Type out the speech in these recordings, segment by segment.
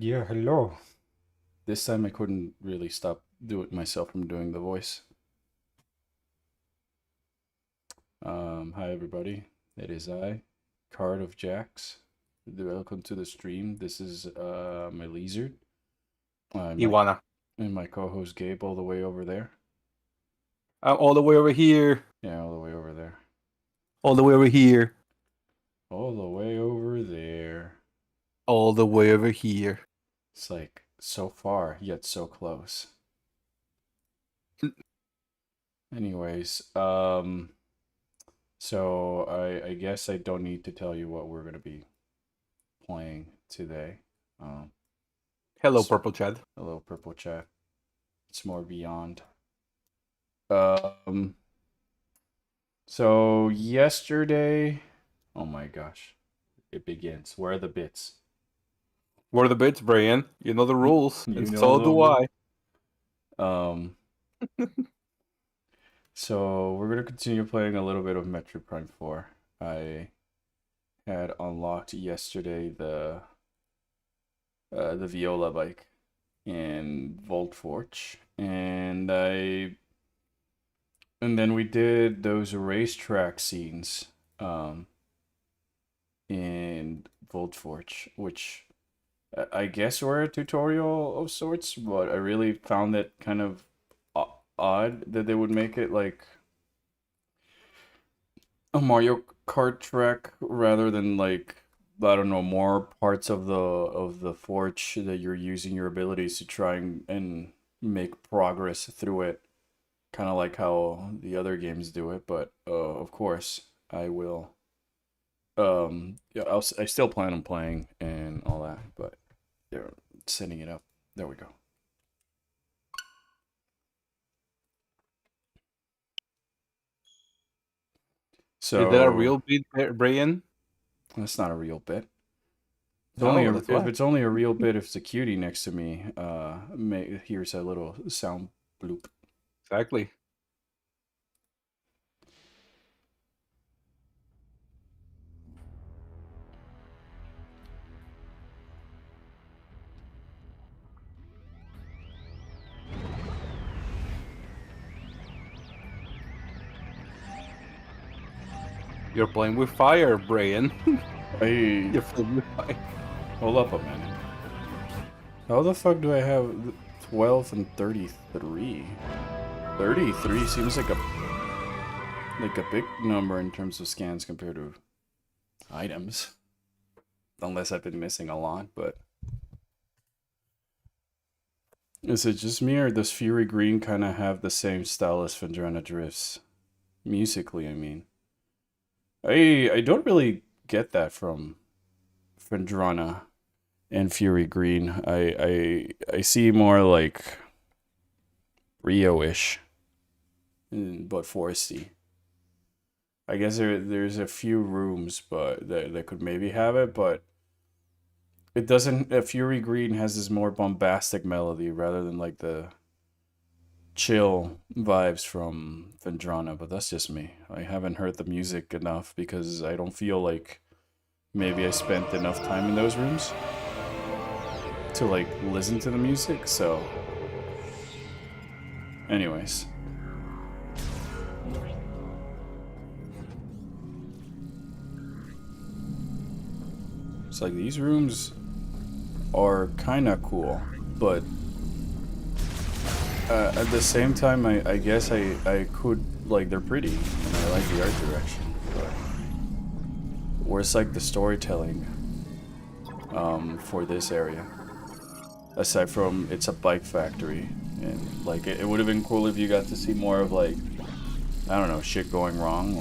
Yeah, hello. This time I couldn't really do it myself from doing the voice. Hi everybody. It is I, Card of Jax. Welcome to the stream. This is my lizard. My Iguana. and my co-host Gabe all the way over there. I'm all the way over here. Yeah, all the way over there. All the way over here. All the way over there. All the way over here. It's like so far yet so close. Anyways, so I guess I don't need to tell you what we're gonna be playing today. Hello, So- Purple Chad. Hello, Purple Chat. It's more beyond. Um, so yesterday, oh my gosh, it begins. Where are the bits? What are the bits, Brian? You know the rules, You and know so the do I. Um, so we're gonna continue playing a little bit of Metroid Prime 4. I had unlocked yesterday the Viola bike in Volt Forge, and then we did those racetrack scenes in Volt Forge, which I guess were a tutorial of sorts, but I really found it kind of odd that they would make it like a Mario Kart track rather than like I don't know, more parts of the forge that you're using your abilities to try and make progress through it, kind of like how the other games do it. But of course, I will. Yeah, I still plan on playing and all that, but they're setting it up. There we go. So Is that a real beat, Brian? that's not a real bit. It's No, only that's if why. it's only a real bit if it's a cutie next to me. Here's a little sound bloop. Exactly. You're playing with fire, Brian. Hey, You're playing with fire. hold up a minute. How the fuck do I have 12 and 33? 33 seems like a big number in terms of scans compared to items. Unless I've been missing a lot, but is it just me or does Fury Green kind of have the same style as Phendrana Drifts? Musically, I mean. I don't really get that from Phendrana and Fury Green. I see more like Rio-ish, but foresty. I guess there's a few rooms, but that could maybe have it, but it doesn't. Fury Green has this more bombastic melody rather than like the chill vibes from Phendrana. But that's just me. I haven't heard the music enough because I don't feel like maybe I spent enough time in those rooms to like listen to the music. So, anyways. It's like these rooms are kind of cool, but at the same time, I guess I could, like, they're pretty, and I like the art direction, but where's, like, the storytelling, for this area? Aside from, it's a bike factory, and, like, it would have been cool if you got to see more of, like, I don't know, shit going wrong,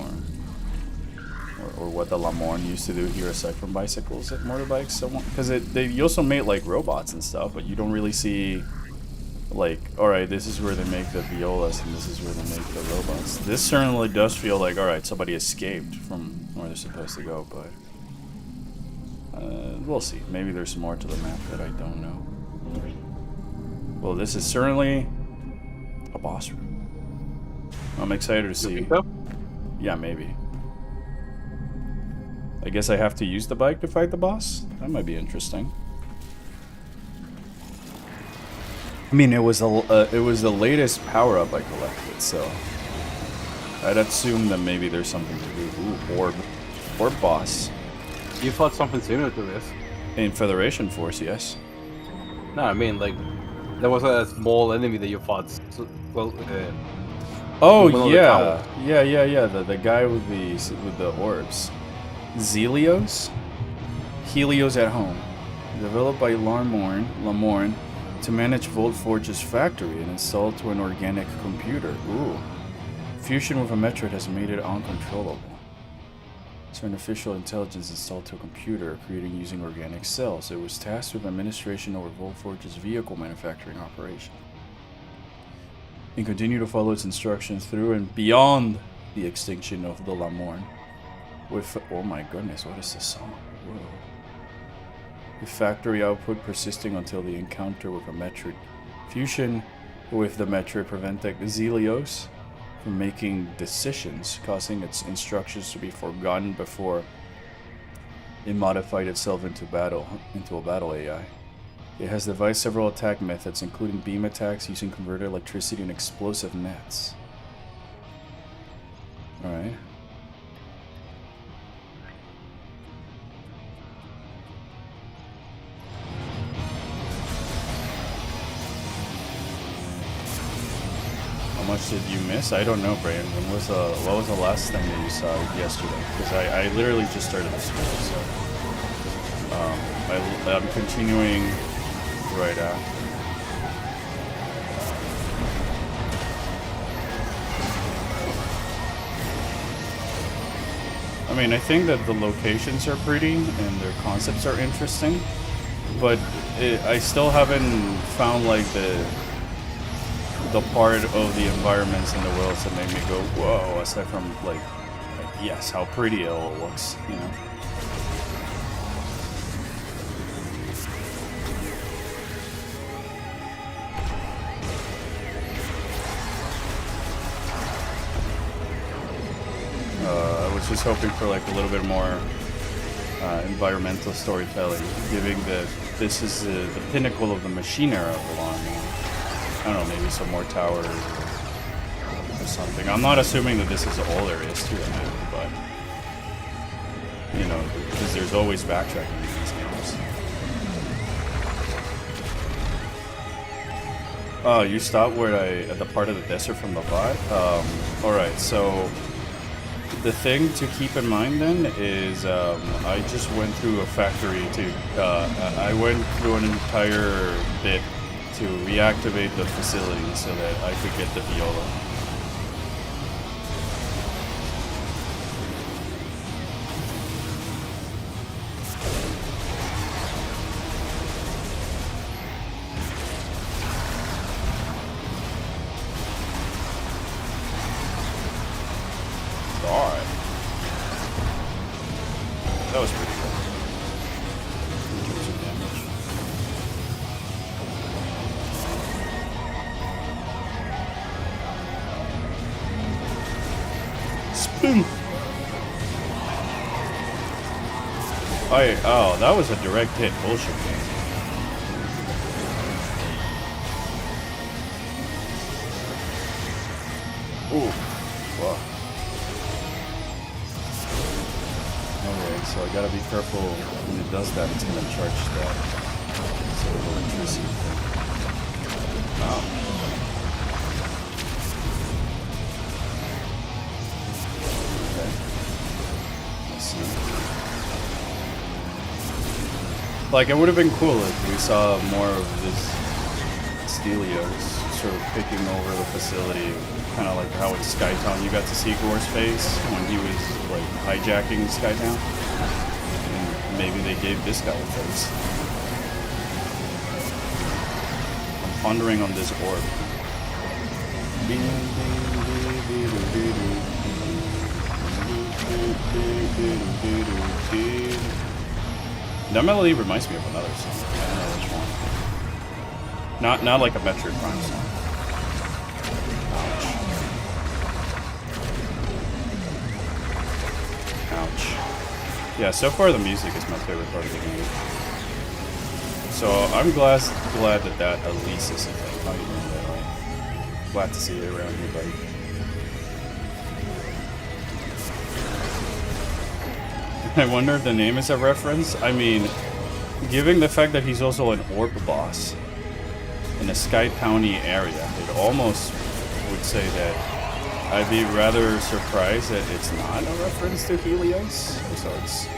or what the Lamorne used to do here aside from bicycles and motorbikes. Because you also made, like, robots and stuff, but you don't really see like, alright, this is where they make the violas and this is where they make the robots. This certainly does feel like, alright, somebody escaped from where they're supposed to go, but we'll see. Maybe there's more to the map that I don't know. Well, this is certainly a boss room. I'm excited to see. You think so? Yeah, maybe. I guess I have to use the bike to fight the boss? That might be interesting. I mean, it was the latest power up I collected, so I'd assume that maybe there's something to do. Ooh, orb boss You fought something similar to this. in Federation Force, yes. No, I mean, like, there was a small enemy that you fought. Well, Oh one of the yeah, tower. yeah. The guy with the orbs, Zelios, Helios at home, developed by Lamorne to manage Voltforge's factory and installed to an organic computer. Ooh, fusion with a Metroid has made it uncontrollable. It's artificial intelligence installed to a computer, creating using organic cells. It was tasked with administration over Voltforge's vehicle manufacturing operation. And continue to follow its instructions through and beyond the extinction of the Lamorne. With, oh my goodness, what is this song? Whoa. With factory output persisting until the encounter with a Metroid. Fusion with the Metroid prevented Zelios from making decisions, causing its instructions to be forgotten before it modified itself into a battle AI. It has devised several attack methods, including beam attacks using converted electricity and explosive nets. Alright. How much did you miss? I don't know, Brian. What was the last thing that you saw yesterday? Because I literally just started the school, so I'm continuing right after. I mean, I think that the locations are pretty and their concepts are interesting, but I still haven't found like the part of the environments and the worlds that made me go whoa. Aside from like yes, how pretty it all looks, you know. I was just hoping for like a little bit more environmental storytelling, giving this is the pinnacle of the machine era belonging. I don't know, maybe some more towers or something. I'm not assuming that this is all there is to it, but you know, because there's always backtracking in these games. Oh, you stopped at the part of the desert from the bot? Alright, so the thing to keep in mind then is I just went through a factory I went through an entire bit to reactivate the facility so that I could get the viola. God. That was pretty cool. In terms of damage. Spoon. Oh, that was a direct hit. Bullshit. Ooh. Wow. Okay, so I gotta be careful when it does that. It's gonna charge that sort of electricity thing. Wow. Like, it would have been cool if we saw more of this Stelios sort of picking over the facility, kind of like how in Skytown you got to see Gore's face when he was, like, hijacking Skytown. And maybe they gave this guy a face. I'm pondering on this orb. That melody reminds me of another song. I don't know which one. Not like a Metroid Prime song. Ouch. Yeah, so far the music is my favorite part of the game. So I'm glad that at least is a thing. How you doing, by the way? Glad to see you around here, buddy. I wonder if the name is a reference. I mean, given the fact that he's also an orc boss in the Sky County area, it almost would say that I'd be rather surprised that it's not a reference to Helios. So it's...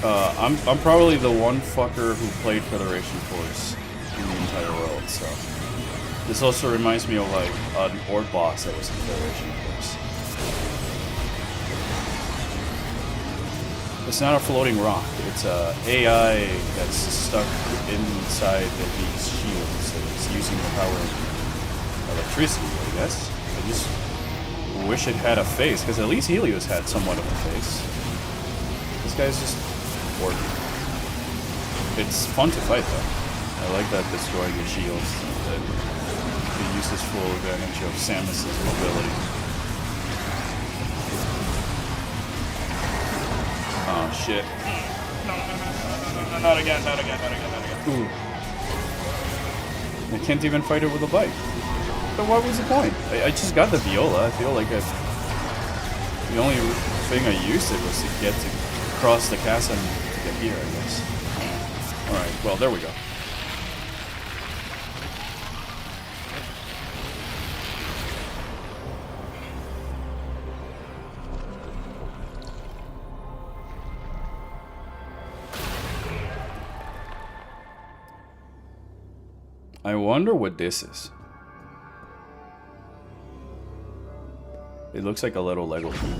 I'm probably the one fucker who played Federation Force in the entire world, so... This also reminds me of, like, an orc boss that was in Federation Force. It's not a floating rock, it's a AI that's stuck inside these shields and it's using the power of electricity, I guess. I just wish it had a face, because at least Helios had somewhat of a face. This guy's just working. It's fun to fight though. I like that destroying the shields, that it uses full advantage of Samus's mobility. Oh shit. No, not again. Ooh. I can't even fight it with a bite. So what was the point? I just got the viola. I feel like the only thing I used it was to get to cross the chasm to get here, I guess. Alright, well, there we go. I wonder what this is. It looks like a little Lego cube.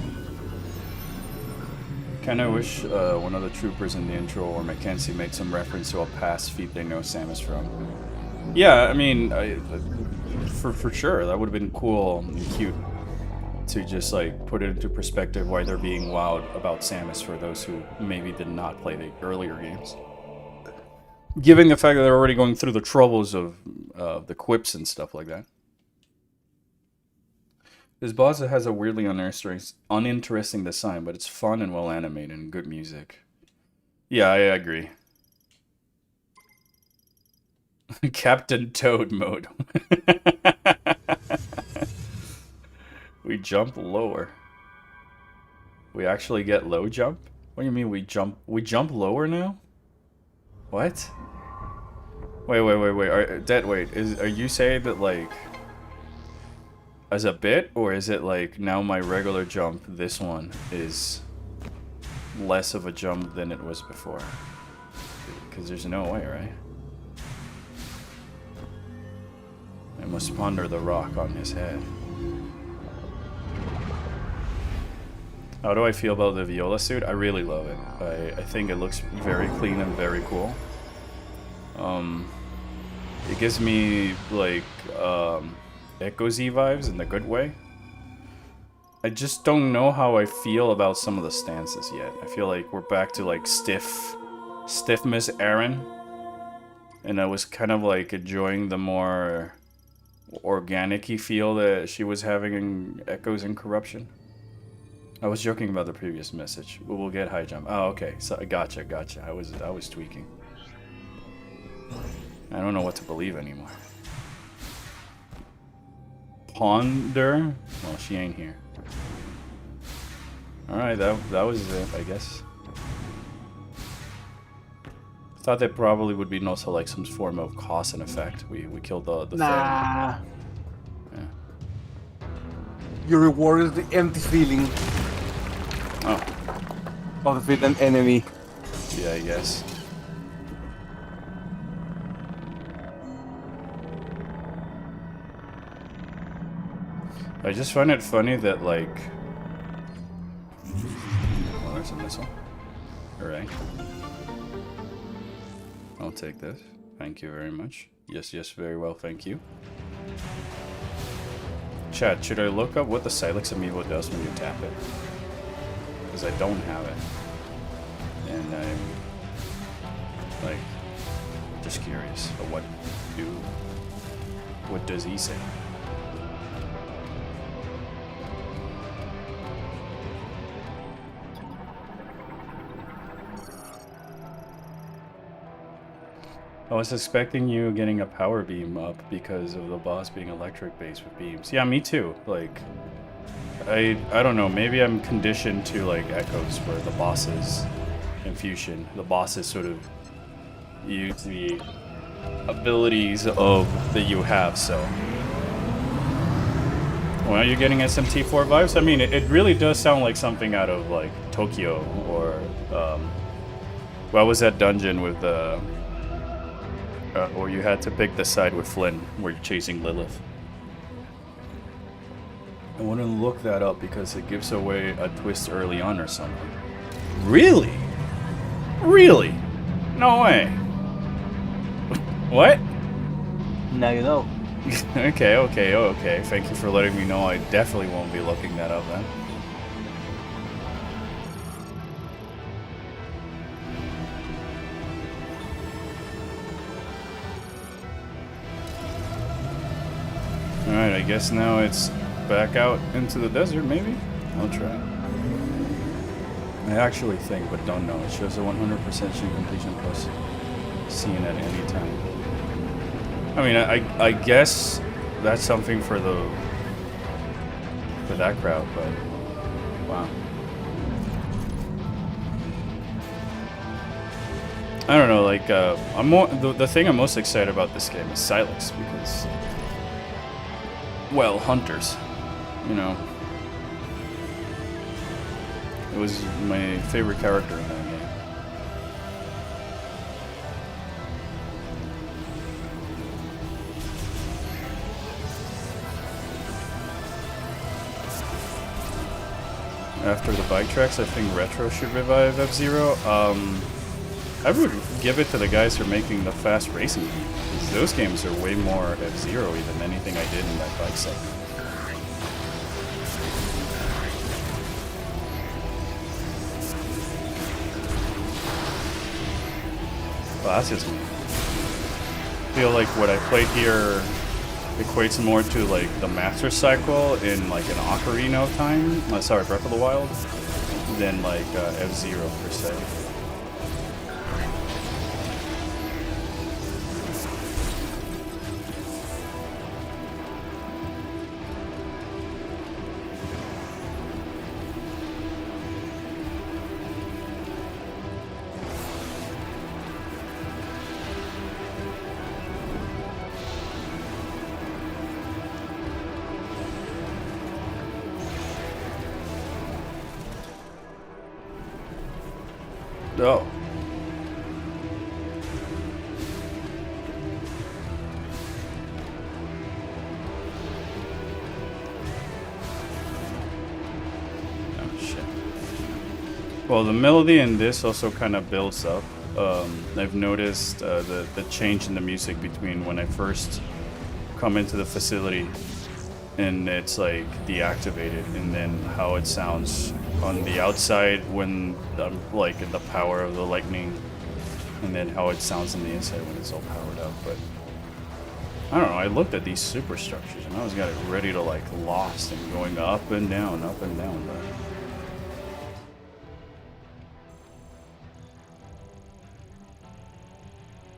Kinda wish one of the troopers in the intro or Mackenzie made some reference to a past feat they know Samus from. Yeah, I mean, for sure, that would have been cool and cute to just like put it into perspective why they're being wowed about Samus for those who maybe did not play the earlier games. Given the fact that they're already going through the troubles of the quips and stuff like that. This boss has a weirdly uninteresting design, but it's fun and well animated and good music. Yeah, I agree. Captain Toad mode. We jump lower. We actually get low jump? What do you mean we jump lower now? What? Wait. Are you saying that, like, as a bit, or is it like now my regular jump, this one, is less of a jump than it was before? Because there's no way, right? I must ponder the rock on his head. How do I feel about the Viola suit? I really love it. I think it looks very clean and very cool. It gives me, like, Echo Z vibes in the good way. I just don't know how I feel about some of the stances yet. I feel like we're back to, like, stiff Miss Aaron. And I was kind of, like, enjoying the more organic-y feel that she was having in Echoes and Corruption. I was joking about the previous message. We'll get high jump. Oh, okay. So gotcha. I was tweaking. I don't know what to believe anymore. Ponder? Well, she ain't here. Alright, that was it, I guess. Thought there probably would be also like some form of cause and effect. We killed the thing. Nah. Yeah. Your reward is the empty feeling Oh. of defeat an enemy. Yeah, I guess. I just find it funny that, like... Oh, there's a missile. Alright. I'll take this. Thank you very much. Yes, very well, thank you. Chat, should I look up what the Silex amiibo does when you tap it? Because I don't have it. And I'm... like... just curious. What does he say? I was expecting you getting a power beam up because of the boss being electric based with beams. Yeah, me too. Like, I don't know. Maybe I'm conditioned to like Echoes, where the bosses in Fusion, the bosses sort of use the abilities of that you have. So, well, you're getting SMT4 vibes. I mean, it really does sound like something out of like Tokyo or what was that dungeon with the. Or you had to pick the side with Flynn, where you're chasing Lilith. I want to look that up because it gives away a twist early on or something. Really? Really? No way. What? Now you know. Okay. Thank you for letting me know. I definitely won't be looking that up then. Alright, I guess now it's back out into the desert, maybe? I'll try. I actually think, but don't know. It shows a 100% shoot completion plus seeing at any time. I mean, I guess that's something for that crowd, but wow. I don't know, like the thing I'm most excited about this game is Silex because, well, hunters, you know. It was my favorite character in that game. After the bike tracks, I think Retro should revive F-Zero. I would give it to the guys who are making the fast racing game, because those games are way more F-Zero-y than anything I did in that bike segment. Well, that's just me. I feel like what I played here equates more to like the Master Cycle in like an Ocarina of Time, sorry, Breath of the Wild, than like F-Zero per se. Oh. Oh, shit. Well, the melody in this also kind of builds up. I've noticed the change in the music between when I first come into the facility and it's like deactivated, and then how it sounds on the outside when I'm like in the power of the lightning, and then how it sounds on the inside when it's all powered up. But I don't know, I looked at these superstructures and I was got it ready to like lost and going up and down, but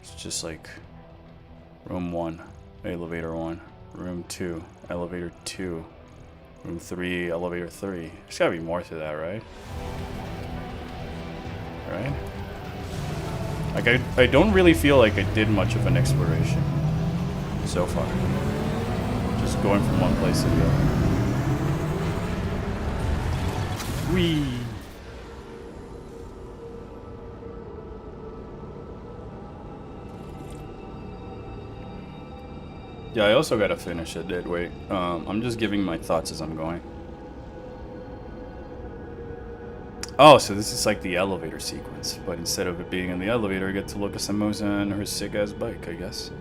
it's just like room 1, elevator 1, room 2, elevator 2, room 3, elevator 3. There's gotta be more to that, right? Right? Like, I don't really feel like I did much of an exploration so far. Just going from one place to the other. Whee! Yeah, I also gotta finish it, Dead Weight. I'm just giving my thoughts as I'm going. Oh, so this is like the elevator sequence, but instead of it being in the elevator, I get to look at Samosa and her sick-ass bike, I guess.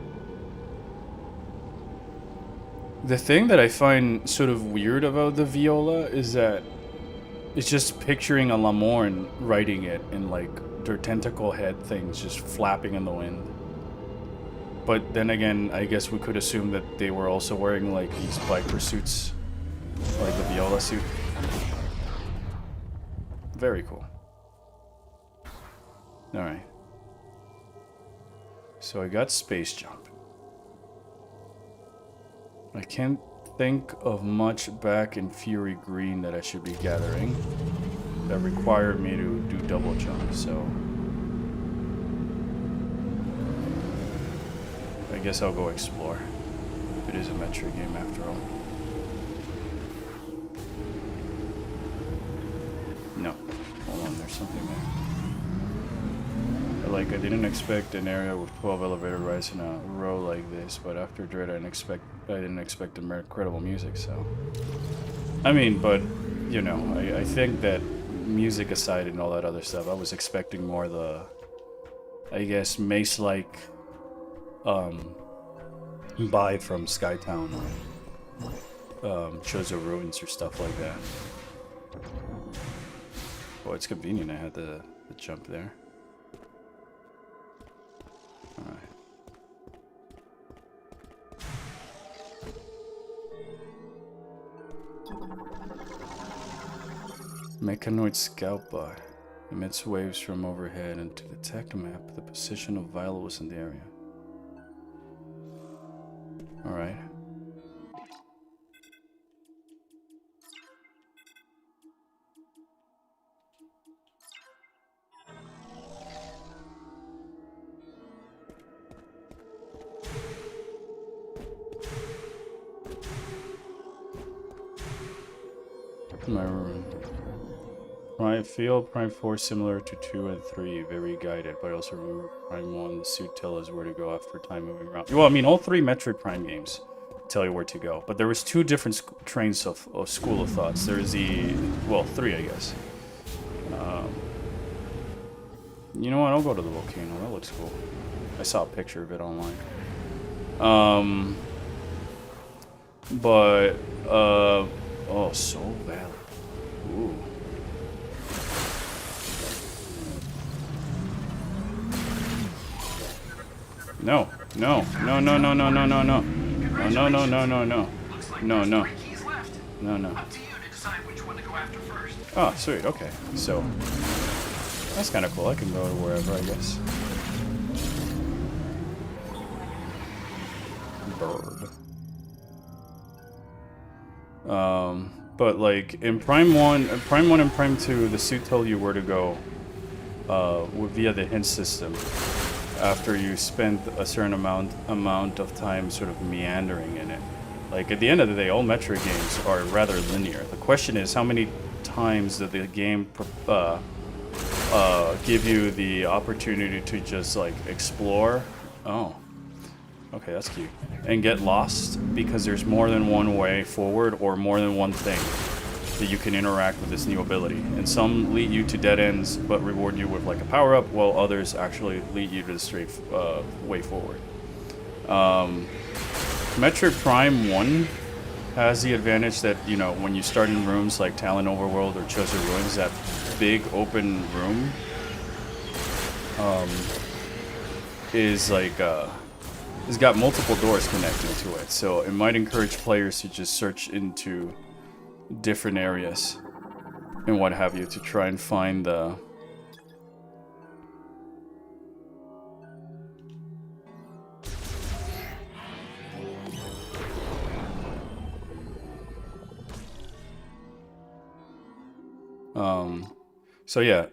The thing that I find sort of weird about the viola is that it's just picturing a Lamorne riding it and like their tentacle head things just flapping in the wind. But then again, I guess we could assume that they were also wearing like these biker suits, like the viola suit. Very cool. Alright. So I got space jump. I can't think of much back in Fury Green that I should be gathering that required me to do double jump, so I guess I'll go explore. It is a Metroid game after all. No. Hold on, there's something there. Like, I didn't expect an area with 12 elevator rides in a row like this, but after Dread I didn't expect incredible music, so... I mean, but, you know, I think that music aside and all that other stuff, I was expecting more the, I guess, maze-like, vibe from Skytown or, Chozo Ruins or stuff like that. Well, it's convenient I had the jump there. Alright. Mechanoid Scout Bot emits waves from overhead and to detect a map, the position of Viola in the area. Alright. I feel Prime 4 similar to 2 and 3, very guided, but also remember Prime 1, the suit tell us where to go after time moving around. Well, I mean, all 3 Metroid Prime games tell you where to go, but there was 2 different trains of school of thoughts. There's the, well, 3, I guess. You know what, I'll go to the volcano, that looks cool. I saw a picture of it online. Oh, Soul Valley. Ooh. No, no, no, no, no, no, no, no, no. No, no, no, no, no, no. No, no. No, no. Oh, sweet, okay. So, that's kind of cool. I can go to wherever, I guess. Bird. But like, in Prime 1 and Prime 2, the suit told you where to go via the hint system. After you spend a certain amount of time sort of meandering in it. Like, at the end of the day, all Metroid games are rather linear. The question is, how many times did the game give you the opportunity to just, like, explore? Oh. Okay, that's cute. And get lost because there's more than one way forward or more than one thing that you can interact with this new ability. And some lead you to dead ends but reward you with like a power-up, while others actually lead you to the straight way forward. Metroid Prime 1 has the advantage that, you know, when you start in rooms like Talon Overworld or Chozo Ruins, that big open room is like it's got multiple doors connected to it, so it might encourage players to just search into different areas and what have you to try and find the so yeah,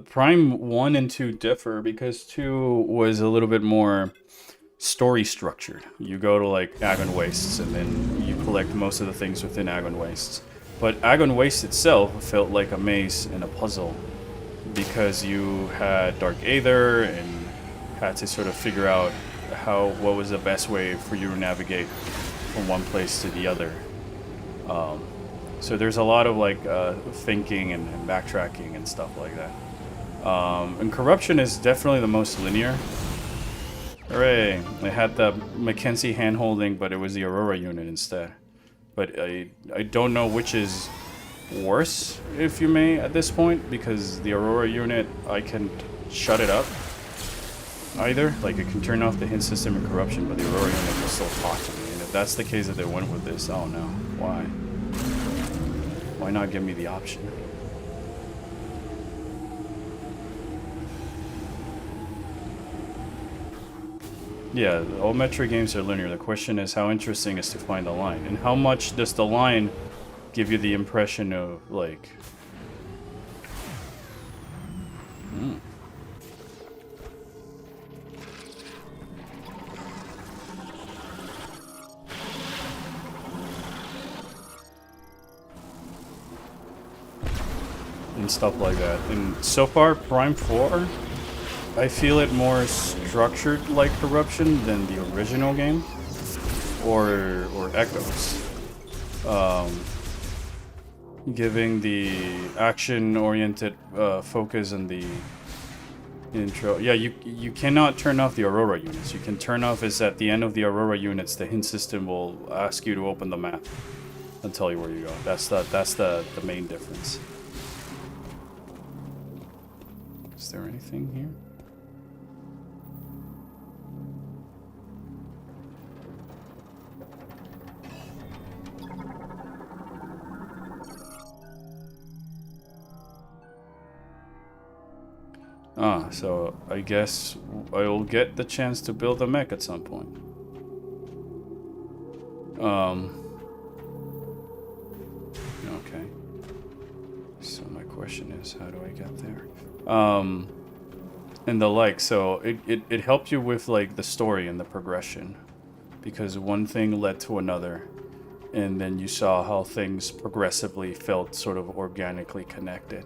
Prime 1 and 2 differ because 2 was a little bit more story structured. You go to like Agon Wastes and then you collect most of the things within Agon Wastes. But Agon Waste itself felt like a maze and a puzzle because you had Dark Aether and had to sort of figure out what was the best way for you to navigate from one place to the other. So there's a lot of like thinking and backtracking and stuff like that. And Corruption is definitely the most linear. Hooray! It had the Mackenzie hand-holding, but it was the Aurora unit instead. But I don't know which is worse, if you may, at this point, because the Aurora unit, I can shut it up either. Like, I can turn off the hint system and Corruption, but the Aurora unit will still talk to me. And if that's the case that they went with this, oh no. Why? Why not give me the option? Yeah, all Metroid games are linear. The question is how interesting is to find the line, and how much does the line give you the impression of like. And stuff like that. And so far, Prime 4, I feel it more structured like Corruption than the original game, or Echoes. Giving the action-oriented focus in the intro. Yeah, you cannot turn off the Aurora units. You can turn off is at the end of the Aurora units, the hint system will ask you to open the map and tell you where you go. That's the main difference. Is there anything here? Ah, so I guess I'll get the chance to build a mech at some point. Okay. So my question is, how do I get there? And the like, so it helped you with like the story and the progression, because one thing led to another, and then you saw how things progressively felt sort of organically connected.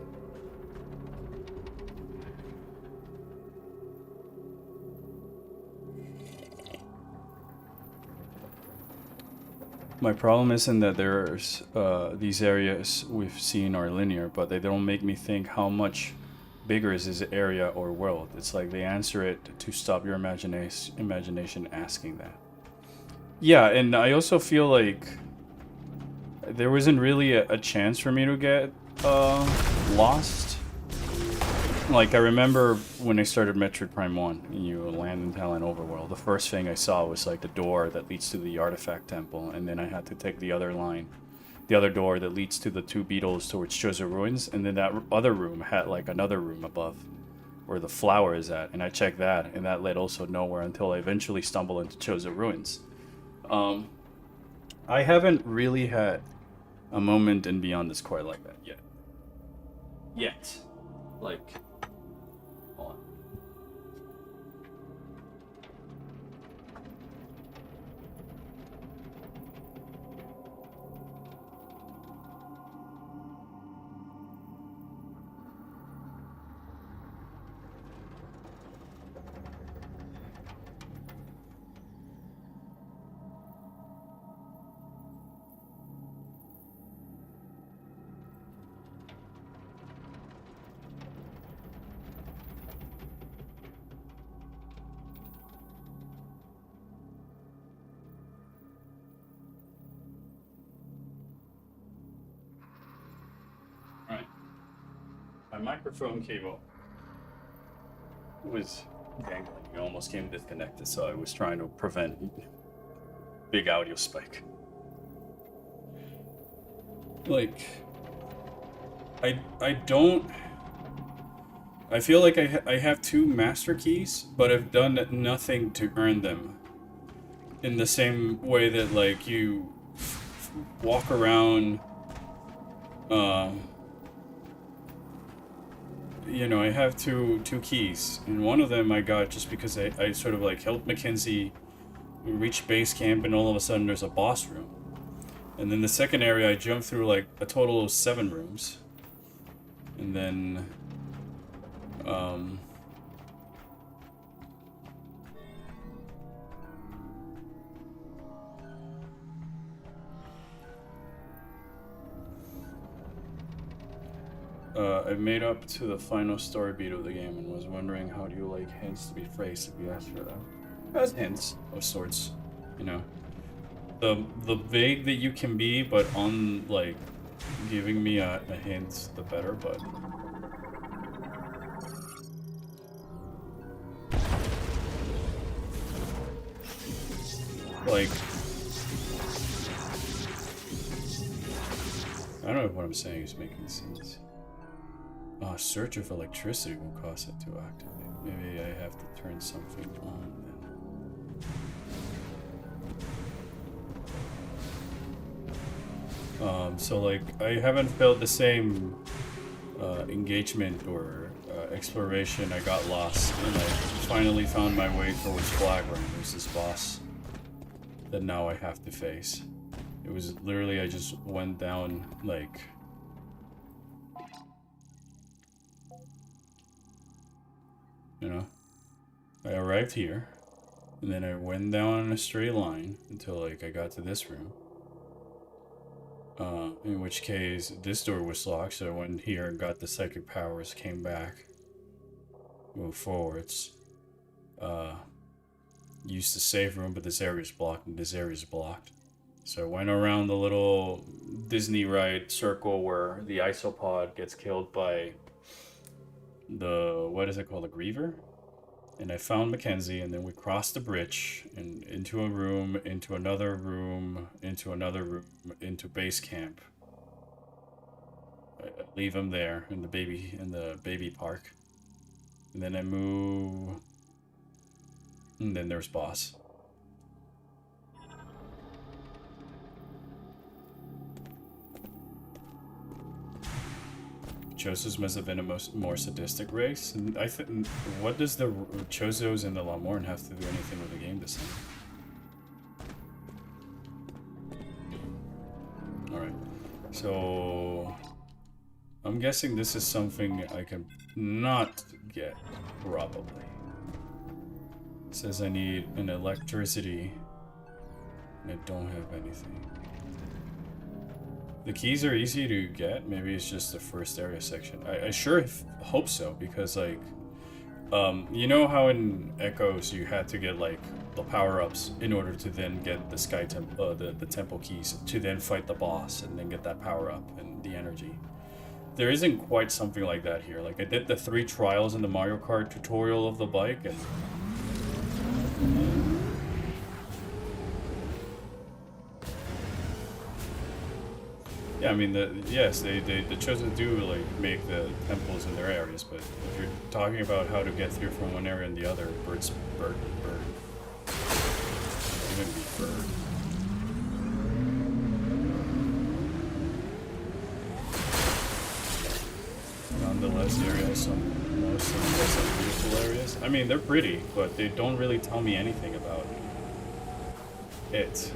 My problem isn't that there's these areas we've seen are linear, but they don't make me think how much bigger is this area or world. It's like they answer it to stop your imagination asking that. Yeah, and I also feel like there wasn't really a chance for me to get lost. Like, I remember when I started Metroid Prime 1, and you land in Talon Overworld, the first thing I saw was, like, the door that leads to the Artifact Temple, and then I had to take the other line, the other door that leads to the two beetles towards Chozo Ruins, and then that other room had, like, another room above, where the flower is at, and I checked that, and that led also nowhere until I eventually stumbled into Chozo Ruins. I haven't really had a moment in Beyond this quite like that yet. Like... Right. My microphone cable was dangling. It almost came disconnected, so I was trying to prevent big audio spike. Like, I don't... I feel like I have two master keys, but I've done nothing to earn them. In the same way that, like, you walk around... you know, I have two keys, and one of them I got just because I sort of like helped Mackenzie reach base camp, and all of a sudden there's a boss room. And then the second area I jumped through like a total of 7 rooms. And then I made up to the final story beat of the game and was wondering how do you like hints to be phrased if you ask for them. As hints of sorts, you know. The vague that you can be, but on like giving me a hint, the better. But like, I don't know if what I'm saying is making sense. A surge of electricity will cause it to activate. Maybe I have to turn something on then. So like I haven't felt the same engagement or exploration. I got lost and I finally found my way towards Blackburn. There's this boss that now I have to face. It was literally, I just went down like... You know? I arrived here, and then I went down in a straight line until like I got to this room. In which case, this door was locked, so I went here and got the psychic powers, came back, moved forwards, used the save room, but this area's blocked, and this area's blocked. So I went around the little Disney ride circle where the isopod gets killed by the, what is it called, a Griever? And I found Mackenzie, and then we crossed the bridge and into a room, into another room, into another room, into base camp. I leave him there in the baby park. And then I move, and then there's boss. Chozos must have been a more sadistic race. And I think, what does the Chozos and the Lamorn have to do anything with the game this time? Alright, so I'm guessing this is something I can not get, probably. It says I need an electricity, and I don't have anything. The keys are easy to get. Maybe it's just the first area section. I sure hope so, because like, you know how in Echoes you had to get like the power-ups in order to then get the the temple keys to then fight the boss and then get that power-up and the energy. There isn't quite something like that here. Like I did the 3 trials in the Mario Kart tutorial of the bike, and yeah, I mean, the Chosen do like make the temples in their areas, but if you're talking about how to get through from one area and the other, bird. Even be bird. Nonetheless, the area has some beautiful areas. I mean, they're pretty, but they don't really tell me anything about it.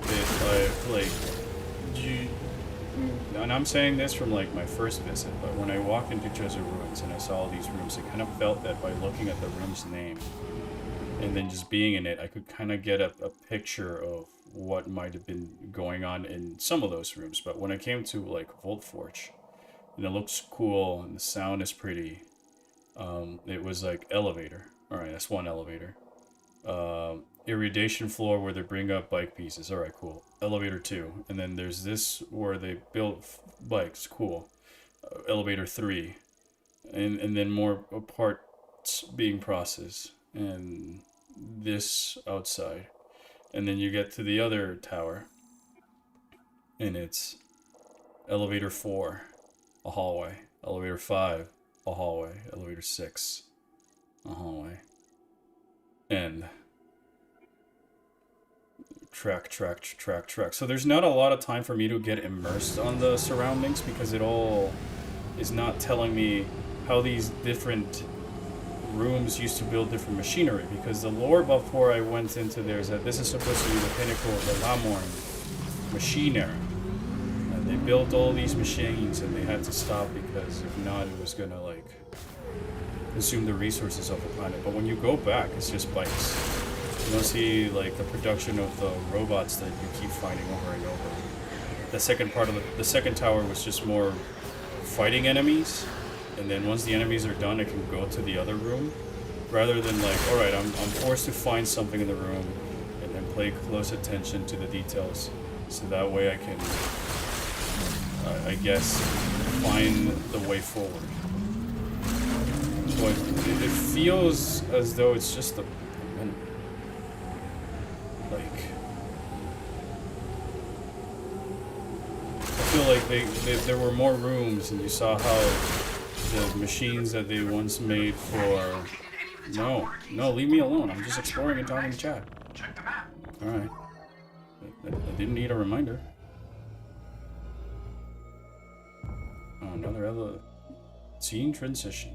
And I'm saying this from like my first visit, but when I walked into Chozo Ruins and I saw all these rooms, I kind of felt that by looking at the room's name and then just being in it, I could kind of get a picture of what might have been going on in some of those rooms. But when I came to like Voltforge, and it looks cool and the sound is pretty, it was like elevator. All right, that's one elevator. Irradiation floor where they bring up bike pieces. All right, cool. Elevator 2, and then there's this where they build bikes. Cool. Elevator 3, and then more parts being processed, and this outside, and then you get to the other tower, and it's elevator 4, a hallway. Elevator 5, a hallway. Elevator 6, a hallway. And track. So there's not a lot of time for me to get immersed on the surroundings, because it all is not telling me how these different rooms used to build different machinery, because the lore before I went into there is that this is supposed to be the pinnacle of the Lamorn machine era. And they built all these machines and they had to stop, because if not, it was gonna like consume the resources of the planet. But when you go back, it's just bikes. You don't see like the production of the robots that you keep finding over and over. The second part of the second tower was just more fighting enemies, and then once the enemies are done, I can go to the other room, rather than like, all right, I'm forced to find something in the room and then pay close attention to the details, so that way I can, I guess, find the way forward. But it feels as though it's just a minute. Like, I feel like there were more rooms, and you saw how the machines that they once made for... No, leave me alone. I'm just exploring and talking to chat. Alright. I didn't need a reminder. another scene transition.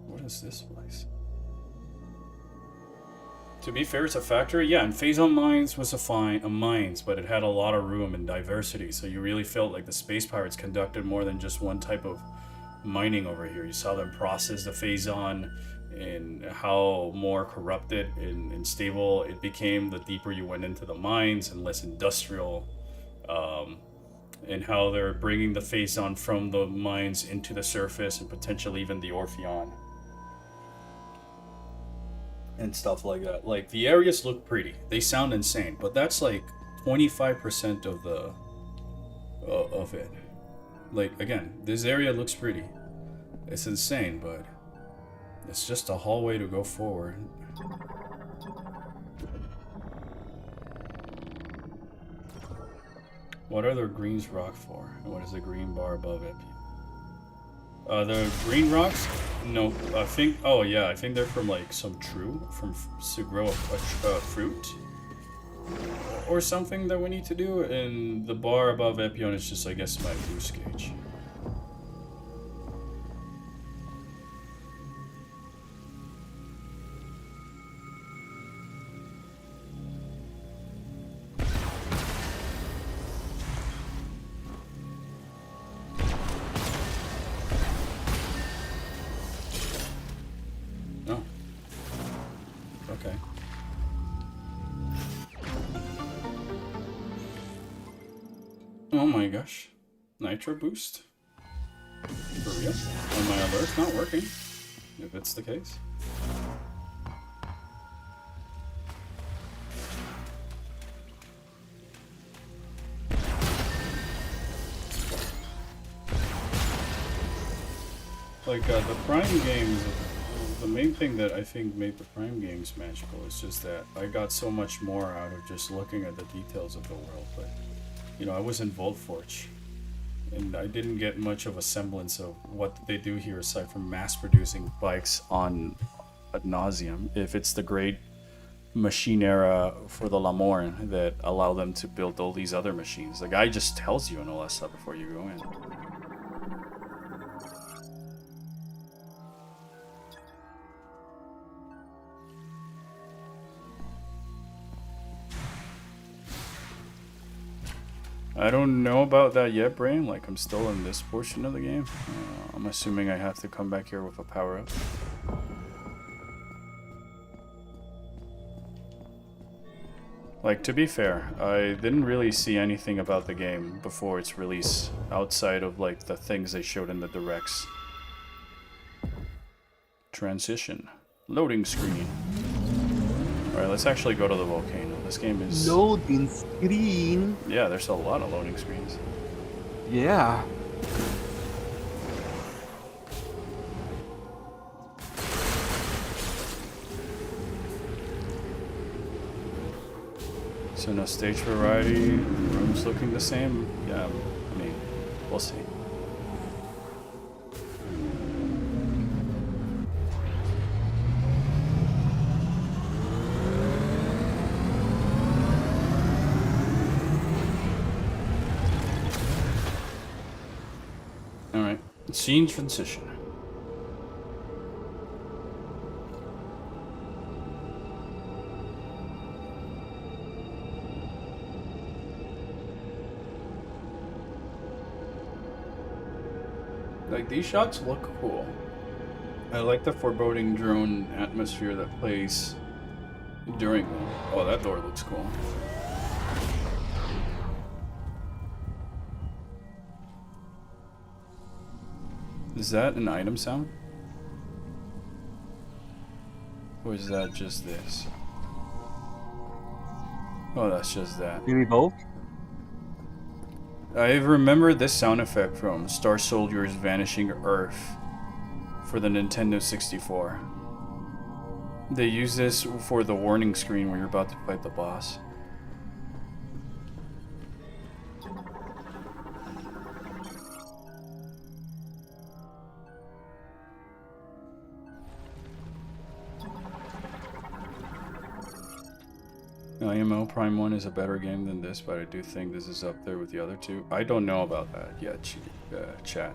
What is this place? To be fair, it's a factory. Yeah, and Phazon Mines was a mines, but it had a lot of room and diversity, so you really felt like the Space Pirates conducted more than just one type of mining over here. You saw them process the Phazon and how more corrupted and stable it became the deeper you went into the mines and less industrial. And how they're bringing the Phazon from the mines into the surface and potentially even the Orpheon. And stuff like that. Like, the areas look pretty. They sound insane, but that's like 25% of the of it. Like, again, this area looks pretty. It's insane, but it's just a hallway to go forward. What are the greens rock for? And what is the green bar above it? The green rocks? No, I think. Oh yeah, I think they're from like some to grow a fruit or something that we need to do. And the bar above Epion is just, I guess, my boost gauge. Oh my gosh. Nitro boost? For real? And my alert's not working, if it's the case. Like, the Prime games, the main thing that I think made the Prime games magical is just that I got so much more out of just looking at the details of the world. But, you know, I was in Voltforge, and I didn't get much of a semblance of what they do here aside from mass-producing bikes on ad nauseum. If it's the great machine era for the Lamorne that allow them to build all these other machines. The guy just tells you and all that stuff before you go in. I don't know about that yet, Brain. Like, I'm still in this portion of the game. I'm assuming I have to come back here with a power-up. Like, to be fair, I didn't really see anything about the game before its release, outside of, like, the things they showed in the directs. Transition. Loading screen. Alright, let's actually go to the volcano. This game is... Loading screen? Yeah, there's a lot of loading screens. Yeah. So no stage variety, rooms looking the same. Yeah, I mean, we'll see. Alright, scene transition. Like, these shots look cool. I like the foreboding drone atmosphere that plays during them. Oh, that door looks cool. Is that an item sound? Or is that just this? Oh, that's just that. Maybe both? I remember this sound effect from Star Soldier's Vanishing Earth for the Nintendo 64. They use this for the warning screen when you're about to fight the boss. IMO Prime 1 is a better game than this, but I do think this is up there with the other two. I don't know about that yet, chat.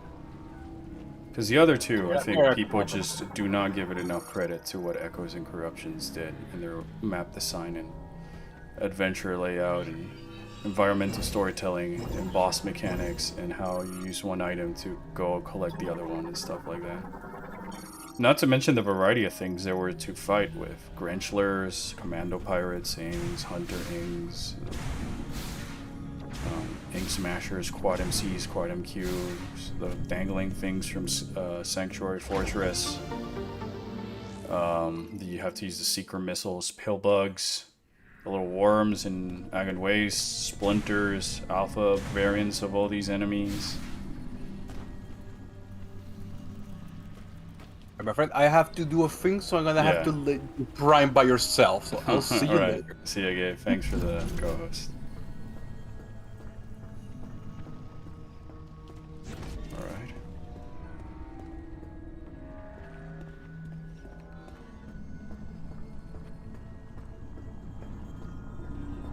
Because the other two, I think people just do not give it enough credit to what Echoes and Corruptions did in their map design and adventure layout and environmental storytelling and boss mechanics and how you use one item to go collect the other one and stuff like that. Not to mention the variety of things there were to fight with. Grenchlers, Commando Pirates, Ings, Hunter Ings, Ink Smashers, Quad MCs, Quad MQs, the dangling things from Sanctuary Fortress. You have to use the secret missiles, Pillbugs, the little worms in Agon Waste, Splinters, alpha variants of all these enemies. My friend, I have to do a thing, so I'm gonna have to let you prime by yourself. So I'll see you later. See you, Gabe. Thanks for the co-host. Alright.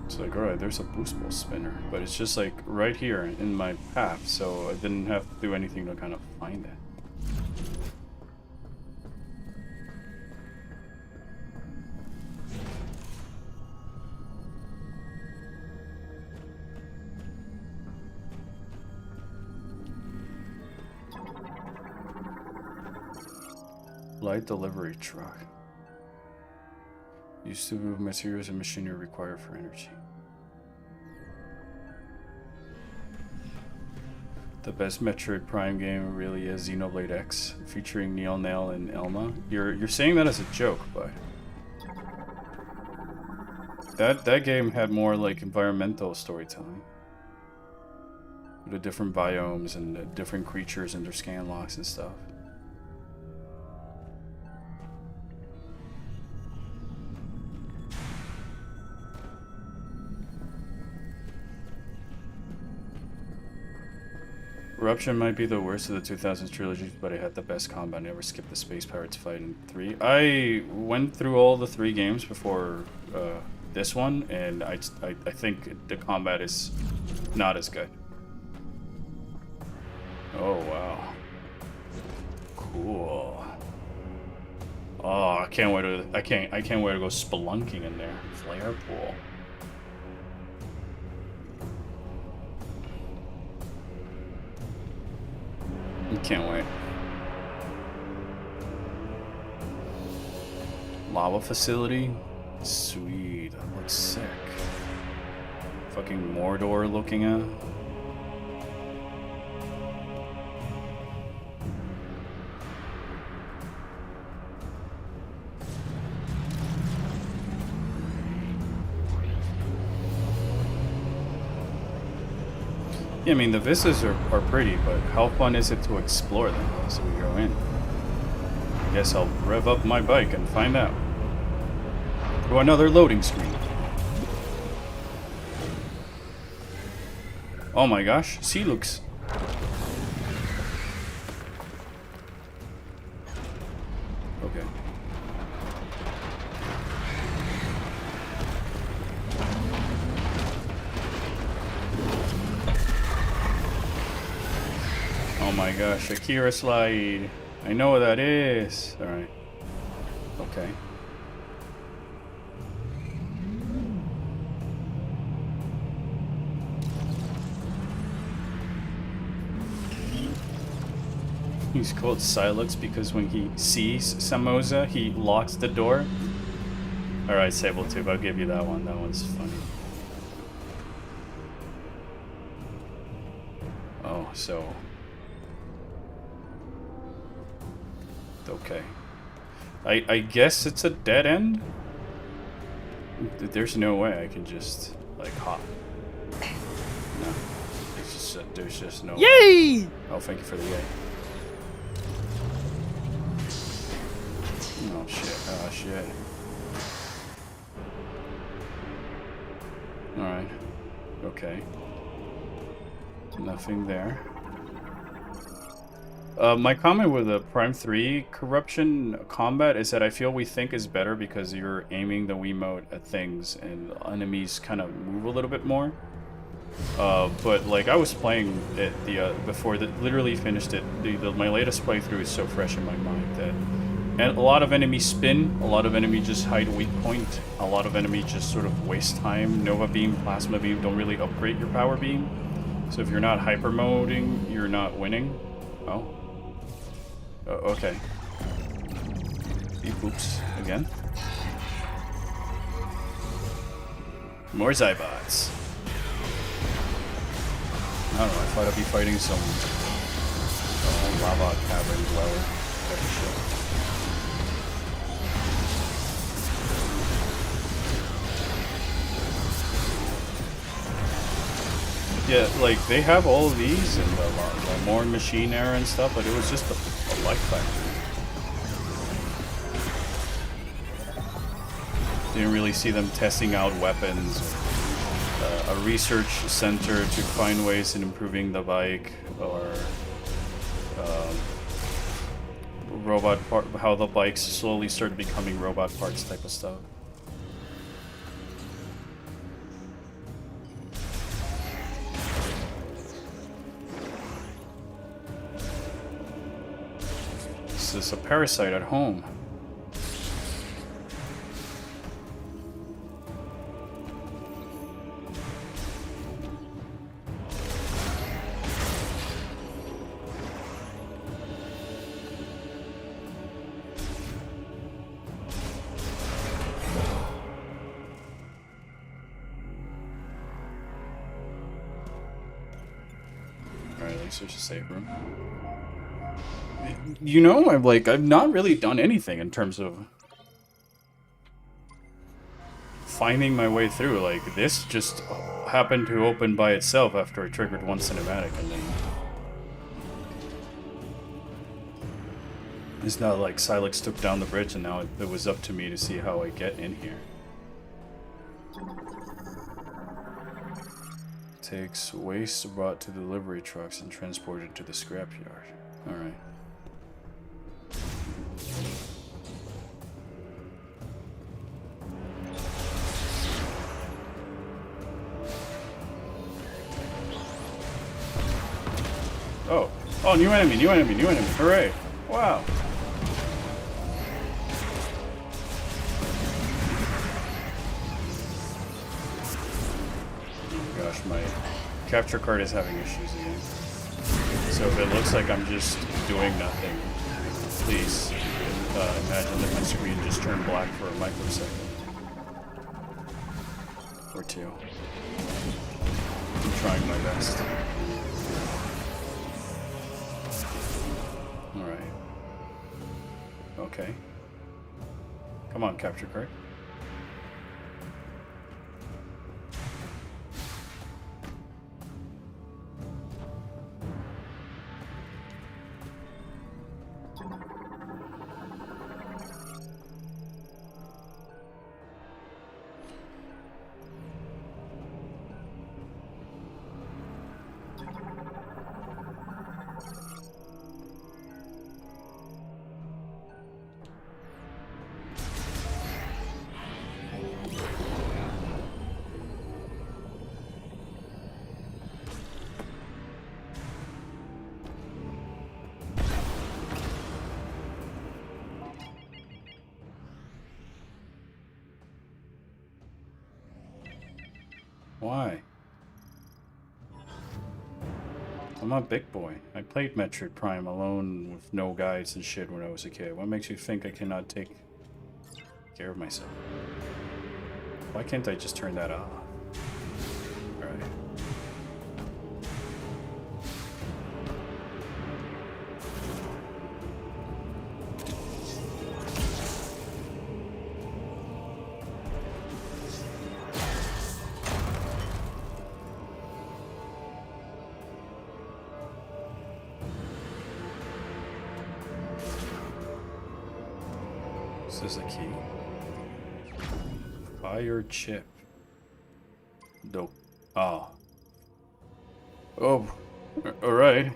It's like, alright, there's a boost ball spinner, but it's just like right here in my path, so I didn't have to do anything to kind of find it. Light delivery truck. Used to move materials and machinery required for energy. The best Metroid Prime game really is Xenoblade X, featuring Neil Nail and Elma. You're saying that as a joke, but that game had more like environmental storytelling. The different biomes and the different creatures and their scan locks and stuff. Eruption might be the worst of the 2000s trilogy, but it had the best combat. I never skipped the Space Pirates fight in 3. I went through all the 3 games before this one, and I think the combat is not as good. Oh wow, cool. Oh, I can't wait to I can't wait to go spelunking in there. Flare pool. Can't wait. Lava facility? Sweet, that looks sick. Fucking Mordor looking at. Yeah, I mean, the vistas are pretty, but how fun is it to explore them as we go in? I guess I'll rev up my bike and find out. Oh, another loading screen. Oh my gosh, Sea looks. Okay. Oh my gosh, Akira slide. I know what that is. Alright. Okay. He's called Silux because when he sees Samoza, he locks the door. Alright, Sabletooth, I'll give you that one. That one's funny. Oh, so... Okay. I guess it's a dead end? There's no way I can just, like, hop. No. There's just no Yay! way. Oh, thank you for the yay. Oh, shit. Oh, shit. Alright. Okay. Nothing there. My comment with the Prime 3 corruption combat is that I feel we think is better because you're aiming the Wiimote at things and enemies kind of move a little bit more. But like I was playing it before that, literally finished it. My latest playthrough is so fresh in my mind that, and a lot of enemies spin, a lot of enemies just hide weak point, a lot of enemies just sort of waste time. Nova Beam, Plasma Beam don't really upgrade your Power Beam, so if you're not hyper moding, you're not winning. Oh. Okay. Beep boops again. More Zybots. I don't know, I thought I'd be fighting some lava cavern dweller type of shit. Yeah, like, they have all of these and the more machine era and stuff, but it was just a life factor. Didn't really see them testing out weapons. A research center to find ways in improving the bike, or robot part, how the bikes slowly started becoming robot parts type of stuff. This is a parasite at home. Search a save room. You know, I've not really done anything in terms of finding my way through. Like, this just happened to open by itself after I triggered one cinematic, and then it's not like Silex took down the bridge and now it was up to me to see how I get in here. Takes waste brought to delivery trucks and transported to the scrapyard. Alright. Oh. Oh, new enemy, new enemy, new enemy. Hooray. Wow. Gosh, my capture card is having issues again. So if it looks like I'm just doing nothing, please imagine that my screen just turned black for a microsecond. Or two. I'm trying my best. Alright. Okay. Come on, capture card. Why? I'm a big boy. I played Metroid Prime alone with no guides and shit when I was a kid. What makes you think I cannot take care of myself? Why can't I just turn that off? Alright. This is a key. Fire chip. Dope. Ah. Oh. Alright.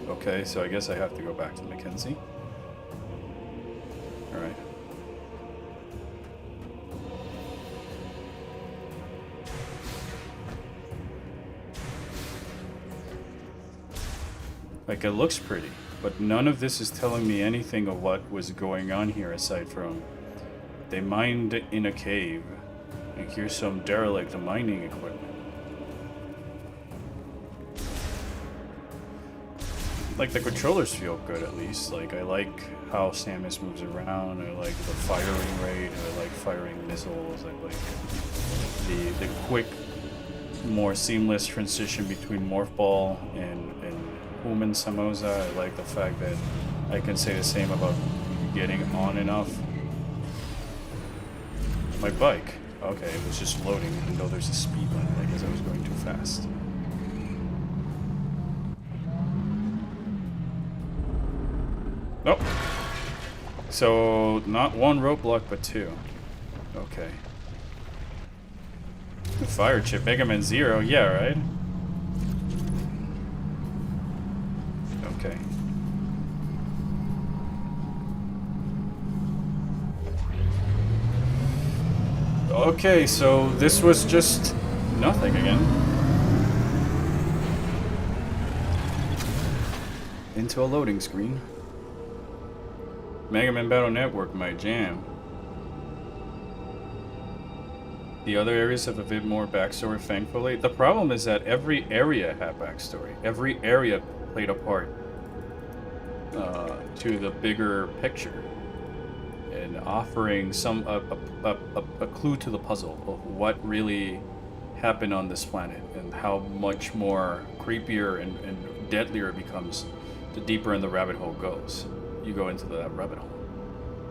Okay, so I guess I have to go back to Mackenzie. Alright. Like, it looks pretty, but none of this is telling me anything of what was going on here aside from they mined in a cave, and here's some derelict mining equipment. Like, the controllers feel good at least. Like, I like how Samus moves around, I like the firing rate, I like firing missiles, I like the quick, more seamless transition between Morph Ball and Human Samosa. I like the fact that I can say the same about getting on and off my bike. Okay, it was just loading even though there's a speed limit. I guess I was going too fast. Nope. So, not one roadblock, but two. Okay. The fire chip, Mega Man Zero, yeah, right? Okay. Okay, so this was just nothing again. Into a loading screen. Mega Man Battle Network, my jam. The other areas have a bit more backstory, thankfully. The problem is that every area had backstory. Every area played a part to the bigger picture, and offering some a clue to the puzzle of what really happened on this planet and how much more creepier and deadlier it becomes the deeper in the rabbit hole goes. You go into that rabbit hole,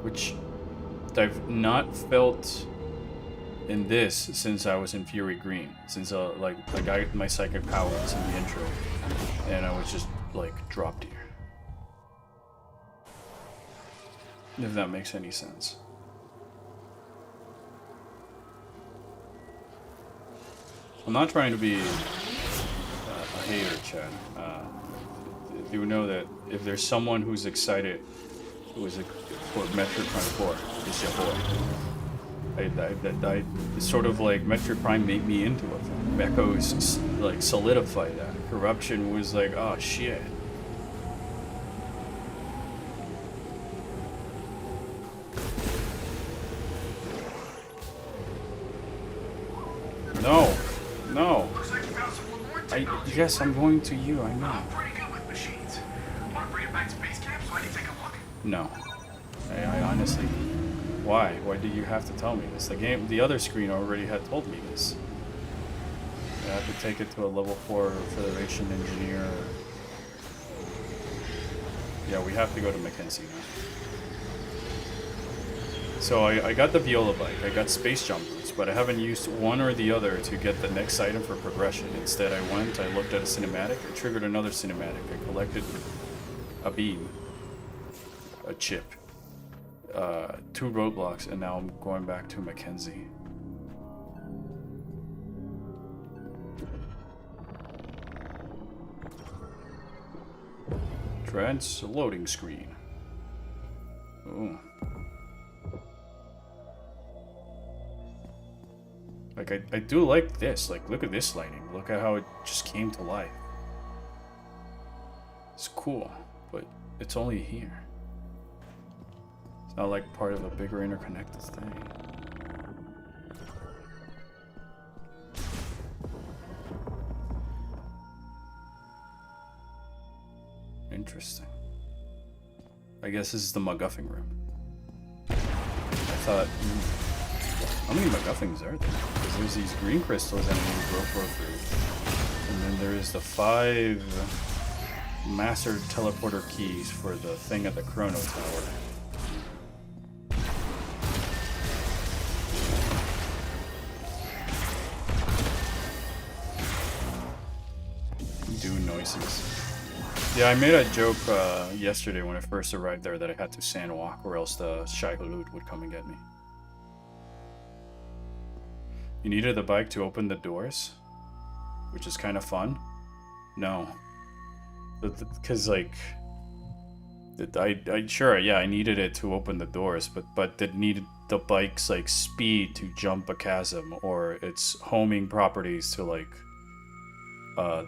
which I've not felt in this since I was in Fury Green, since like I got my psychic powers in the intro, and I was just like dropped here. If that makes any sense. I'm not trying to be a hater, Chad. You know that if there's someone who's excited, for Metroid Prime 4, it's your boy. It's sort of like Metroid Prime made me into it. Echoes like solidified that. Corruption was like, oh shit. No. Yes, I'm going to you, I know. I'm pretty good with machines. Want to bring it back to base camp so I can take a look? No. I honestly... Why? Why do you have to tell me this? The other screen already had told me this. I have to take it to a level 4 Federation engineer. Yeah, we have to go to Mackenzie now. So I got the Viola bike, I got Space Jump boots, but I haven't used one or the other to get the next item for progression. Instead, I looked at a cinematic, I triggered another cinematic, I collected a beam, a chip, 2 roadblocks, and now I'm going back to Mackenzie. Trans loading screen. Ooh. Like, I do like this. Like, look at this lighting. Look at how it just came to life. It's cool, but it's only here. It's not like part of a bigger interconnected thing. Interesting. I guess this is the MacGuffin room. I thought... How many MacGuffins are there? Because there's these green crystals that I need to go for. And then there is the 5 master teleporter keys for the thing at the Chrono Tower. Do noises. Yeah, I made a joke yesterday when I first arrived there that I had to sandwalk or else the Shai-Hulud would come and get me. You needed the bike to open the doors, which is kind of fun. No. Because like, I sure, yeah, I needed it to open the doors, but it needed the bike's like speed to jump a chasm, or its homing properties to like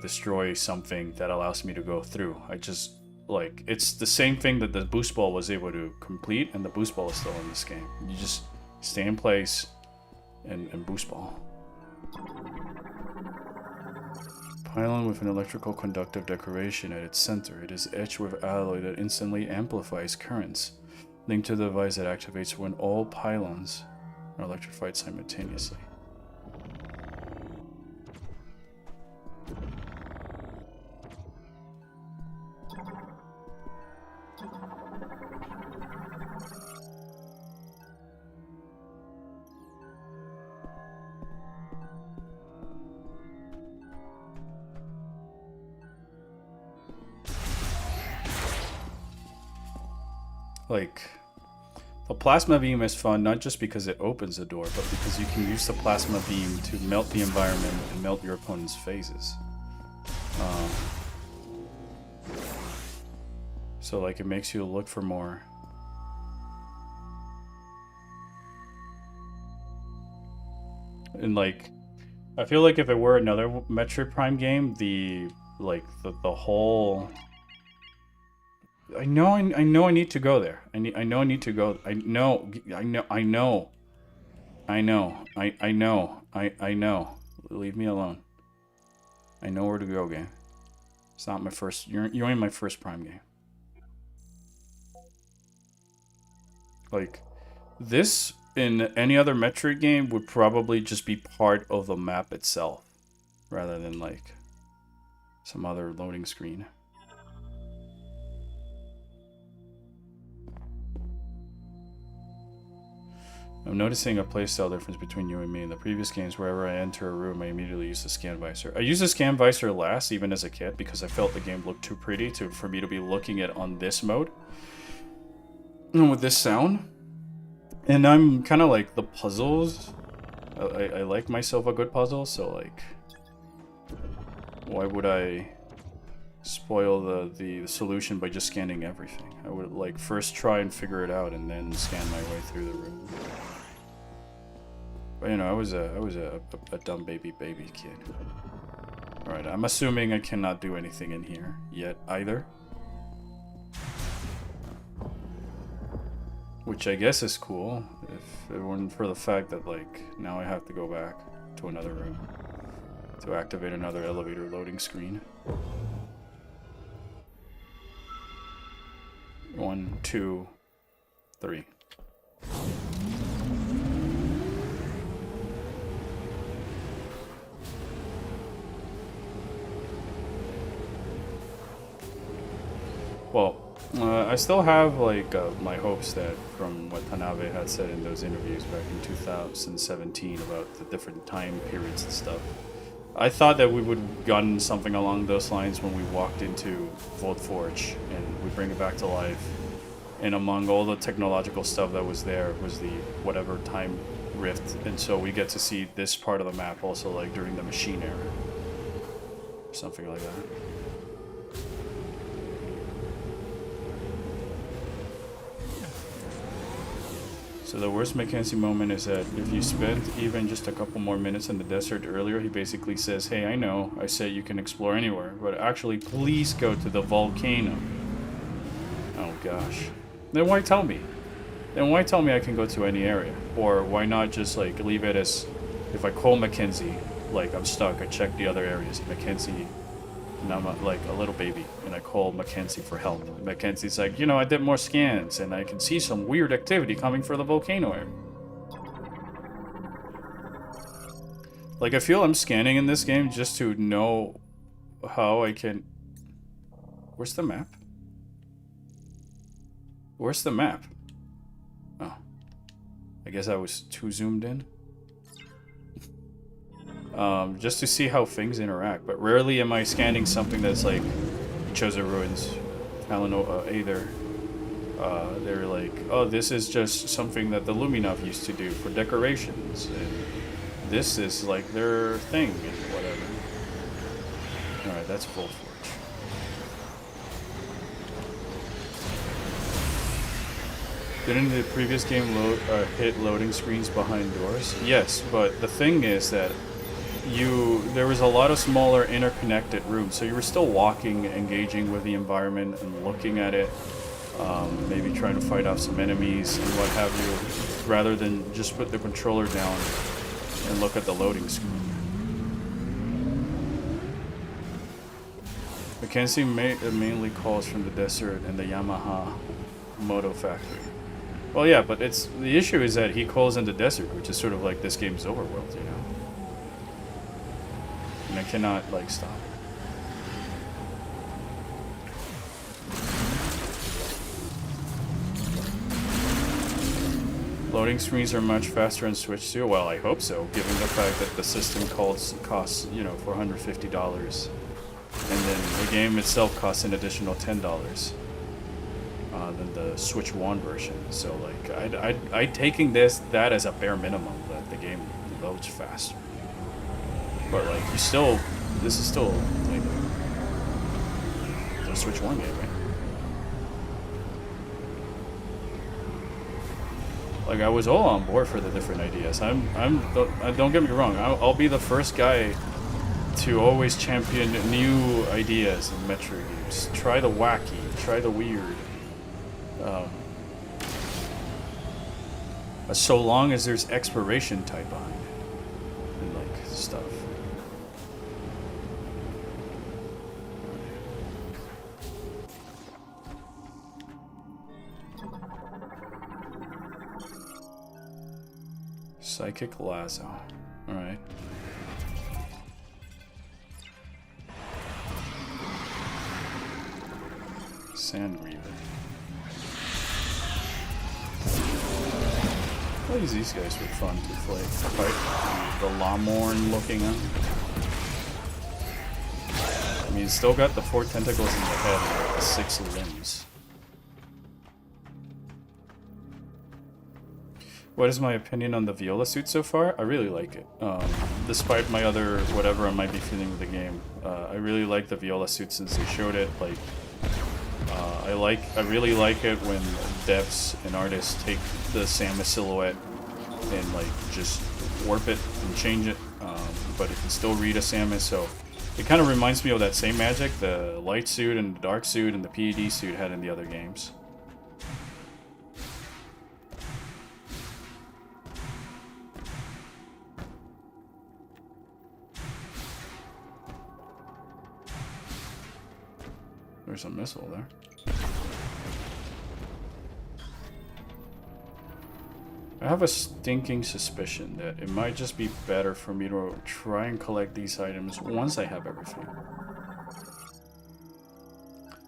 destroy something that allows me to go through. I just like, it's the same thing that the boost ball was able to complete, and the boost ball is still in this game. You just stay in place and boost ball. Pylon with an electrical conductive decoration at its center. It is etched with alloy that instantly amplifies currents. Linked to the device that activates when all pylons are electrified simultaneously. Like, the plasma beam is fun not just because it opens the door, but because you can use the plasma beam to melt the environment and melt your opponent's phases. So like, it makes you look for more. And like, I feel like if it were another Metroid Prime game, the whole... I know I need to go there. I know I need to go. I know. Leave me alone. I know where to go, game. It's not my first. You're only my first Prime game. Like, this in any other Metroid game would probably just be part of the map itself, rather than like some other loading screen. I'm noticing a playstyle difference between you and me. In the previous games, wherever I enter a room, I immediately use the scan visor. I used the scan visor last, even as a kid, because I felt the game looked too pretty for me to be looking at on this mode. And with this sound. And I'm kind of like the puzzles. I like myself a good puzzle, so like, why would I spoil the solution by just scanning everything? I would like first try and figure it out and then scan my way through the room. But you know, I was a dumb baby kid. Alright, I'm assuming I cannot do anything in here yet either. Which I guess is cool, if it weren't for the fact that like, now I have to go back to another room to activate another elevator loading screen. 1, 2, 3. Well, I still have like my hopes that from what Tanabe had said in those interviews back in 2017 about the different time periods and stuff. I thought that we would have gotten something along those lines when we walked into Vault Forge and we bring it back to life. And among all the technological stuff that was there was the whatever time rift, and so we get to see this part of the map also like during the machine era. Something like that. So the worst Mackenzie moment is that if you spent even just a couple more minutes in the desert earlier, he basically says, hey, I know, I said you can explore anywhere, but actually please go to the volcano. Oh gosh. Then why tell me? Then why tell me I can go to any area? Or why not just like leave it as, if I call Mackenzie, like I'm stuck, I check the other areas, Mackenzie, and I'm like a little baby, and I call Mackenzie for help. And Mackenzie's like, you know, I did more scans, and I can see some weird activity coming from the volcano area. Like, I feel I'm scanning in this game just to know how I can... Where's the map? Where's the map? Oh. I guess I was too zoomed in. Just to see how things interact, but rarely am I scanning something that's like Chozo Ruins, Aether. They're like, oh, this is just something that the Luminov used to do for decorations, and this is like their thing and whatever. Alright, that's Vault Forge. Didn't the previous game hit loading screens behind doors? Yes, but the thing is that there was a lot of smaller interconnected rooms, so you were still walking, engaging with the environment and looking at it, maybe trying to fight off some enemies and what have you, rather than just put the controller down and look at the loading screen. Mackenzie mainly calls from the desert and the Yamaha Moto factory. Well, yeah, but the issue is that he calls in the desert, which is sort of like this game's overworld, you know? And I cannot, like, stop. Loading screens are much faster on Switch too. Well, I hope so, given the fact that the system costs, you know, $450. And then the game itself costs an additional $10 than the Switch One version. So like, I'd taking that as a bare minimum that the game loads faster. But like, this is still like the Switch One game, right? Like, I was all on board for the different ideas. Don't get me wrong. I'll be the first guy to always champion new ideas in Metroid games. Try the wacky, try the weird. So long as there's exploration type behind it and like stuff. Psychic Lasso. Alright. Sand Reaver. At least these guys were fun to fight. The Lamorn looking up. I mean, he's still got the 4 tentacles in the head and like the 6 limbs. What is my opinion on the Viola suit so far? I really like it. Despite my other whatever I might be feeling with the game, I really like the Viola suit since they showed it. Like, I really like it when devs and artists take the Samus silhouette and like just warp it and change it, but it can still read a Samus. So it kind of reminds me of that same magic the light suit and the dark suit and the PED suit had in the other games. There's a missile there. I have a stinking suspicion that it might just be better for me to try and collect these items once I have everything.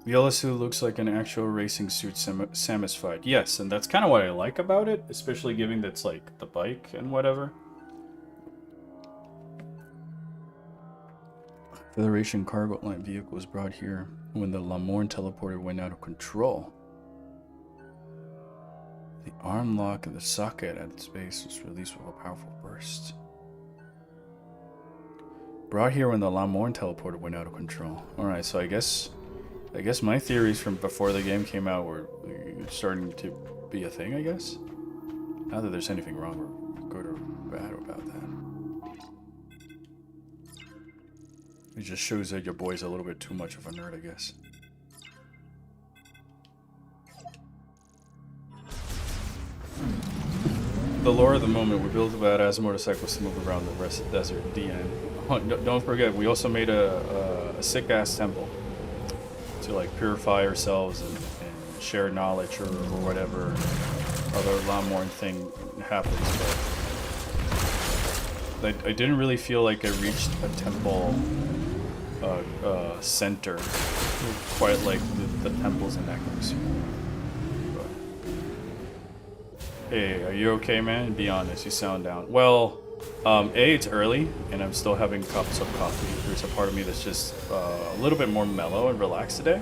Viola suit looks like an actual racing suit Samus fight. Yes, and that's kind of what I like about it, especially given that's like the bike and whatever. Federation cargo line vehicle was brought here when the Lamorn teleporter went out of control. The arm lock and the socket at its base was released with a powerful burst. Brought here when the Lamorn teleporter went out of control. Alright, so I guess my theories from before the game came out were starting to be a thing, I guess? Not that there's anything wrong or good or bad about that. It just shows that your boy's a little bit too much of a nerd, I guess. The lore of the moment, we built badass motorcycles to move around the rest of the desert. DN. Oh, don't forget, we also made a sick-ass temple to like purify ourselves and share knowledge or whatever other Lamorn thing happens. But I didn't really feel like I reached a temple center quite like the temples in Echoes. Hey, are you okay, man? Be honest, you sound down. Well, A, it's early, and I'm still having cups of coffee. There's a part of me that's just a little bit more mellow and relaxed today,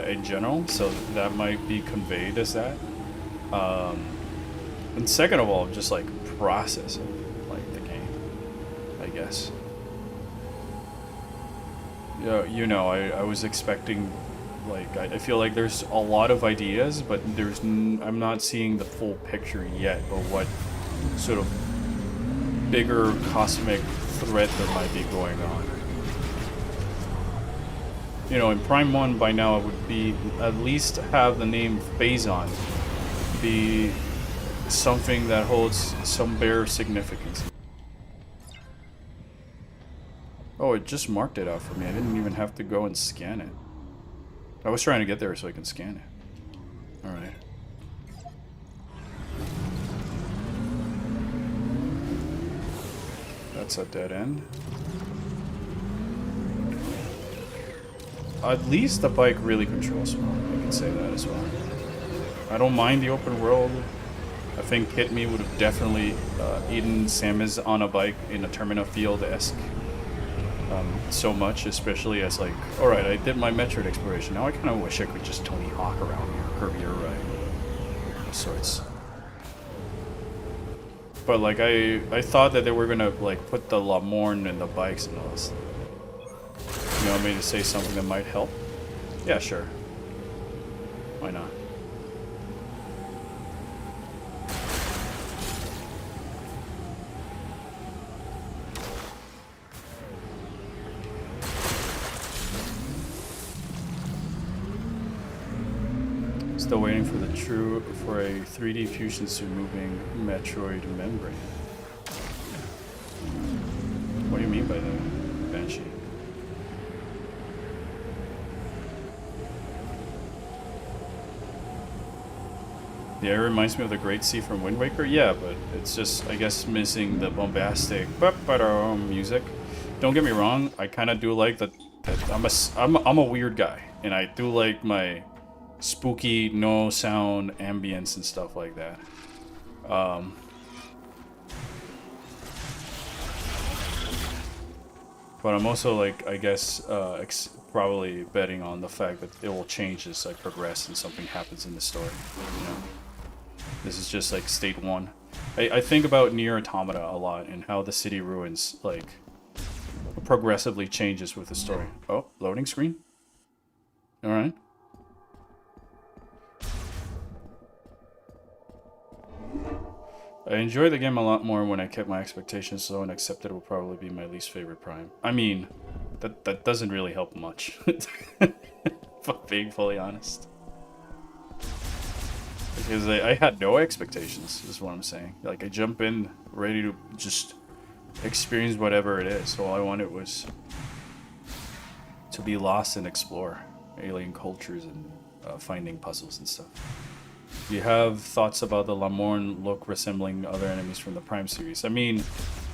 in general, so that might be conveyed as that. And second of all, just like processing, like the game, I guess. Yeah, you know, I was expecting Like, I feel like there's a lot of ideas, but I'm not seeing the full picture yet of what sort of bigger cosmic threat that might be going on. You know, in Prime 1 by now it would be at least have the name Phazon be something that holds some bare significance. Oh, it just marked it out for me. I didn't even have to go and scan it. I was trying to get there so I can scan it. Alright. That's a dead end. At least the bike really controls well. I can say that as well. I don't mind the open world. I think Hit Me would have definitely eaten Samus on a bike in a Termina Field-esque so much, especially as like, alright, I did my Metroid exploration. Now I kind of wish I could just Tony Hawk around here, Kirby or of sorts. But like, I thought that they were gonna like put the Lamorne and the bikes and all this. You want me to say something that might help? Yeah, sure. Why not? Still waiting for a 3D fusion suit moving Metroid membrane. What do you mean by that, Banshee? Yeah, it reminds me of the Great Sea from Wind Waker. Yeah, but it's just, I guess, missing the bombastic music. Don't get me wrong, I kind of do like that. I'm a weird guy, and I do like my spooky, no sound ambience and stuff like that. But I'm also like, I guess, probably betting on the fact that it will change as I progress and something happens in the story. You know, this is just like state 1. I think about Nier Automata a lot and how the city ruins like progressively changes with the story. Oh, loading screen. All right. I enjoyed the game a lot more when I kept my expectations low and accepted it will probably be my least favorite Prime. I mean, that doesn't really help much, for being fully honest. Because I had no expectations, is what I'm saying. Like, I jump in ready to just experience whatever it is. All I wanted was to be lost and explore alien cultures and finding puzzles and stuff. Do you have thoughts about the Lamorne look resembling other enemies from the Prime series? I mean,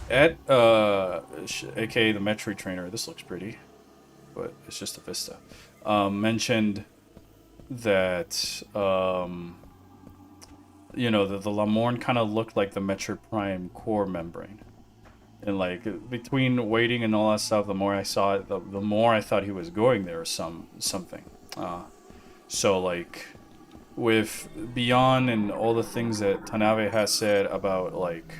aka the Metroid Trainer, this looks pretty, but it's just a Vista, mentioned that, you know, the Lamorne kind of looked like the Metroid Prime core membrane. And like, between waiting and all that stuff, the more I saw it, the more I thought he was going there or something. So like, with Beyond and all the things that Tanabe has said about like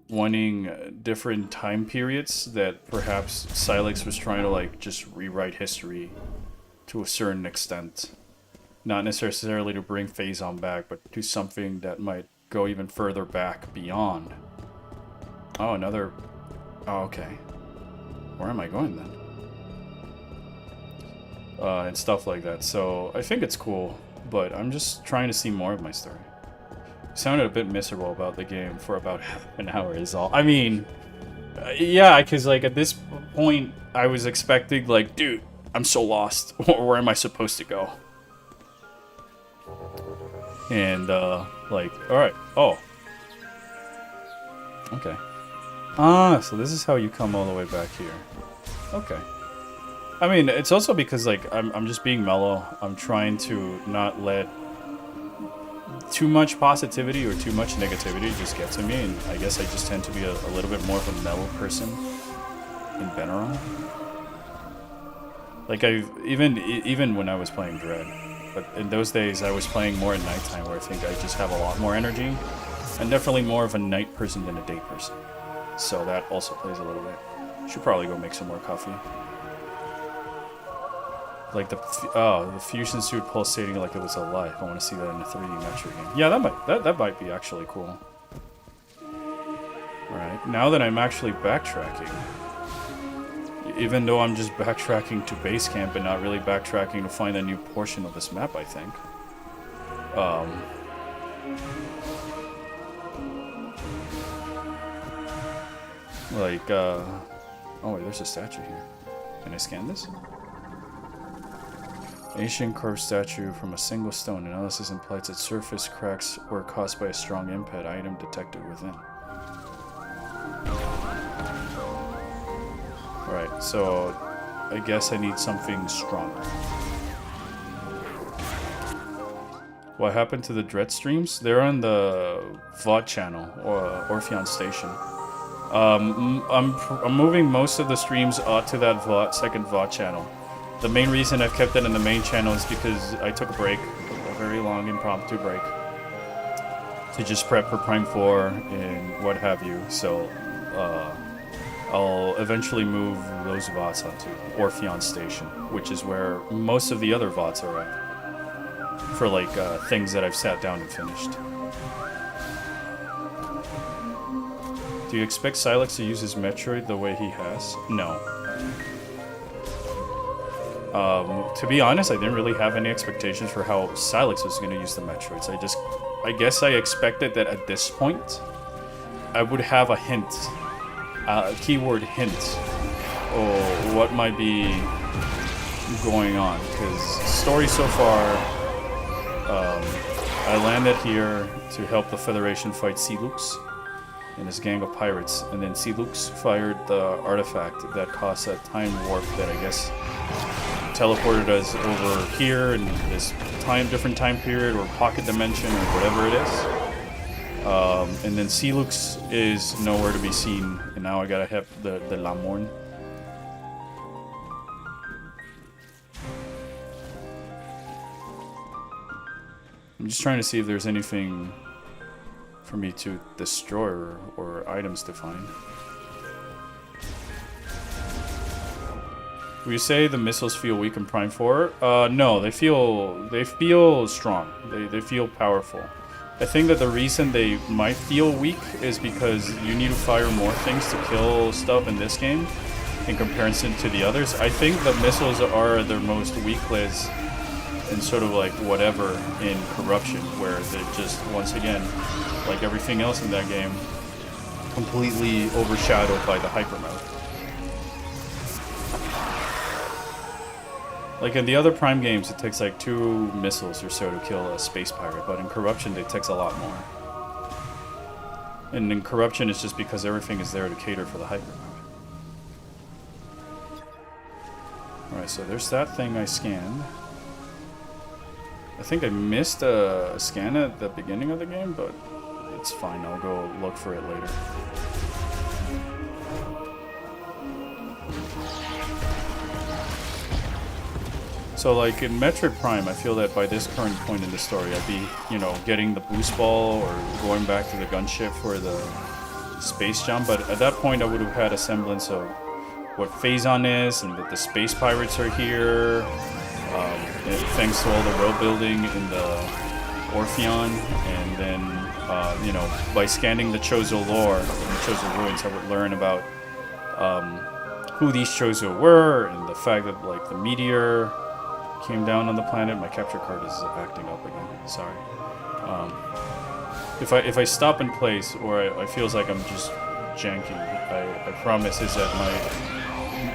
wanting different time periods, that perhaps Silex was trying to like just rewrite history to a certain extent, not necessarily to bring Phazon back, but to something that might go even further back beyond. Oh, another. Oh, okay. Where am I going then? And stuff like that. So I think it's cool, but I'm just trying to see more of my story. Sounded a bit miserable about the game for about half an hour is all. I mean, yeah, because like at this point I was expecting like, dude, I'm so lost. Where am I supposed to go? And like, all right, oh, okay. Ah, so this is how you come all the way back here. Okay. I mean, it's also because like I'm just being mellow. I'm trying to not let too much positivity or too much negativity just get to me, and I guess I just tend to be a little bit more of a mellow person in general. Like even when I was playing Dread, but in those days I was playing more at nighttime, where I think I just have a lot more energy, and definitely more of a night person than a day person. So that also plays a little bit. Should probably go make some more coffee. Like the fusion suit pulsating like it was alive. I want to see that in a 3D Metroid game. Yeah, that might be actually cool. Alright, now that I'm actually backtracking, even though I'm just backtracking to base camp and not really backtracking to find a new portion of this map, I think. Oh wait, there's a statue here. Can I scan this? Ancient curved statue from a single stone. Analysis implies that surface cracks were caused by a strong impact. Item detected within. Alright, so I guess I need something stronger. What happened to the Dread streams? They're on the VOD channel, or Orpheon Station. I'm moving most of the streams to that second VOD channel. The main reason I've kept it in the main channel is because I took a break, a very long impromptu break, to just prep for Prime 4 and what have you. So I'll eventually move those VODs onto Orpheon Station, which is where most of the other VODs are at, for like things that I've sat down and finished. Do you expect Silex to use his Metroid the way he has? No. To be honest, I didn't really have any expectations for how Silex was going to use the Metroids. I guess I expected that at this point, I would have a hint, a keyword hint, or what might be going on. Because story so far, I landed here to help the Federation fight Silux and his gang of pirates, and then Silux fired the artifact that caused a time warp that I guess teleported us over here in this different time period or pocket dimension or whatever it is. And then Silux is nowhere to be seen, and now I gotta have the Lamorne. I'm just trying to see if there's anything for me to destroy or items to find. Would you say the missiles feel weak in Prime 4? No, they feel strong. They feel powerful. I think that the reason they might feel weak is because you need to fire more things to kill stuff in this game in comparison to the others. I think the missiles are their most weakless and sort of like whatever in Corruption, where they're just, once again, like everything else in that game, completely overshadowed by the hyper mode. Like in the other Prime games, it takes like 2 missiles or so to kill a space pirate, but in Corruption, it takes a lot more. And in Corruption, it's just because everything is there to cater for the hyper mode. Alright, so there's that thing I scanned. I think I missed a scan at the beginning of the game, but it's fine. I'll go look for it later. So like in Metroid Prime, I feel that by this current point in the story, I'd be, you know, getting the boost ball or going back to the gunship for the space jump. But at that point, I would have had a semblance of what Phazon is and that the space pirates are here. Thanks to all the world building in the Orpheon, and then, you know, by scanning the Chozo lore and the Chozo ruins, I would learn about who these Chozo were and the fact that, like, the meteor came down on the planet. My capture card is acting up again. Sorry. If I stop in place or I feels like I'm just janking, I promise is that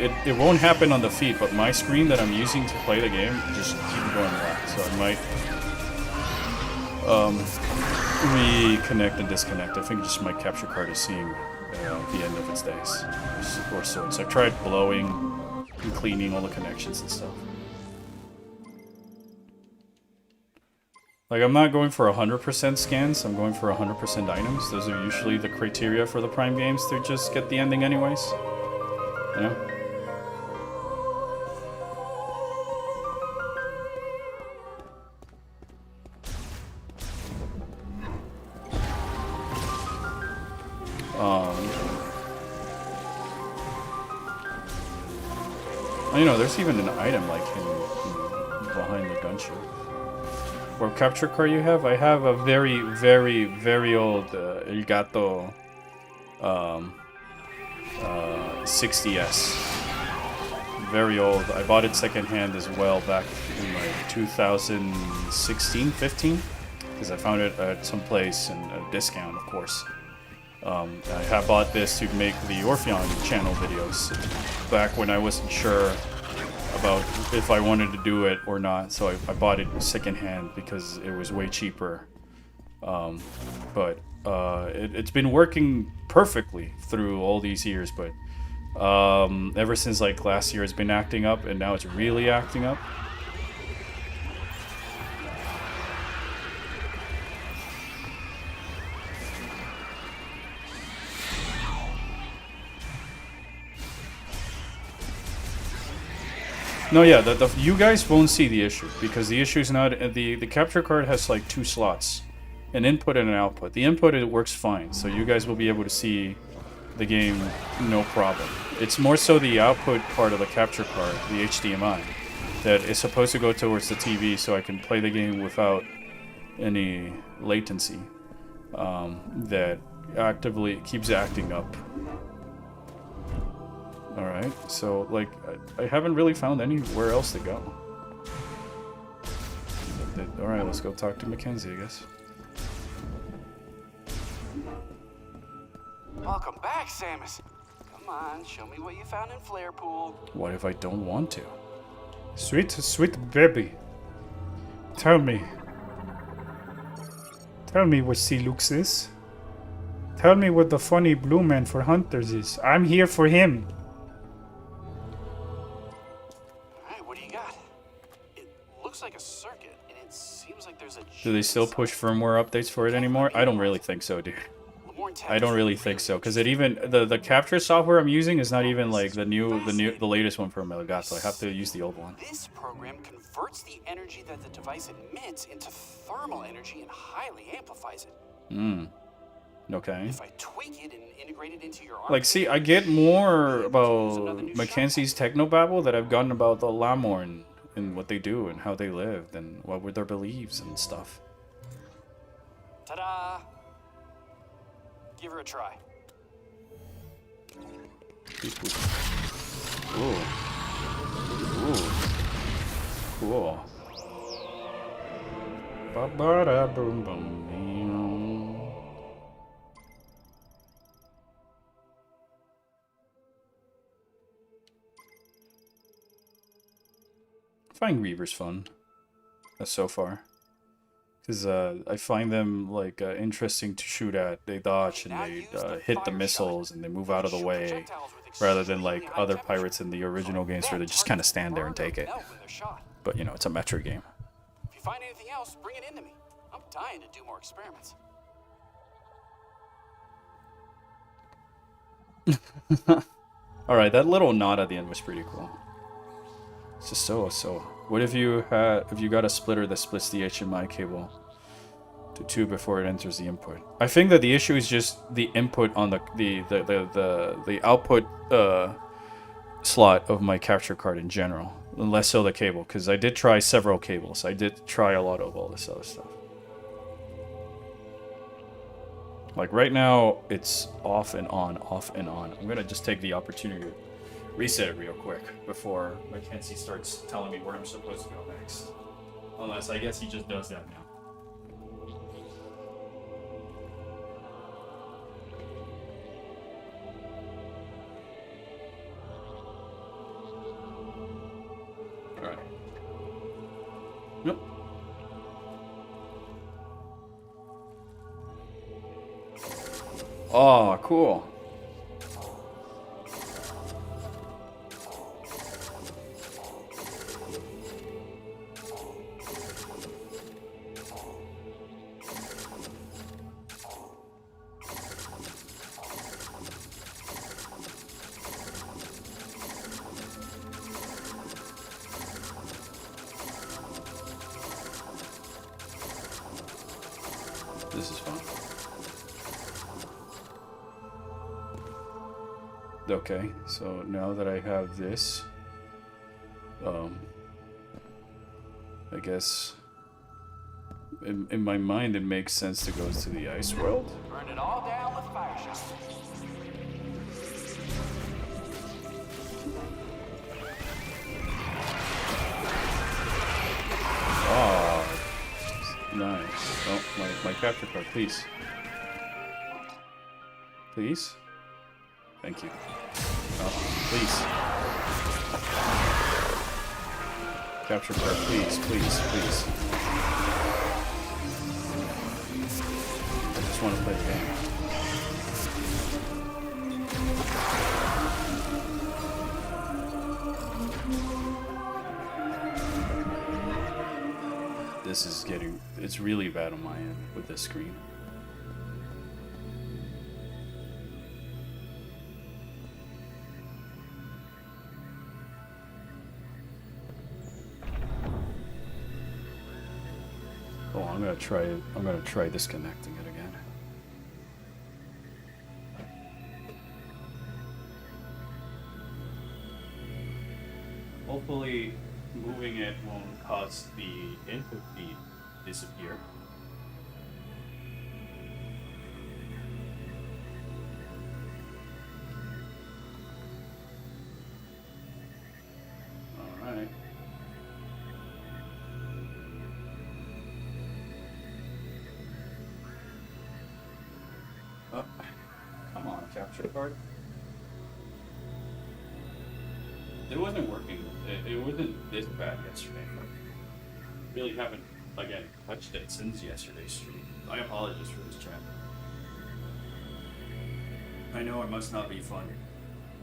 it won't happen on the feed, but my screen that I'm using to play the game just keep going black. So I might reconnect and disconnect. I think just my capture card is seeing the end of its days or so. So I've tried blowing and cleaning all the connections and stuff. Like, I'm not going for 100% scans, I'm going for 100% items. Those are usually the criteria for the Prime games to just get the ending anyways. You know? You know, there's even an item like him behind the gunship. What capture card you have? I have a very, very, very old Elgato 60S. Very old. I bought it secondhand as well back in like 2016, 15, because I found it at some place and a discount, of course. I have bought this to make the Orpheon channel videos back when I wasn't sure about if I wanted to do it or not, so I bought it secondhand because it was way cheaper. It's been working perfectly through all these years, but ever since like last year it's been acting up, and now it's really acting up. No, yeah, you guys won't see the issue, because the issue is not the capture card has like 2 slots, an input and an output. The input, it works fine, so you guys will be able to see the game no problem. It's more so the output part of the capture card, the HDMI, that is supposed to go towards the TV so I can play the game without any latency, that actively keeps acting up. Alright, so, like, I haven't really found anywhere else to go. Alright, let's go talk to Mackenzie, I guess. Welcome back, Samus. Come on, show me what you found in Flarepool. What if I don't want to? Sweet, sweet baby. Tell me. Tell me what Silux is. Tell me what the funny blue man for hunters is. I'm here for him. Alright, what do you got? It looks like a circuit, and it seems like there's a... Do they still push firmware updates for it anymore? I don't really think so, dude. I don't really think so, because it even the capture software I'm using is not even like the latest one from Elgato. I have to use the old one. This program converts the energy that the device emits into thermal energy and highly amplifies it. Okay. If I tweak it and integrate it into your like, see, I get more about Mackenzie's technobabble that I've gotten about the Lamorn and what they do and how they lived and what were their beliefs and stuff. Ta-da! Give her a try. Ooh. Ooh. Cool. Ba-ba-da-boom-boom. I find Reavers fun. So far. Because I find them like interesting to shoot at. They dodge and they hit the missiles and they move out of the way, rather than like other pirates in the original games where they just kind of stand there and take it. But you know, it's a Metro game. If you find anything else, bring it into me. I'm dying to do more experiments. Alright, that little nod at the end was pretty cool. It's just so. What if you got a splitter that splits the HDMI cable to 2 before it enters the input? I think that the issue is just the input on the output slot of my capture card in general, and less so the cable, because I did try several cables. I did try a lot of all this other stuff. Like right now, it's off and on, off and on. I'm gonna just take the opportunity to reset it real quick before Mackenzie starts telling me where I'm supposed to go next. Unless, I guess he just does that now. Alright. Nope. Oh, cool. This is fun. Okay, so now that I have this, I guess in my mind it makes sense to go to the ice world. Burn it all down with fire shot. Oh, nice. Oh, my capture card, please. Please? Thank you. Oh, please. Capture card, please, please, please. I just want to play the game. This is getting... It's really bad on my end with this screen. Oh, I'm gonna try disconnecting it again. Hopefully, moving it won't cause the input feed disappear. All right. Oh, come on, capture card. It wasn't working. It wasn't this bad yesterday. Really haven't, again, touched it since yesterday's stream. I apologize for this, chat. I know it must not be fun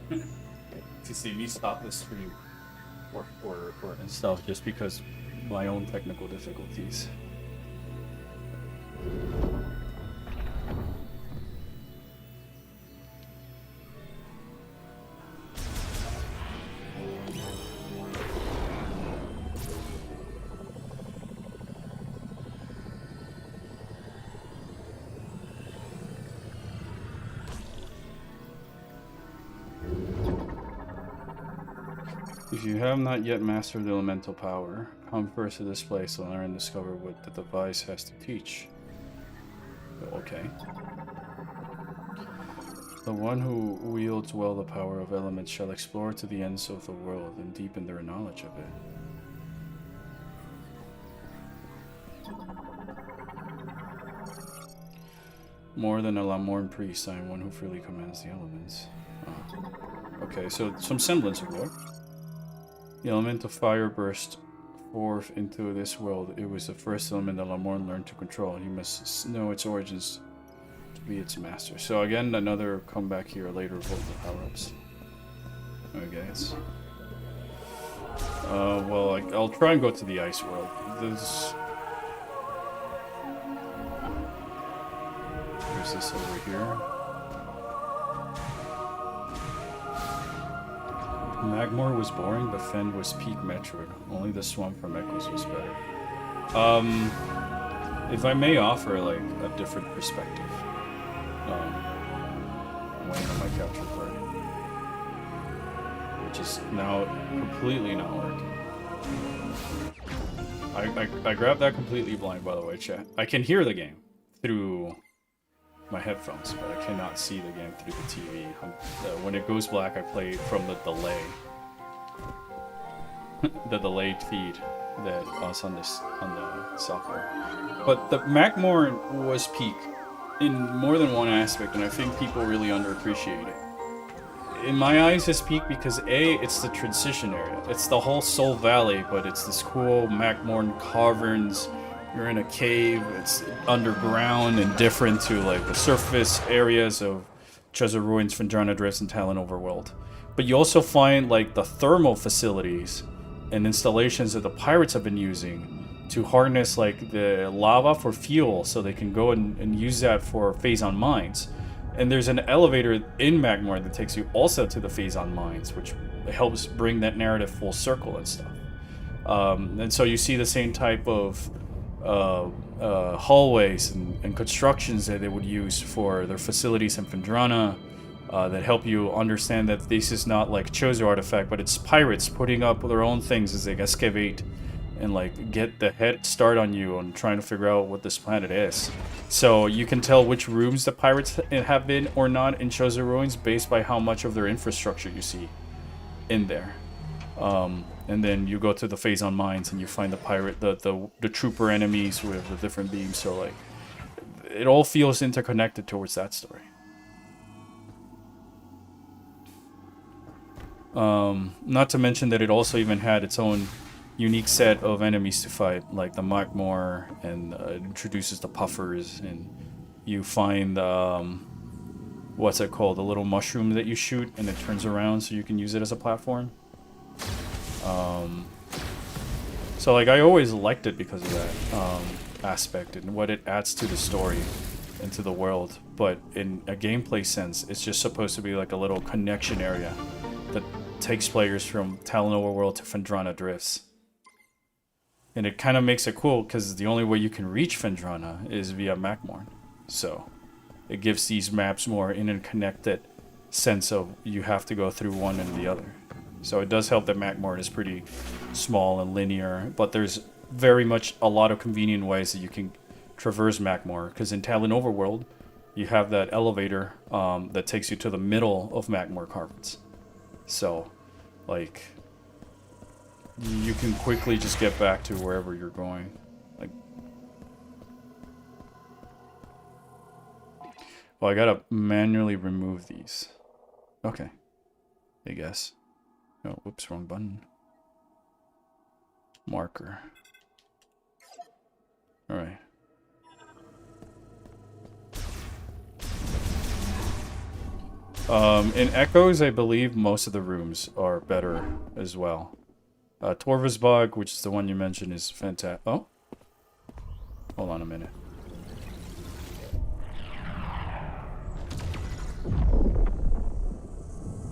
to see me stop the stream or and stuff just because my own technical difficulties. If you have not yet mastered the elemental power, come first to this place to learn and discover what the device has to teach. Okay. The one who wields well the power of elements shall explore to the ends of the world and deepen their knowledge of it. More than a Lamorn priest, I am one who freely commands the elements. Okay, so some semblance of lore. The element of fire burst forth into this world. It was the first element that Lamorn learned to control. He must know its origins to be its master. So again, another comeback here later of the power-ups. Okay, guys. Well, I'll try and go to the ice world. There's this over here. Magmor was boring, but Fen was peak Metroid. Only the swamp from Echoes was better. If I may offer like a different perspective. I'm waiting on my capture card, which is now completely not working. I grabbed that completely blind, by the way, chat. I can hear the game through my headphones, but I cannot see the game through the TV. When it goes black, I play from the delay. The delayed feed that was on the software. But the Magmor was peak in more than one aspect, and I think people really underappreciate it. In my eyes, it's peak because A, it's the transition area. It's the whole Soul Valley, but it's this cool Magmorn caverns. You're in a cave, it's underground and different to like the surface areas of Treasure Ruins, Phendrana Drifts, and Talon Overworld. But you also find like the thermal facilities and installations that the pirates have been using to harness like the lava for fuel so they can go and use that for Phazon mines. And there's an elevator in Magmor that takes you also to the Phazon mines, which helps bring that narrative full circle and stuff. And so you see the same type of hallways and constructions that they would use for their facilities in Phendrana that help you understand that this is not like Chozo artifact, but it's pirates putting up their own things as they excavate and like get the head start on you on trying to figure out what this planet is. So you can tell which rooms the pirates have been or not in Chosen Ruins based by how much of their infrastructure you see in there. And then you go to the Phazon Mines and you find the pirate, the trooper enemies with the different beams. So like, it all feels interconnected towards that story. Not to mention that it also even had its own unique set of enemies to fight, like the Magmor, and it introduces the Puffers, and you find what's it called, the little mushroom that you shoot and it turns around so you can use it as a platform. So like I always liked it because of that aspect and what it adds to the story and to the world, but in a gameplay sense it's just supposed to be like a little connection area that takes players from Talon Overworld to Phendrana Drifts. And it kind of makes it cool because the only way you can reach Phendrana is via Magmor. So it gives these maps more interconnected sense of you have to go through one and the other. So it does help that Magmor is pretty small and linear, but there's very much a lot of convenient ways that you can traverse Magmor, because in Talon Overworld you have that elevator that takes you to the middle of Magmor Carpets. So like you can quickly just get back to wherever you're going. Like, well, I gotta manually remove these. Okay, I guess. Oh, whoops, wrong button. Marker. Alright. In Echoes, I believe most of the rooms are better as well. Torvusbog, which is the one you mentioned, is fantastic. Oh? Hold on a minute.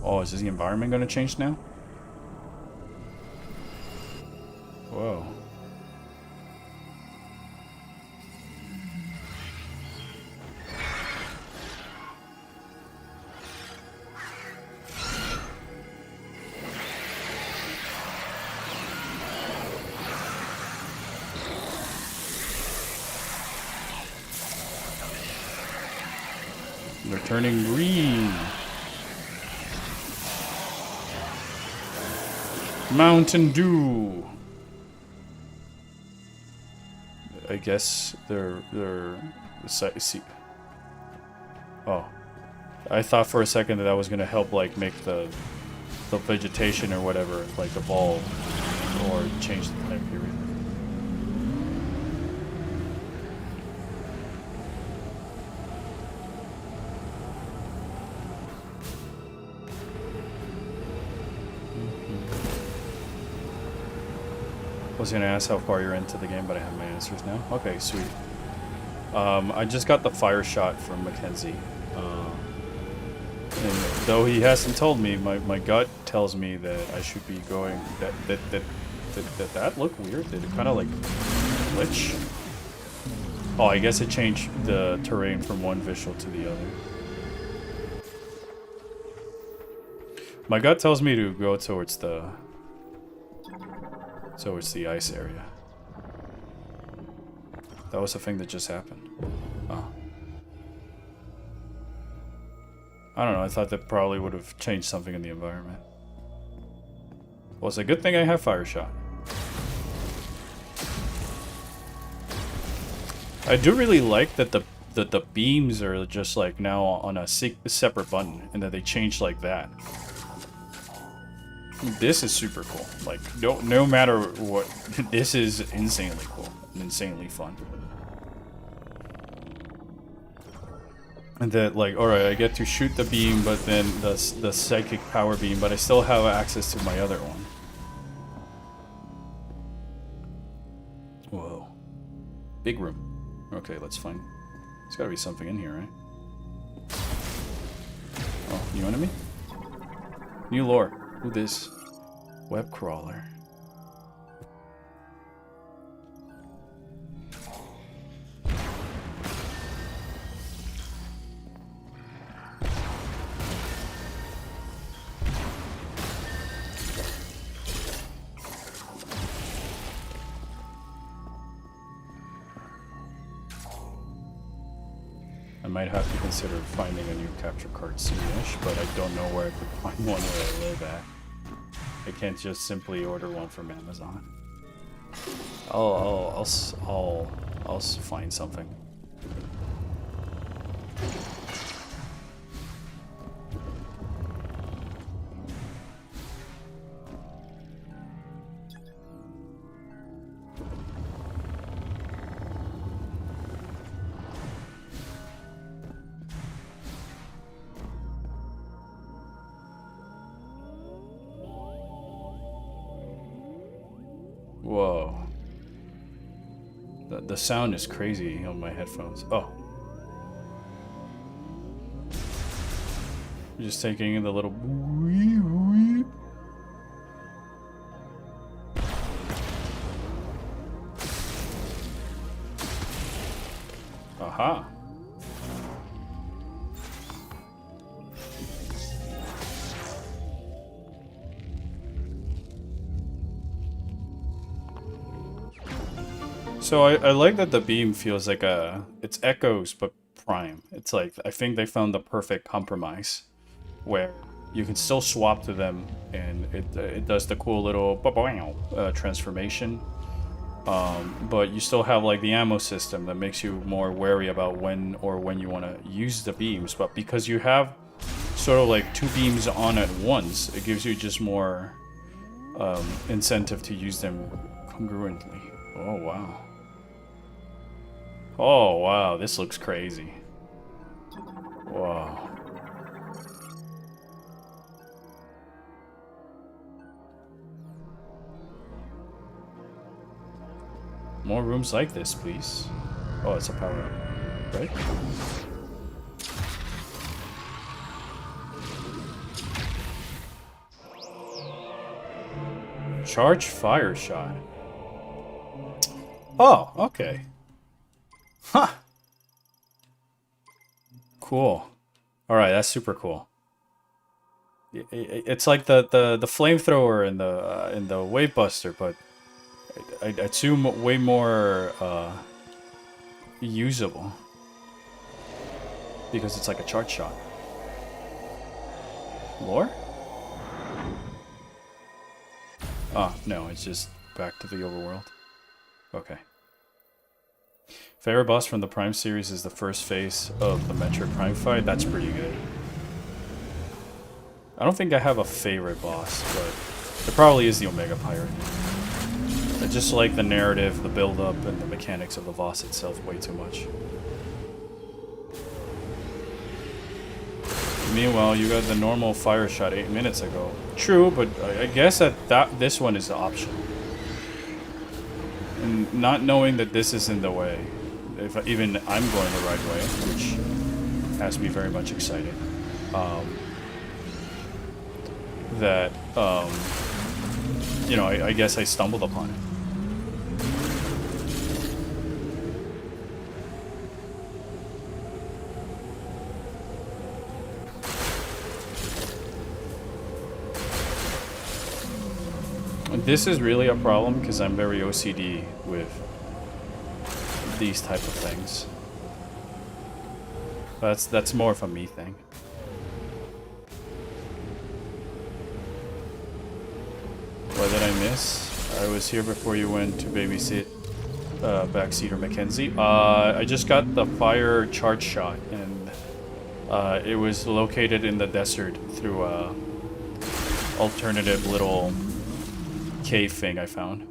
Oh, is the environment going to change now? Whoa. They're turning green. Mountain Dew. I guess they're see. Oh, I thought for a second that was gonna help like make the vegetation or whatever like evolve or change the time period. I was gonna ask how far you're into the game, but I have my answers now. Okay, sweet. I just got the fire shot from Mackenzie. And though he hasn't told me, my gut tells me that I should be going. That look weird? Did it kind of like glitch? Oh, I guess it changed the terrain from one visual to the other. My gut tells me to go towards the ice area. That was the thing that just happened. Oh. I don't know, I thought that probably would have changed something in the environment. Well, it's a good thing I have Fire Shot. I do really like that the beams are just like now on a separate button, and that they changed like that. This is super cool. Like, no matter what, this is insanely cool and insanely fun. And that, like, alright, I get to shoot the beam, but then the psychic power beam, but I still have access to my other one. Whoa. Big room. Okay, let's find... There's gotta be something in here, right? Oh, new enemy? New lore. Who this? Web crawler. I might have to consider finding a new capture card soonish, but I don't know where I could find one where I live at. I can't just simply order one from Amazon. I'll find something. Whoa. The sound is crazy on my headphones. Oh. Just taking in the little... Aha. So I like that the beam feels like it's echoes but prime. It's like, I think they found the perfect compromise where you can still swap to them and it does the cool little transformation. But you still have like the ammo system that makes you more wary about when you want to use the beams. But because you have sort of like two beams on at once, it gives you just more incentive to use them congruently. Oh wow. Oh wow, this looks crazy. Wow. More rooms like this, please. Oh, it's a power up, right? Charge fire shot. Oh, okay. Huh. Cool. All right, that's super cool. It's like the flamethrower in the Wave Buster, but I assume way more usable because it's like a charge shot. Lore? Oh, no, it's just back to the overworld. Okay. Favorite boss from the Prime series is the first phase of the Metroid Prime fight. That's pretty good. I don't think I have a favorite boss, but it probably is the Omega Pirate. I just like the narrative, the build-up, and the mechanics of the boss itself way too much. Meanwhile, you got the normal fire shot 8 minutes ago. True, but I guess that this one is the option. And not knowing that this is in the way, if even I'm going the right way, which has me very much excited. You know, I guess I stumbled upon it. This is really a problem because I'm very OCD with these type of things. That's more of a me thing. What did I miss? I was here before you went to babysit Backseater Mackenzie. I just got the fire charge shot, and it was located in the desert through a alternative little cave thing I found.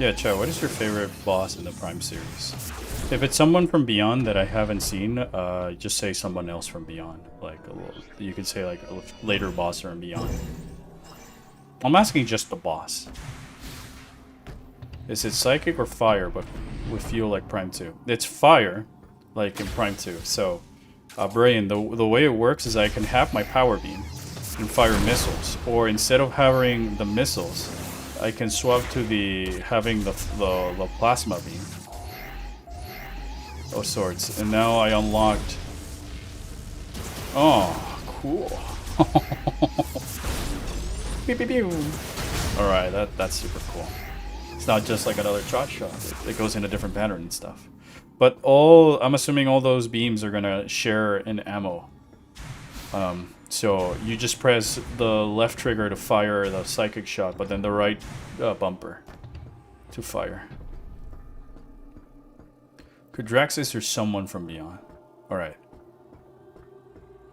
Yeah, Chad, what is your favorite boss in the Prime series? If it's someone from Beyond that I haven't seen, just say someone else from Beyond. Like, you could say like a later boss from Beyond. I'm asking just the boss. Is it psychic or fire, but with feel like Prime 2? It's fire, like in Prime 2. So, Brian, the way it works is I can have my power beam and fire missiles, or instead of having the missiles, I can swap to having the plasma beam of sorts. And now I unlocked. Oh, cool. Pew, pew, pew. All right, that's super cool. It's not just like another shot. It goes in a different pattern and stuff. But I'm assuming all those beams are gonna share an ammo. So you just press the left trigger to fire the psychic shot, but then the right bumper to fire. Could Draxus or someone from Beyond? Alright.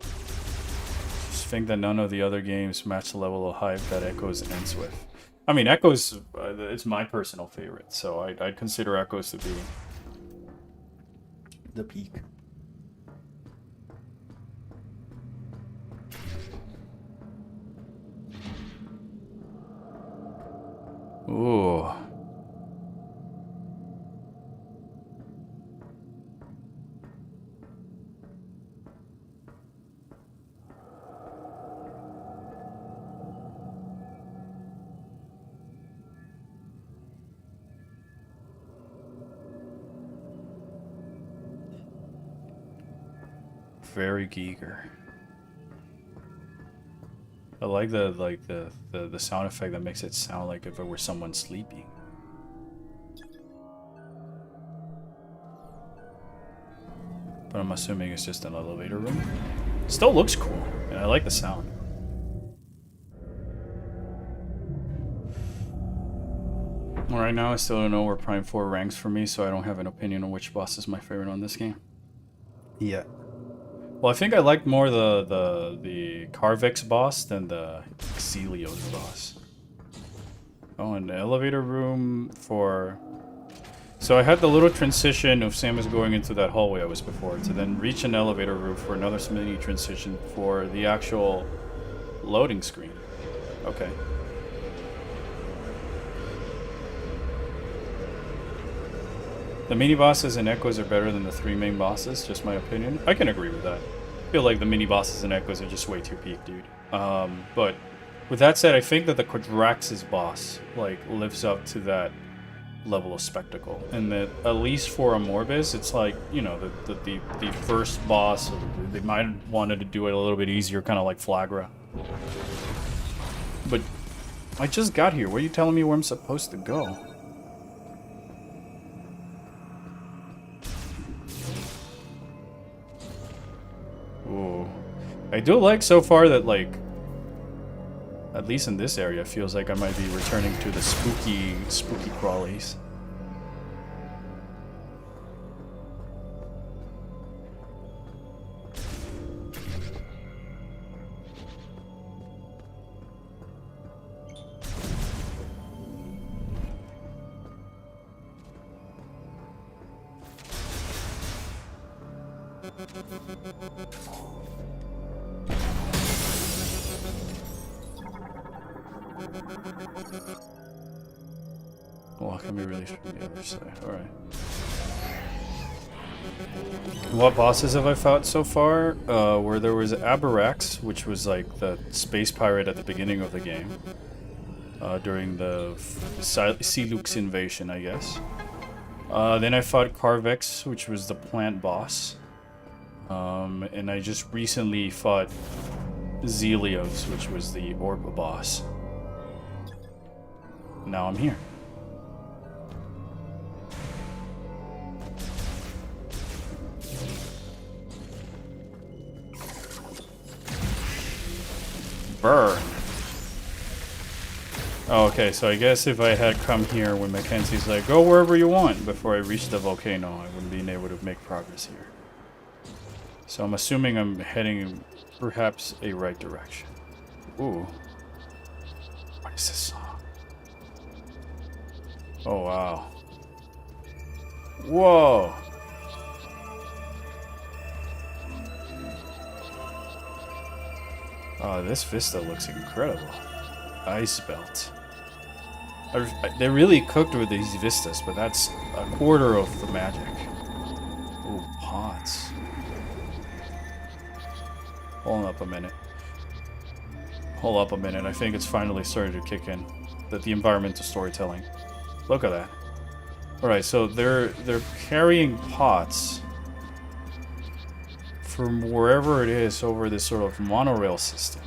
Just think that none of the other games match the level of hype that Echoes ends with. I mean, Echoes, it's my personal favorite, so I'd consider Echoes to be the peak. Ooh. Very Giger. I like the sound effect that makes it sound like if it were someone sleeping. But I'm assuming it's just an elevator room. Still looks cool, and I like the sound. Well, right now I still don't know where Prime 4 ranks for me, so I don't have an opinion on which boss is my favorite on this game. Yeah. Well, I think I liked more the Carvex boss than the Xelios boss. Oh, an elevator room for... So I had the little transition of Samus going into that hallway I was before, to then reach an elevator room for another mini transition for the actual loading screen. Okay. The mini bosses and Echoes are better than the 3 main bosses, just my opinion. I can agree with that. I feel like the mini bosses and Echoes are just way too peak, dude. But with that said, I think that the Quadraxis boss like lives up to that level of spectacle, and that at least for Amorbis, it's like, you know, the first boss. They might have wanted to do it a little bit easier, kind of like Flagra. But I just got here. What are you telling me where I'm supposed to go? Ooh. I do like so far that, like, at least in this area, feels like I might be returning to the spooky crawlies. Well, can be really from the other side. Alright. What bosses have I fought so far? Where there was Abarax, which was like the space pirate at the beginning of the game. During the Silux invasion, I guess. Then I fought Carvex, which was the plant boss. And I just recently fought Xelios, which was the orb boss. Now I'm here. Burn. Oh, okay, so I guess if I had come here when Mackenzie's like, go wherever you want before I reach the volcano, I wouldn't be able to make progress here. So I'm assuming I'm heading in perhaps a right direction. Ooh. What is this song? Oh, wow. Whoa. Oh, this vista looks incredible. Ice belt. They really cooked with these vistas, but that's a quarter of the magic. Ooh, pots. Hold up a minute. Hold up a minute. I think it's finally started to kick in. That the environmental storytelling. Look at that. Alright, so they're carrying pots from wherever it is over this sort of monorail system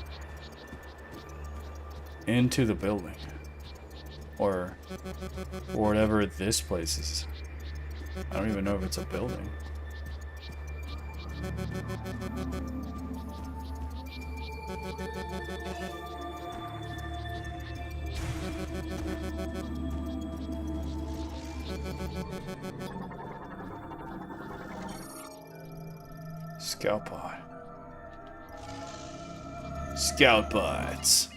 into the building. Or whatever this place is. I don't even know if it's a building. Scout pod. Scout pods.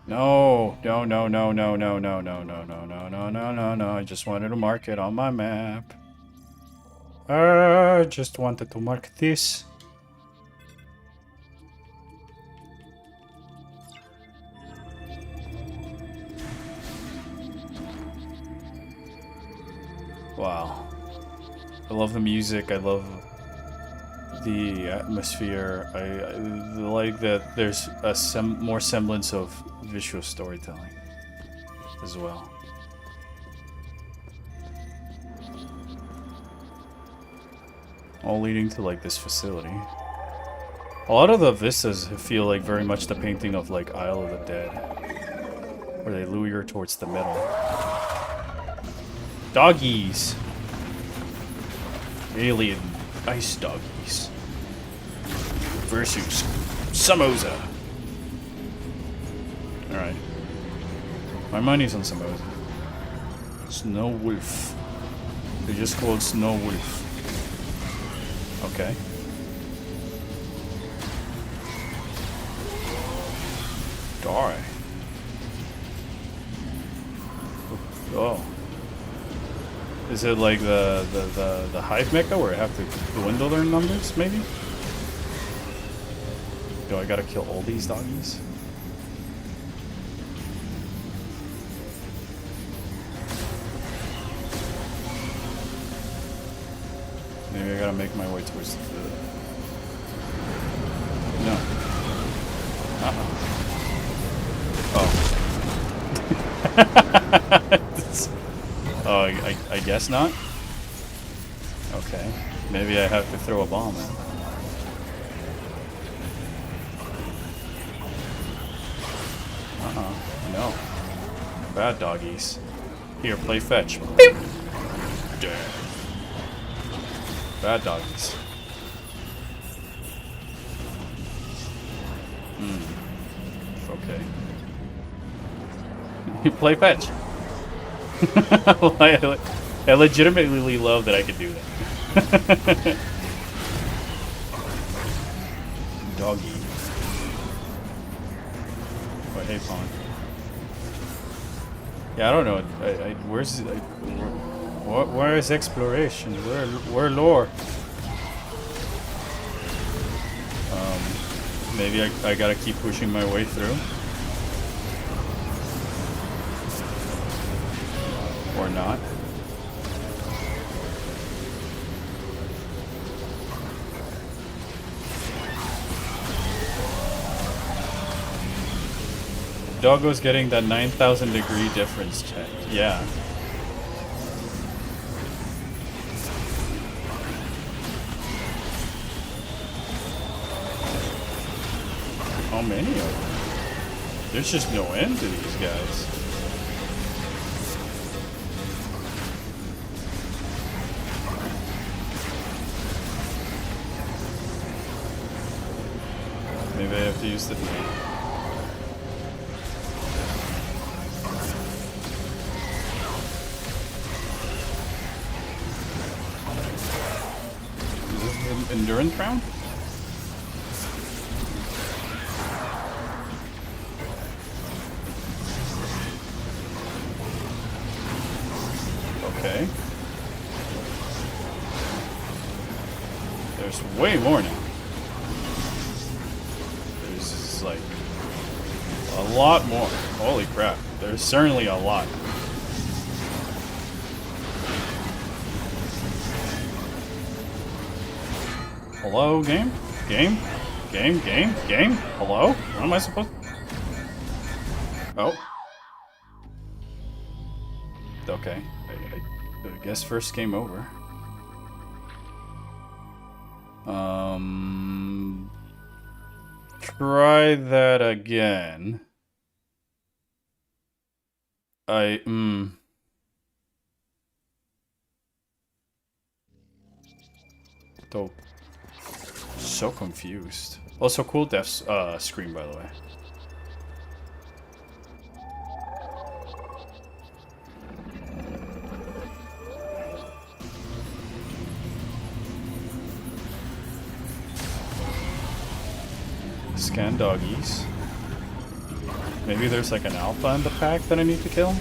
No, no, no, no, no, no, no, no, no, no, no, no, no, no, no. I just wanted to mark it on my map. I just wanted to mark this. Wow. I love the music. I love the atmosphere. I like that there's a more semblance of visual storytelling as well. All leading to like this facility. A lot of the vistas feel like very much the painting of like Isle of the Dead, where they lure towards the middle. Doggies! Alien ice doggies versus Samoza. Alright. My money's on Samoza. Snow Wolf. They just called Snow Wolf. Okay. Die. Oh. Is it like the Hive Mecha where I have to dwindle their numbers, maybe? Do I gotta kill all these doggies? Maybe I gotta make my way towards the... No. Uh-oh. Oh. Oh, I guess not? Okay. Maybe I have to throw a bomb in. Uh-huh. No. Bad doggies. Here, play fetch. Beep. Dead. Bad doggies. Okay. You play fetch. I legitimately love that I could do that. Doggy. Oh, hey, Pawn. Yeah, I don't know. Where's... where is exploration? Where lore? Maybe I gotta keep pushing my way through. Or not. Doggo's getting that 9,000 degree difference check. Yeah. How many of them? There's just no end to these guys. Maybe I have to use the... Is this an endurance round? way more now. There's like a lot more. Holy crap. There's certainly a lot. Hello, game? Game? Game? Game? Game? Hello? What am I supposed to... Oh. Okay. I guess first game over. Try that again. Dope. So confused. Also, cool death screen, by the way. Scan doggies. Maybe there's like an alpha in the pack that I need to kill.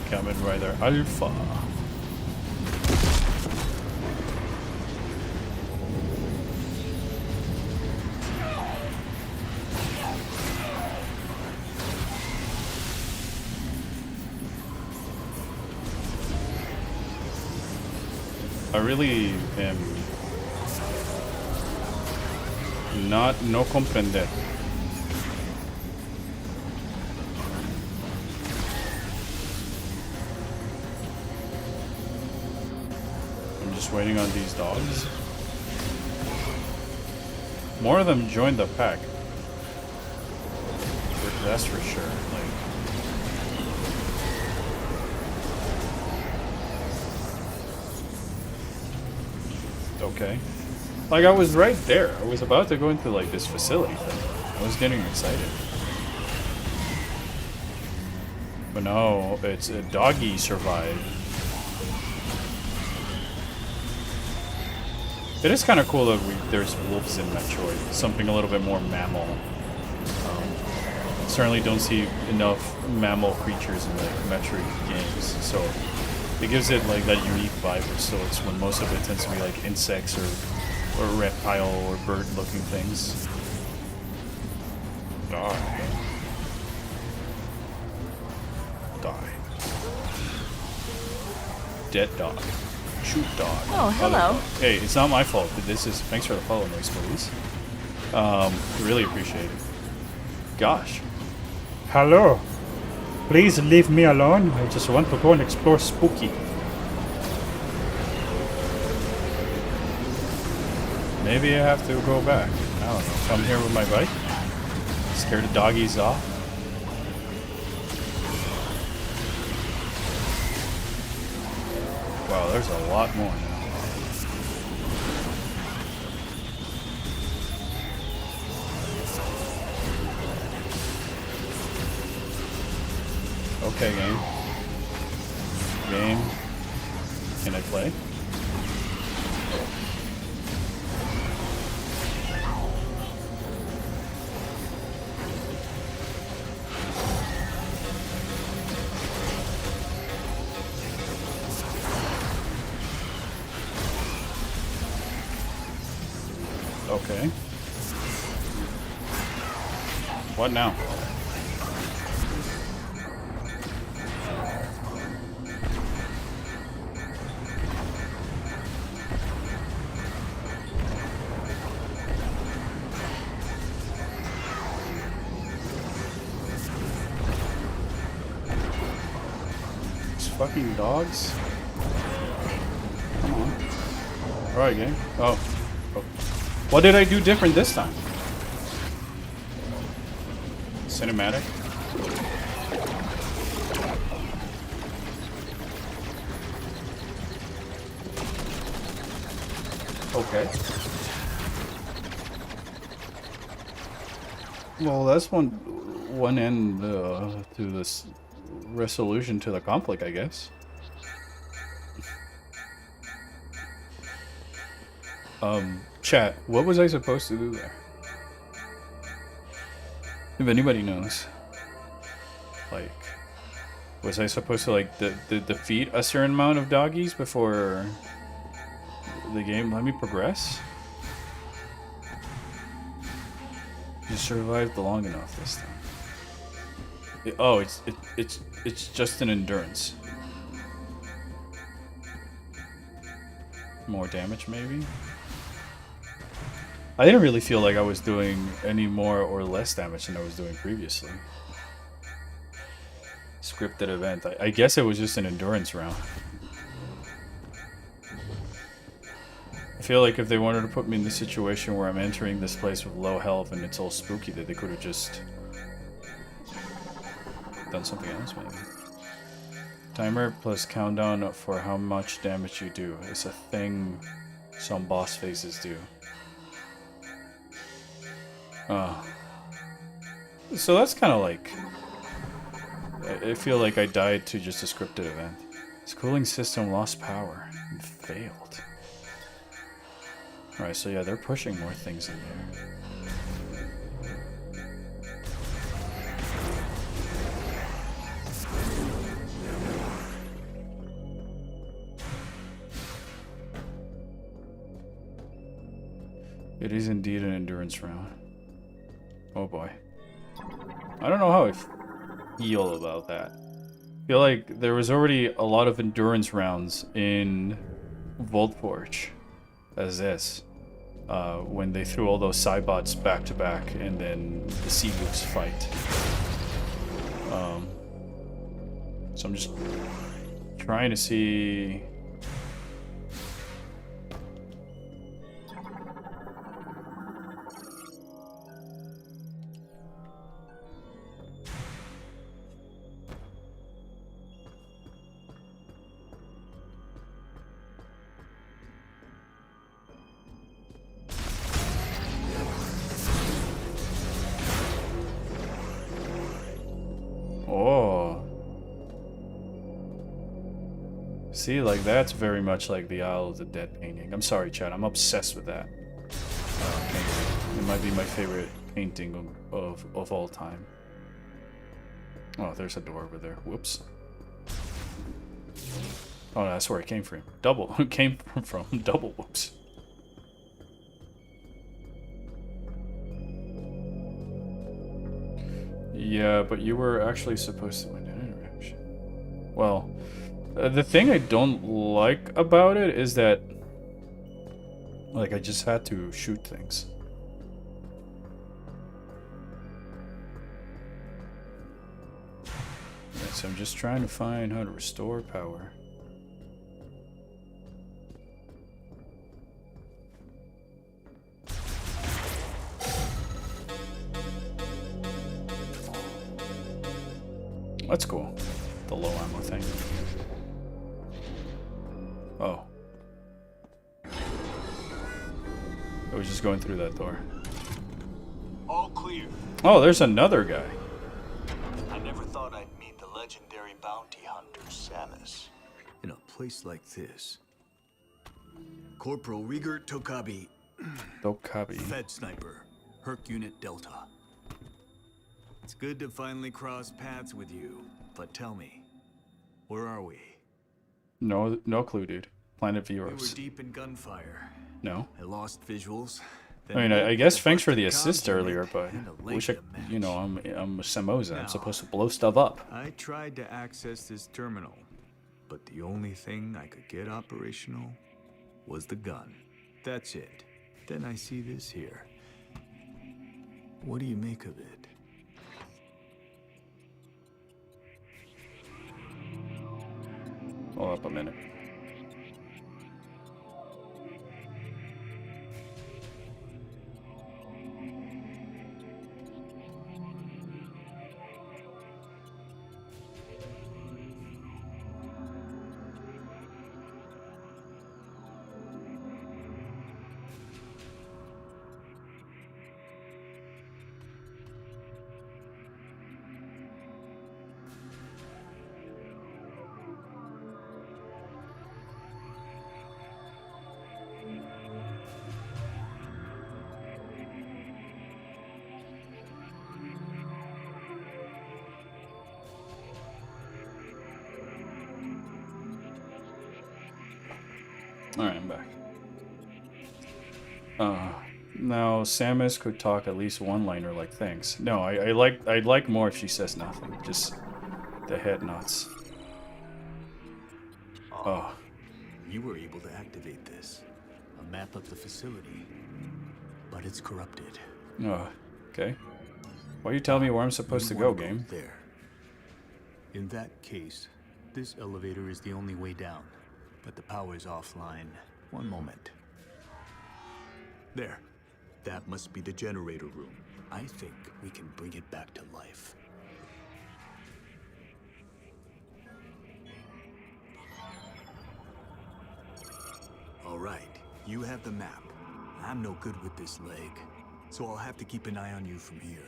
Kamen Rider Alpha. I really am no comprender. I'm just waiting on these dogs. More of them joined the pack. That's for sure. Like, okay. Like, I was right there. I was about to go into, like, this facility thing. I was getting excited. But no, it's a doggy survived. It is kind of cool that there's wolves in Metroid. Something a little bit more mammal. Certainly don't see enough mammal creatures in the Metroid games, so it gives it, like, that unique vibe of sorts when most of it tends to be, like, insects or reptile or bird-looking things. Die. Die. Dead dog. Shoot dog. Oh, hello. Hey, it's not my fault. Thanks for the follow, Noise Police. Really appreciate it. Gosh. Hello. Please leave me alone. I just want to go and explore Spooky. Maybe I have to go back. I don't know. Come here with my bike. Scare the doggies off. Wow, there's a lot more now. Okay, game. Game. Can I play? Okay. What now? These fucking dogs? Come on. Alright, game. Oh. What did I do different this time? Cinematic? Okay. Well, that's one end to this resolution to the conflict, I guess. Chat, what was I supposed to do there? If anybody knows. Like, was I supposed to, like, defeat a certain amount of doggies before the game let me progress? You survived long enough this time. Oh, it's just an endurance. More damage, maybe? I didn't really feel like I was doing any more or less damage than I was doing previously. Scripted event. I guess it was just an endurance round. I feel like if they wanted to put me in the situation where I'm entering this place with low health and it's all spooky, that they could have just done something else, maybe. Timer plus countdown for how much damage you do. It's a thing some boss phases do. So that's kind of like... I feel like I died to just a scripted event. This cooling system lost power and failed. Alright, so yeah, they're pushing more things in there. It is indeed an endurance round. Oh boy. I don't know how I feel about that. I feel like there was already a lot of endurance rounds in Voltforge as this. When they threw all those Cybots back to back and then the Sea-Loops fight. So I'm just trying to see... See, like, that's very much like the Isle of the Dead painting. I'm sorry, Chad, I'm obsessed with that painting. It might be my favorite painting of all time. Oh, there's a door over there. Whoops. Oh, no, that's where it came from. Came from. Double whoops. Yeah, but you were actually supposed to win an interaction. Well... the thing I don't like about it is that, like, I just had to shoot things. Right, so I'm just trying to find how to restore power. That's cool. The low ammo thing. Oh. I was just going through that door. All clear. Oh, there's another guy. I never thought I'd meet the legendary bounty hunter, Samus. In a place like this. Corporal Rieger Tokabi. Tokabi. Fed sniper. Herc Unit Delta. It's good to finally cross paths with you. But tell me, where are we? No clue, dude. Planet We were Veros. deep in gunfire. No. I lost visuals. I mean, I guess thanks for the assist earlier, but I wish I, you know, I'm a Samoza. I'm supposed to blow stuff up. I tried to access this terminal, but the only thing I could get operational was the gun. That's it. Then I see this here. What do you make of it? Hold up a minute. Alright, I'm back. Now Samus could talk at least one liner like thanks. No, I'd like more if she says nothing. Just the head nods. Oh. You were able to activate this. A map of the facility. But it's corrupted. Oh, okay. Why you tell me where I'm supposed to go, game? There. In that case, this elevator is the only way down. But the power is offline. One moment. There. That must be the generator room. I think we can bring it back to life. All right, you have the map. I'm no good with this leg, so I'll have to keep an eye on you from here.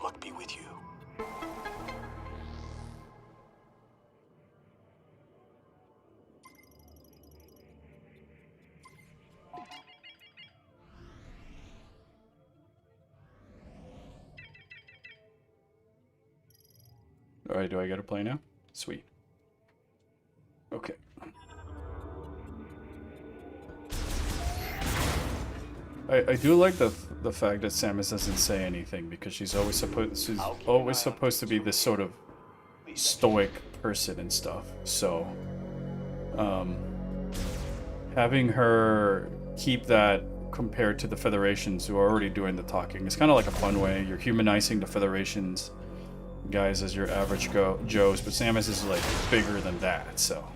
Luck be with you. Alright, do I get to play now? Sweet. Okay. I do like the fact that Samus doesn't say anything because she's always supposed to be this sort of stoic person and stuff. So having her keep that compared to the Federations who are already doing the talking, it's kind of like a fun way. You're humanizing the Federations guys as your average Joes, but Samus is like bigger than that, so.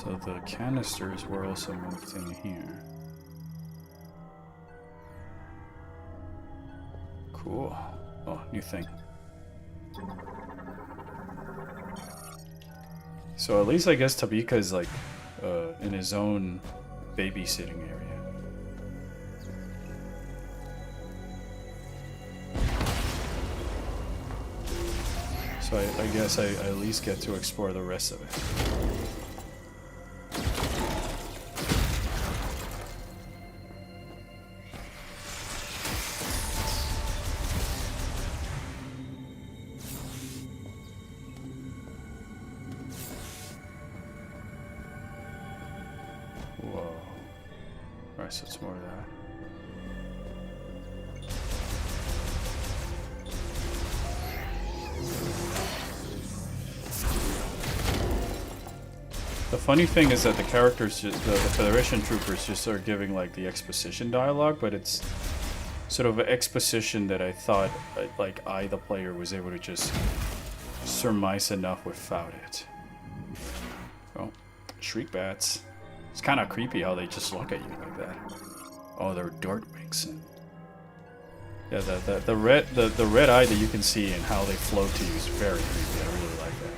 So the canisters were also moved in here. Cool. Oh, new thing. So at least I guess Tabika is like in his own babysitting area. So I guess I at least get to explore the rest of it. Whoa. Alright, so it's more of that. The funny thing is that the characters, the Federation troopers just are giving like the exposition dialogue, but it's sort of an exposition that I thought like the player, was able to just surmise enough without it. Oh, shriek bats. It's kind of creepy how they just look at you like that. Oh, they're dirt wings. Yeah, the red eye that you can see and how they float to you is very creepy. I really like that.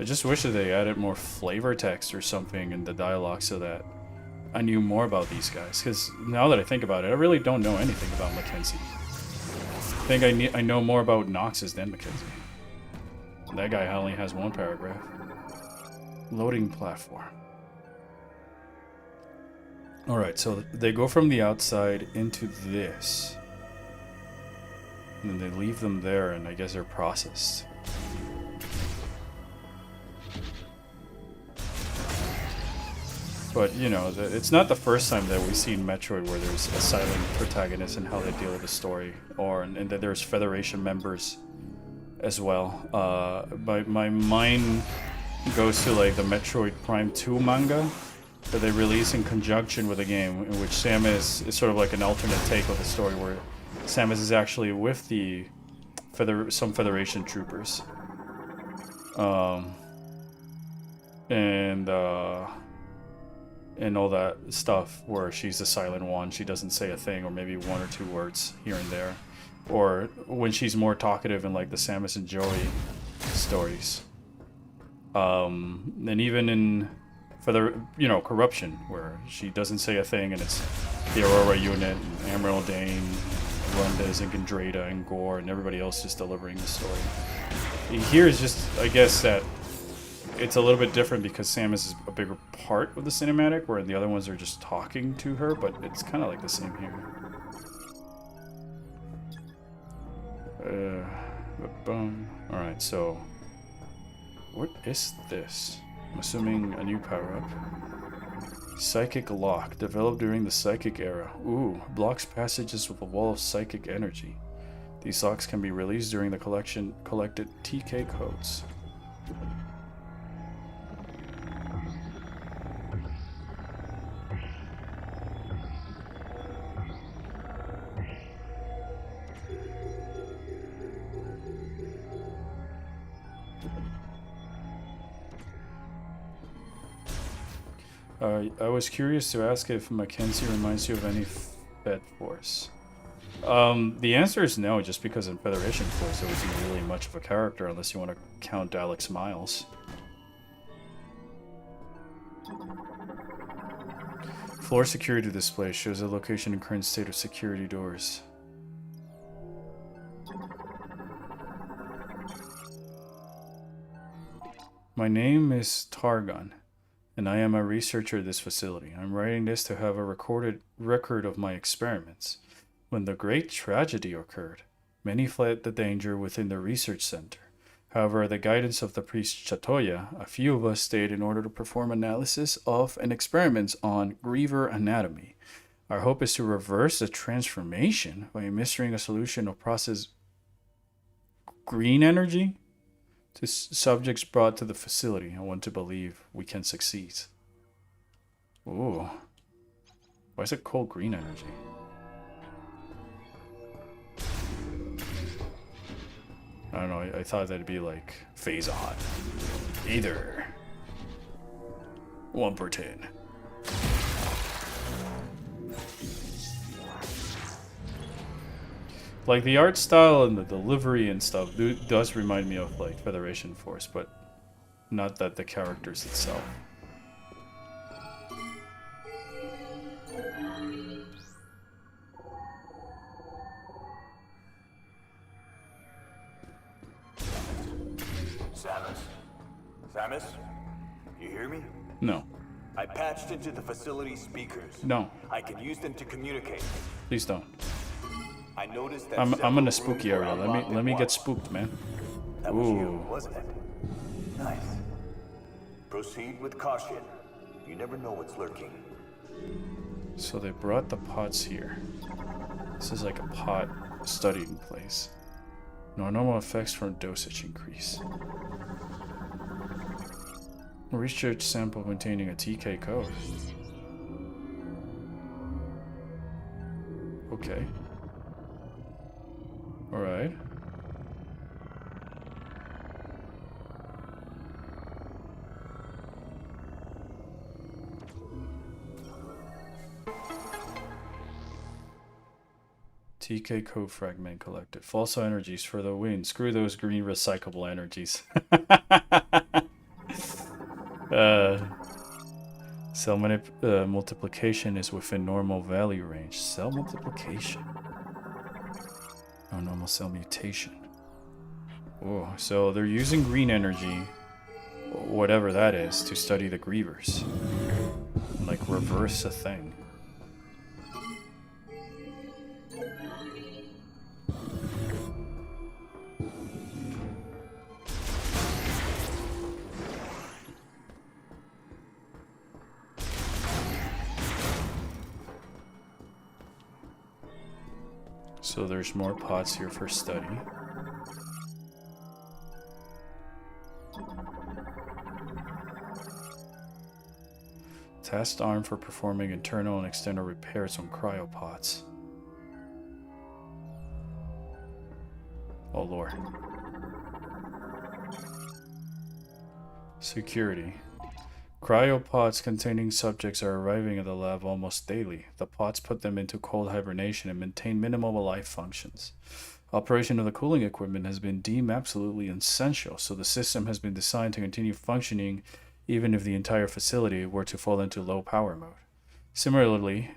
I just wish that they added more flavor text or something in the dialogue so that I knew more about these guys. Because now that I think about it, I really don't know anything about Mackenzie. I think I know more about Noxus than Mackenzie. That guy only has one paragraph. Loading platform. Alright, so they go from the outside into this. And then they leave them there, and I guess they're processed. But, you know, it's not the first time that we've seen Metroid where there's a silent protagonist and how they deal with the story. And that there's Federation members as well. My mind goes to, like, the Metroid Prime 2 manga that they release in conjunction with the game, in which Samus is sort of like an alternate take of the story where Samus is actually with the some Federation troopers. And all that stuff where she's the silent one, she doesn't say a thing, or maybe one or two words here and there, or when she's more talkative in like the Samus and Joey stories, and even in Corruption, where she doesn't say a thing and it's the Aurora unit and Emerald Dane Grundis and Gandrada and Gore and everybody else just delivering the story. Here is just, I guess, that it's a little bit different because Samus is a bigger part of the cinematic, where the other ones are just talking to her, but it's kind of like the same here. Boom. Alright, so what is this? I'm assuming a new power-up. Psychic Lock, developed during the Psychic Era. Ooh, blocks passages with a wall of psychic energy. These locks can be released during the collected TK codes. I was curious to ask if Mackenzie reminds you of any Fed Force. The answer is no, just because in Federation Force there wasn't really much of a character unless you want to count Alex Miles. Floor security display shows the location and current state of security doors. My name is Targon, and I am a researcher at this facility. I'm writing this to have a recorded record of my experiments. When the great tragedy occurred, many fled the danger within the research center. However, at the guidance of the priest Chatoya, a few of us stayed in order to perform analysis of and experiments on Griever anatomy. Our hope is to reverse the transformation by administering a solution of process green energy to subjects brought to the facility. I want to believe we can succeed. Ooh. Why is it called green energy? I don't know, I thought that'd be like Phazon. Either. 1 per 10. Like the art style and the delivery and stuff does remind me of like Federation Force, but not that the characters itself. Samus, you hear me? No. I patched into the facility speakers. No. I can use them to communicate. Please don't. I noticed that I'm in a spooky area. Let me get spooked, man. That was you, wasn't it? Nice. Proceed with caution. You never know what's lurking. So they brought the pots here. This is like a pot studying place. Normal effects from dosage increase. Research sample containing a TK code. Okay. Alright. TK code fragment collected. False energies for the win. Screw those green recyclable energies. Cell multiplication is within normal value range. Cell multiplication. Oh, normal cell mutation. Oh, so they're using green energy, whatever that is, to study the Grievers. Like reverse a thing. So there's more pots here for study. Tasked arm for performing internal and external repairs on cryopods. Oh lord. Security. Cryopods containing subjects are arriving at the lab almost daily. The pods put them into cold hibernation and maintain minimal life functions. Operation of the cooling equipment has been deemed absolutely essential, so the system has been designed to continue functioning even if the entire facility were to fall into low power mode. Similarly,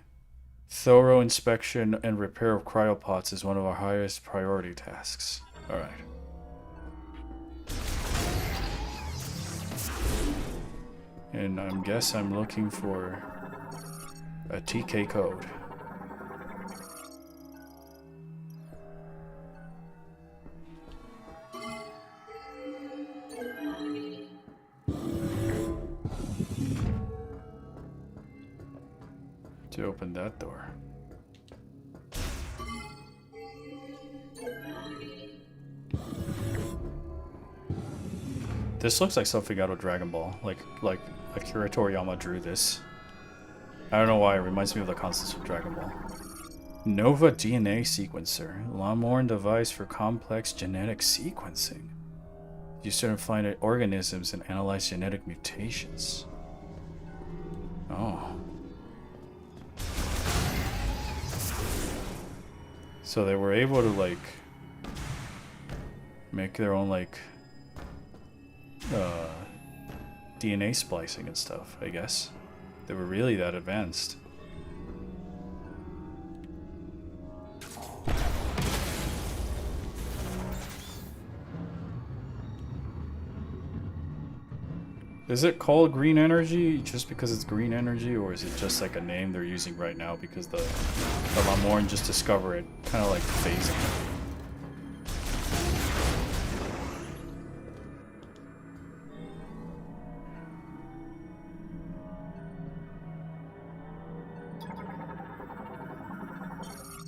Thorough inspection and repair of cryopods is one of our highest priority tasks. Alright. And I guess I'm looking for a TK code. To open that door. This looks like something out of Dragon Ball. Like Akira Toriyama drew this. I don't know why, it reminds me of the concepts of Dragon Ball. Nova DNA sequencer. Lamorn device for complex genetic sequencing. Used to find organisms and analyze genetic mutations. Oh. So they were able to like make their own like DNA splicing and stuff, I guess. They were really that advanced. Is it called green energy just because it's green energy, or is it just like a name they're using right now because the Lamorn just discovered it, kind of like phasing?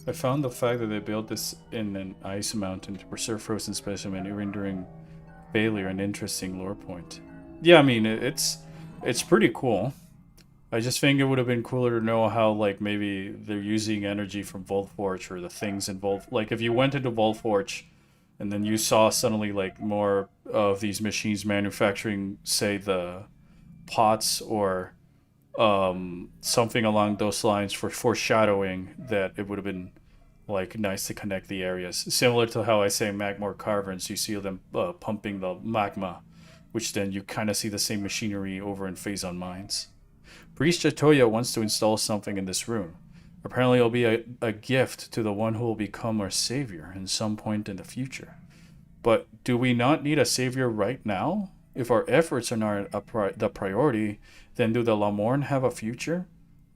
I found the fact that they built this in an ice mountain to preserve frozen specimen even during failure an interesting lore point. Yeah, I mean, it's pretty cool. I just think it would have been cooler to know how, like, maybe they're using energy from Voltforge or the things in Volt. Like, if you went into Voltforge and then you saw suddenly, like, more of these machines manufacturing, say, the pots or something along those lines for foreshadowing that it would have been, like, nice to connect the areas. Similar to how I say Magmor Caverns, you see them pumping the magma, which then you kind of see the same machinery over in Phazon Mines. Priest Jatoya wants to install something in this room. Apparently it'll be a gift to the one who will become our savior in some point in the future. But do we not need a savior right now? If our efforts are not the priority, then do the Lamorn have a future?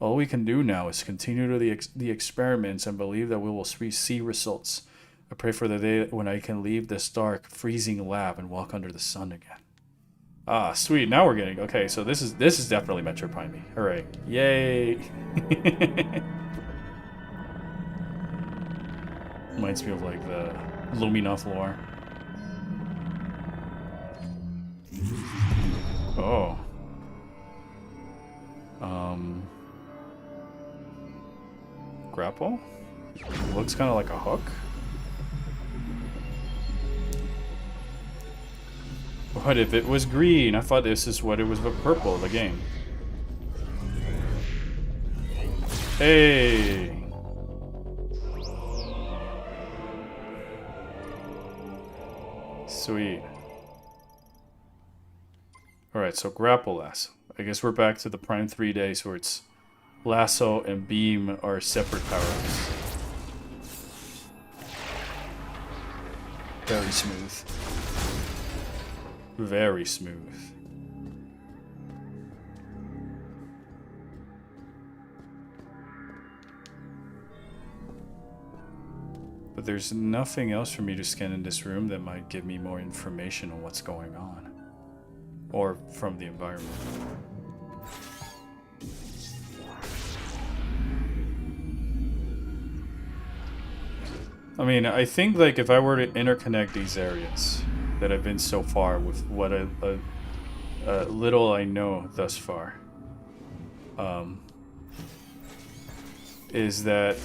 All we can do now is continue the experiments and believe that we will see results. I pray for the day when I can leave this dark, freezing lab and walk under the sun again. Ah, sweet. Now we're getting... Okay, so this is definitely Metroid Prime me. Hooray. Yay! Reminds me of, like, the Luminoth lore. Oh. Grapple? Looks kind of like a hook. What if it was green? I thought this is what it was with purple, the game. Hey! Sweet. Alright, so grapple lasso. I guess we're back to the Prime 3 days where it's lasso and beam are separate powers. Very smooth. Very smooth. But there's nothing else for me to scan in this room that might give me more information on what's going on. Or from the environment. I mean, I think, like, if I were to interconnect these areas that I've been so far with what little I know thus far, is that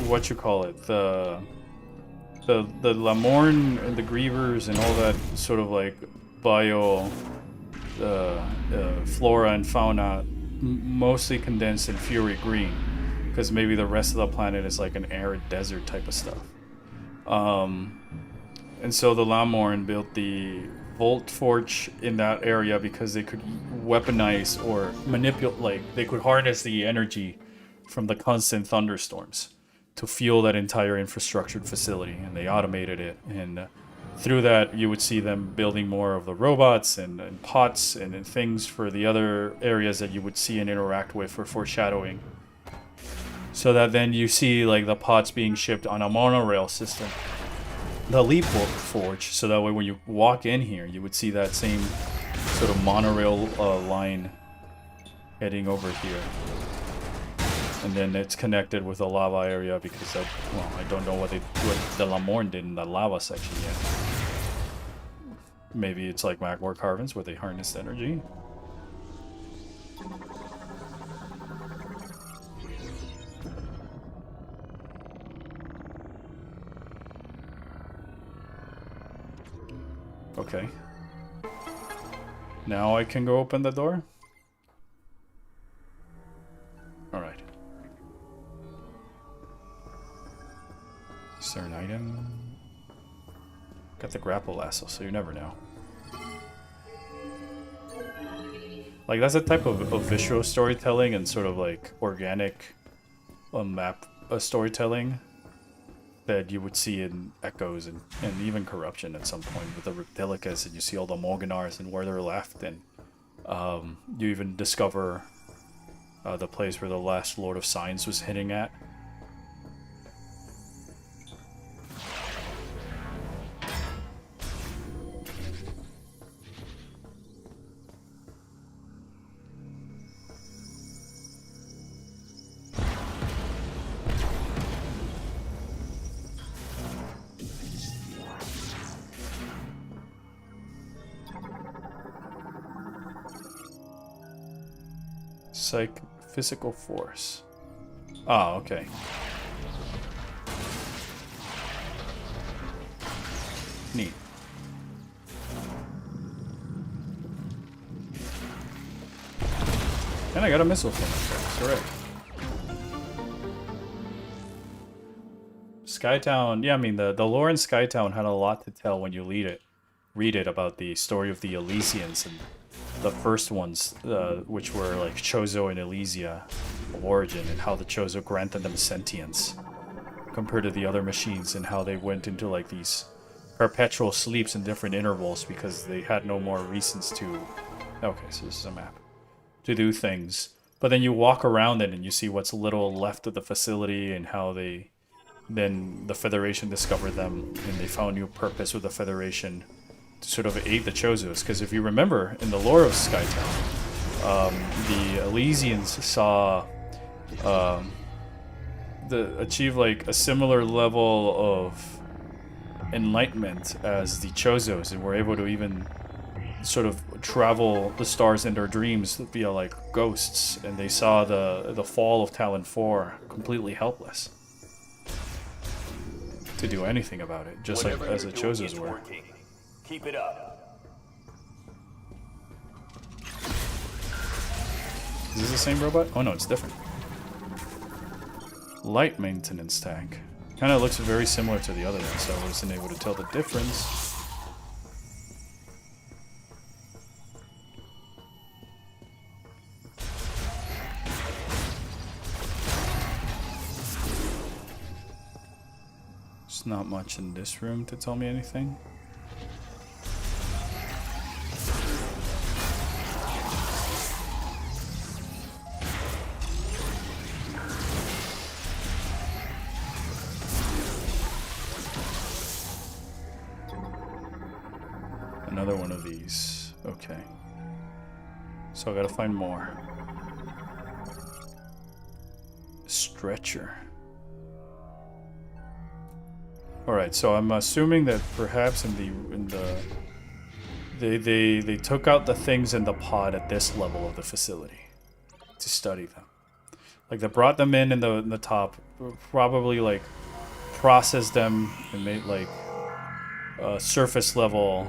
what you call it, the Lamorn and the Grievers and all that sort of like bio flora and fauna mostly condensed in Fury Green, because maybe the rest of the planet is like an arid desert type of stuff. And so the Lamorn built the Volt Forge in that area because they could weaponize or manipulate, like, they could harness the energy from the constant thunderstorms to fuel that entire infrastructured facility, and they automated it. And through that, you would see them building more of the robots and pots and things for the other areas that you would see and interact with for foreshadowing. So that then you see like the pots being shipped on a monorail system, the Leap Forge. So that way, when you walk in here, you would see that same sort of monorail line heading over here. And then it's connected with the lava area because I don't know what the Lamorn did in the lava section yet. Maybe it's like Magmor Carvens where they harness energy. Okay. Now I can go open the door? Alright. Is there an item? Got the grapple lasso, so you never know. Like, that's a type of visual storytelling and sort of like organic map storytelling that you would see in Echoes and even Corruption at some point with the Reptilicus, and you see all the Moganars and where they're left, and you even discover the place where the last Lord of Signs was hitting at. Physical force. Oh, okay. Neat. And I got a missile from it. Correct. Skytown. Yeah, I mean the lore in Skytown had a lot to tell when you read it about the story of the Elysians and the first ones, which were like Chozo and Elysia of origin, and how the Chozo granted them sentience compared to the other machines, and how they went into like these perpetual sleeps in different intervals because they had no more reasons to... Okay, so this is a map. To do things. But then you walk around it and you see what's little left of the facility and how they... Then the Federation discovered them and they found new purpose with the Federation to sort of aid the Chozos, because if you remember in the lore of Skytown, the Elysians saw achieve like a similar level of enlightenment as the Chozos, and were able to even sort of travel the stars in their dreams via like ghosts, and they saw the fall of Talon 4 completely helpless to do anything about it, just like as the Chozos were. Keep it up. Is this the same robot? Oh no, it's different. Light maintenance tank. Kind of looks very similar to the other one, so I wasn't able to tell the difference. There's not much in this room to tell me anything. Another one of these. Okay. So I gotta find more. Stretcher. Alright, so I'm assuming that perhaps they took out the things in the pod at this level of the facility to study them. Like they brought them in the top, probably like processed them and made like surface level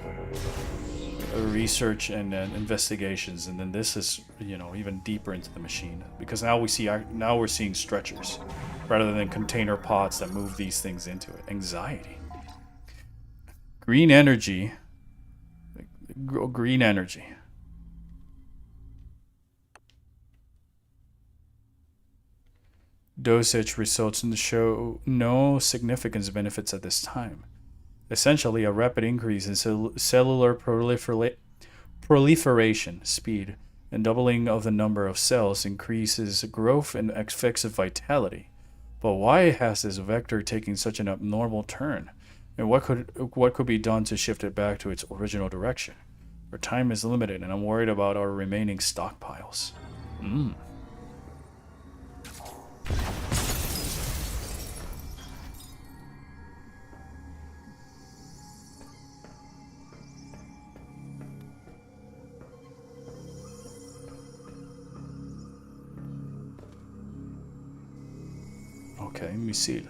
research and investigations, and then this is, you know, even deeper into the machine, because now we're seeing stretchers rather than container pods that move these things into it. Anxiety. Green energy. Green energy. Dosage results in show no significant benefits at this time. Essentially, a rapid increase in cellular proliferation speed and doubling of the number of cells increases growth and effective vitality. But why has this vector taken such an abnormal turn? And what could be done to shift it back to its original direction? Our time is limited, and I'm worried about our remaining stockpiles. Okay, misil.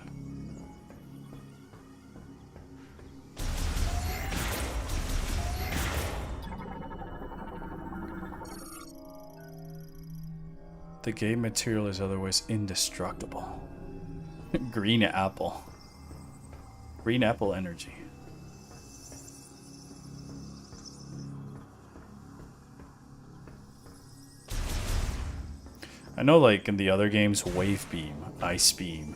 The game material is otherwise indestructible. Green apple. Green apple energy. I know, like, in the other games, Wave Beam, Ice Beam,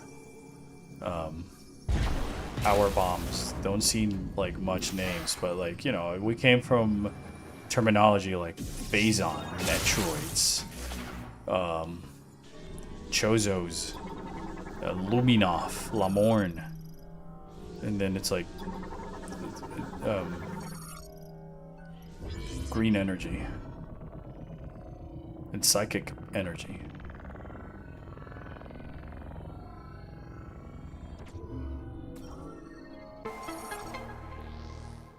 Power Bombs don't seem like much names, but, like, you know, we came from terminology like Phazon, Metroids, Chozos, Luminov, Lamorne, and then it's like green energy and psychic energy.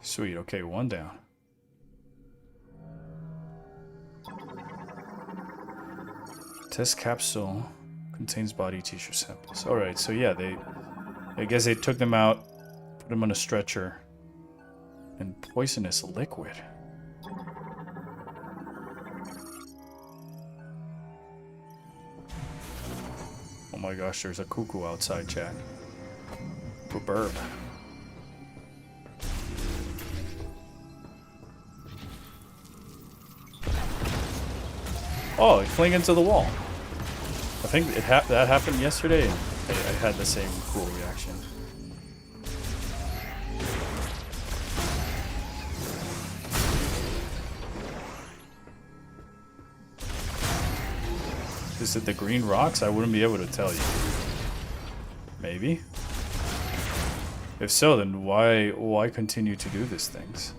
Sweet, okay, one down. Test capsule contains body tissue samples. Alright, so yeah, I guess they took them out, put them on a stretcher, and poisonous liquid. Oh my gosh, there's a cuckoo outside, chat. Burb. Oh, it flung into the wall. I think that happened yesterday, and I had the same cool reaction. Is it the green rocks? I wouldn't be able to tell you. Maybe? If so, then why continue to do these things?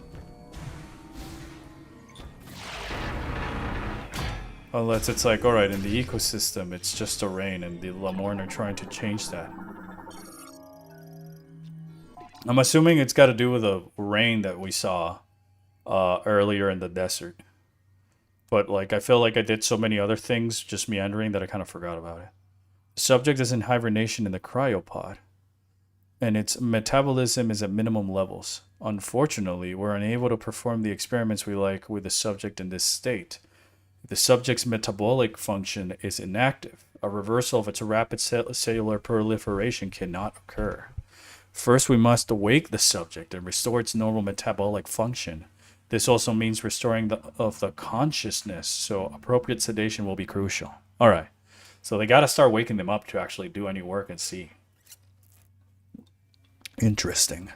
Unless it's like, alright, in the ecosystem, it's just a rain, and the Lamorne are trying to change that. I'm assuming it's got to do with the rain that we saw earlier in the desert. But, like, I feel like I did so many other things just meandering that I kind of forgot about it. The subject is in hibernation in the cryopod, and its metabolism is at minimum levels. Unfortunately, we're unable to perform the experiments we like with the subject in this state. The subject's metabolic function is inactive. A reversal of its rapid cellular proliferation cannot occur. First, we must awake the subject and restore its normal metabolic function. This also means restoring the consciousness, so appropriate sedation will be crucial. Alright, so they gotta start waking them up to actually do any work and see. Interesting.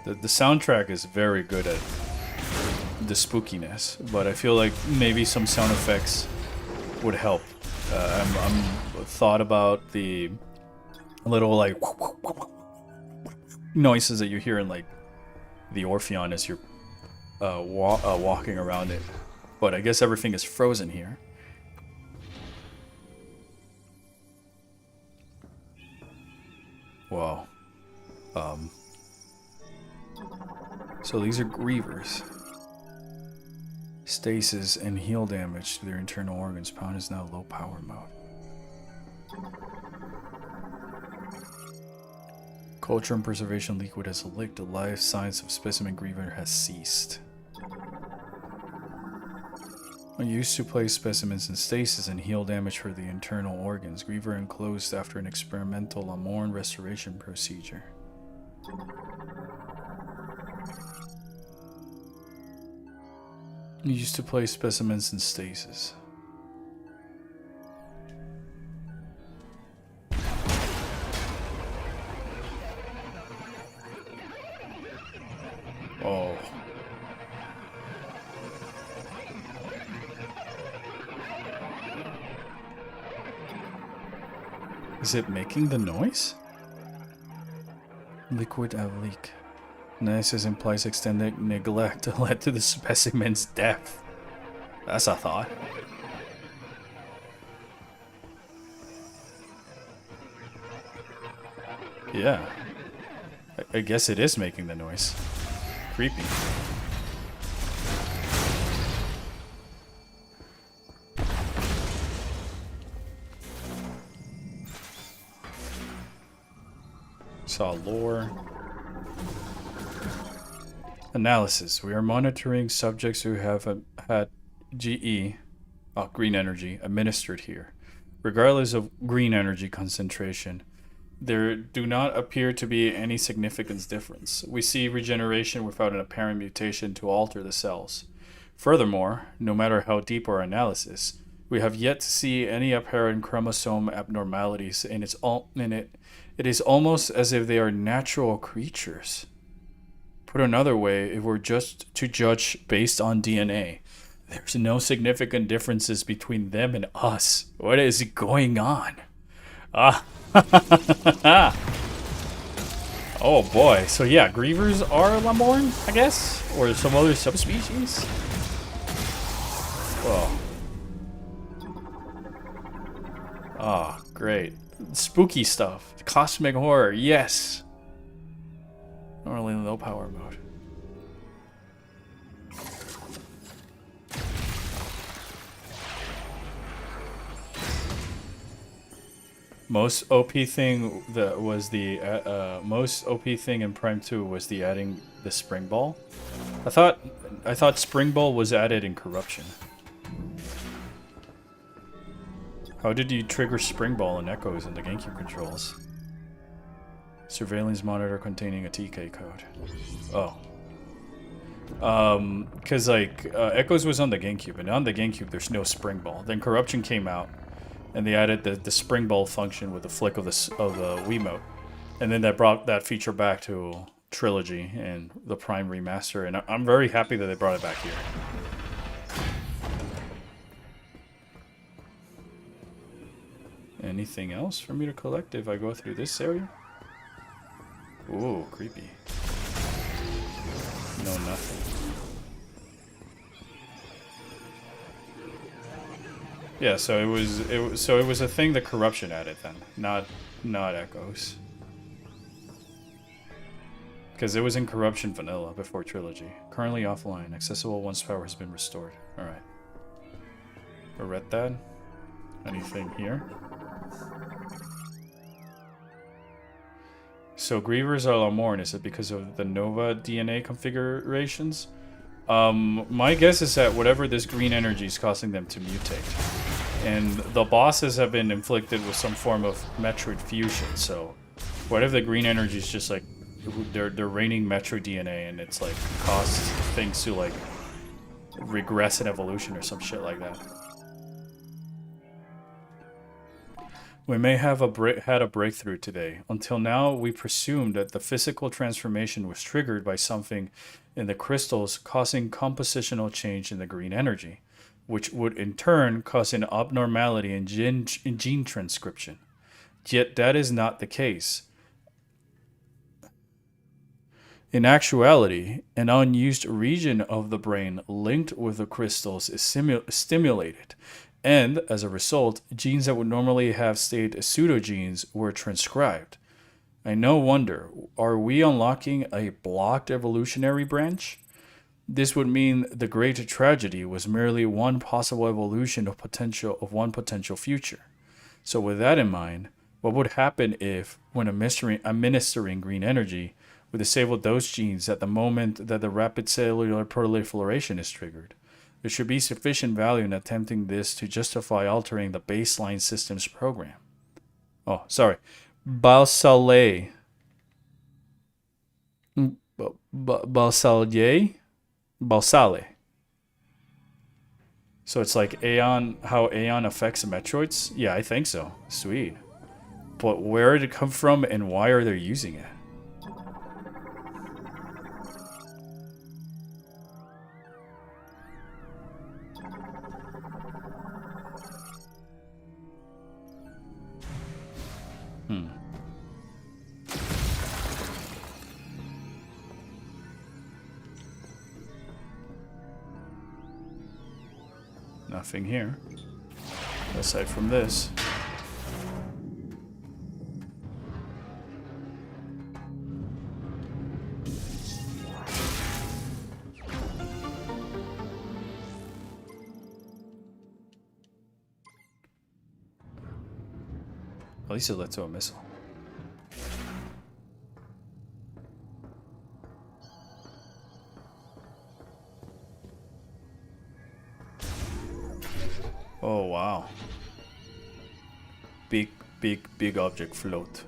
The soundtrack is very good at the spookiness, but I feel like maybe some sound effects would help. I'm thought about the little like noises that you hear in like the Orpheon as you're walking around it, but I guess everything is frozen here. Wow. So these are grievers. Stasis and heal damage to their internal organs. Pound is now low power mode. Culture and preservation liquid has licked. The life science of specimen griever has ceased. I used to place specimens in stasis and heal damage for the internal organs. Griever enclosed after an experimental Lamorne restoration procedure. I used to place specimens in stasis. Oh. Is it making the noise? Liquid leak. Analysis implies extended neglect led to the specimen's death. That's a thought. Yeah. I guess it is making the noise. Creepy. Saw lore. Analysis. We are monitoring subjects who have had GE, green energy, administered here. Regardless of green energy concentration, there do not appear to be any significant difference. We see regeneration without an apparent mutation to alter the cells. Furthermore, no matter how deep our analysis, we have yet to see any apparent chromosome abnormalities, and it is almost as if they are natural creatures. Put another way, if we're just to judge based on DNA, there's no significant differences between them and us. What is going on? Ah. Oh boy. So yeah, Grievers are Lamorne, I guess? Or some other subspecies? Whoa. Oh, great. Spooky stuff. Cosmic horror, yes. Normally in low power mode. Most OP thing that was the most OP thing in Prime 2 was the adding the Spring Ball. I thought Spring Ball was added in Corruption. How did you trigger Spring Ball and Echoes in the GameCube controls? Surveillance monitor containing a TK code. Oh. Cause like Echoes was on the GameCube, and on the GameCube there's no Spring Ball. Then Corruption came out, and they added the Spring Ball function with the flick of the Wiimote, and then that brought that feature back to Trilogy and the Prime remaster, and I'm very happy that they brought it back here. Anything else for me to collect if I go through this area? Ooh, creepy. No, nothing. Yeah, so it was a thing that Corruption added then, not Echoes. Because it was in Corruption Vanilla before Trilogy. Currently offline, accessible once power has been restored. Alright. I read that. Anything here? So Grievers are Lamorne, is it because of the Nova DNA configurations? My guess is that whatever this green energy is causing them to mutate. And the bosses have been inflicted with some form of Metroid fusion, so what if the green energy is just like they're raining Metroid DNA and it's like caused things to like regress in evolution or some shit like that. We may have had a breakthrough today. Until now, we presumed that the physical transformation was triggered by something in the crystals causing compositional change in the green energy, which would in turn cause an abnormality in gene transcription. Yet that is not the case. In actuality, an unused region of the brain linked with the crystals is stimulated, and, as a result, genes that would normally have stayed pseudogenes were transcribed. And no wonder, are we unlocking a blocked evolutionary branch? This would mean the great tragedy was merely one possible evolution of one potential future. So with that in mind, what would happen if, when administering green energy, we disable those genes at the moment that the rapid cellular proliferation is triggered? There should be sufficient value in attempting this to justify altering the baseline system's program. Oh, sorry. Balsale. Balsalier? Balsale. So it's like Aeon, how Aeon affects Metroids? Yeah, I think so. Sweet. But where did it come from and why are they using it? Nothing here. Aside from this. At least it led to a missile. Oh wow. Big object float.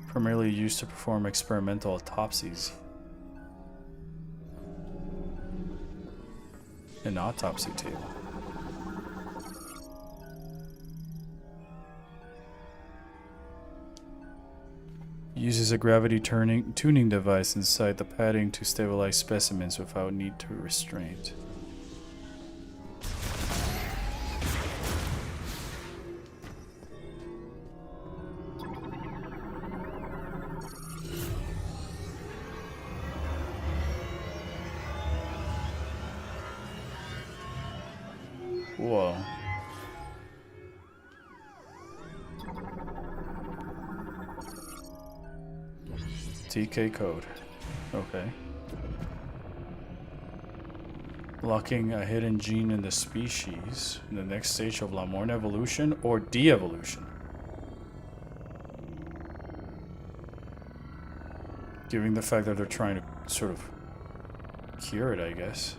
Primarily used to perform experimental autopsies. An autopsy table. Uses a gravity tuning device inside the padding to stabilize specimens without need to restraint. Whoa. TK code. Okay. Locking a hidden gene in the species in the next stage of Lamorne evolution or de-evolution. Given the fact that they're trying to sort of cure it, I guess.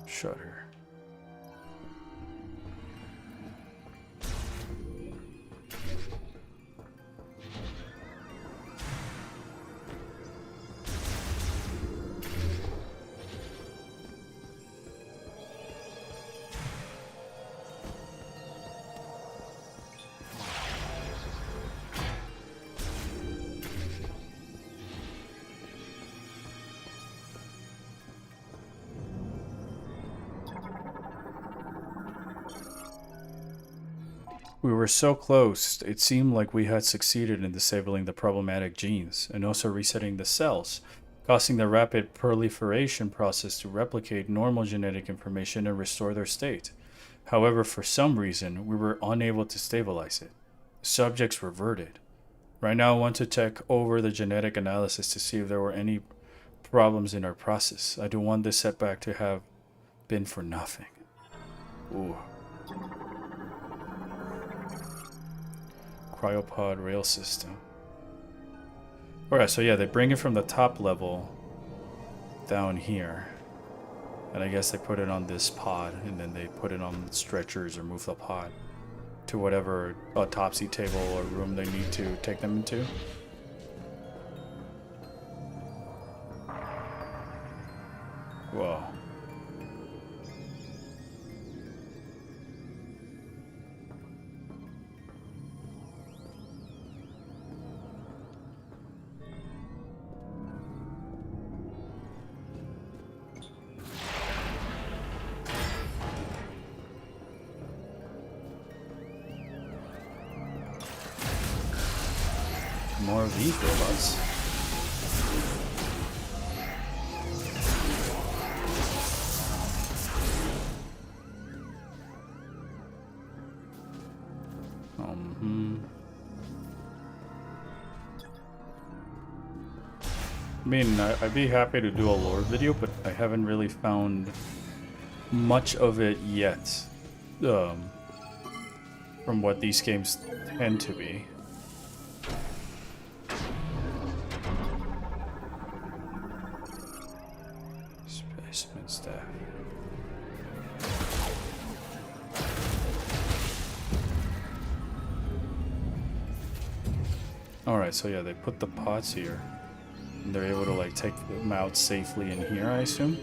Shutter. We were so close, it seemed like we had succeeded in disabling the problematic genes and also resetting the cells, causing the rapid proliferation process to replicate normal genetic information and restore their state. However, for some reason, we were unable to stabilize it. Subjects reverted. Right now, I want to check over the genetic analysis to see if there were any problems in our process. I don't want this setback to have been for nothing. Ooh. Cryopod rail system. Alright, so yeah, they bring it from the top level down here. And I guess they put it on this pod, and then they put it on stretchers or move the pod to whatever autopsy table or room they need to take them into. Whoa. More of these robots. mean, I'd be happy to do a lore video, but I haven't really found much of it yet. From what these games tend to be. Specimen staff. Alright, so yeah, they put the pots here. And they're able to like take them out safely in here, I assume.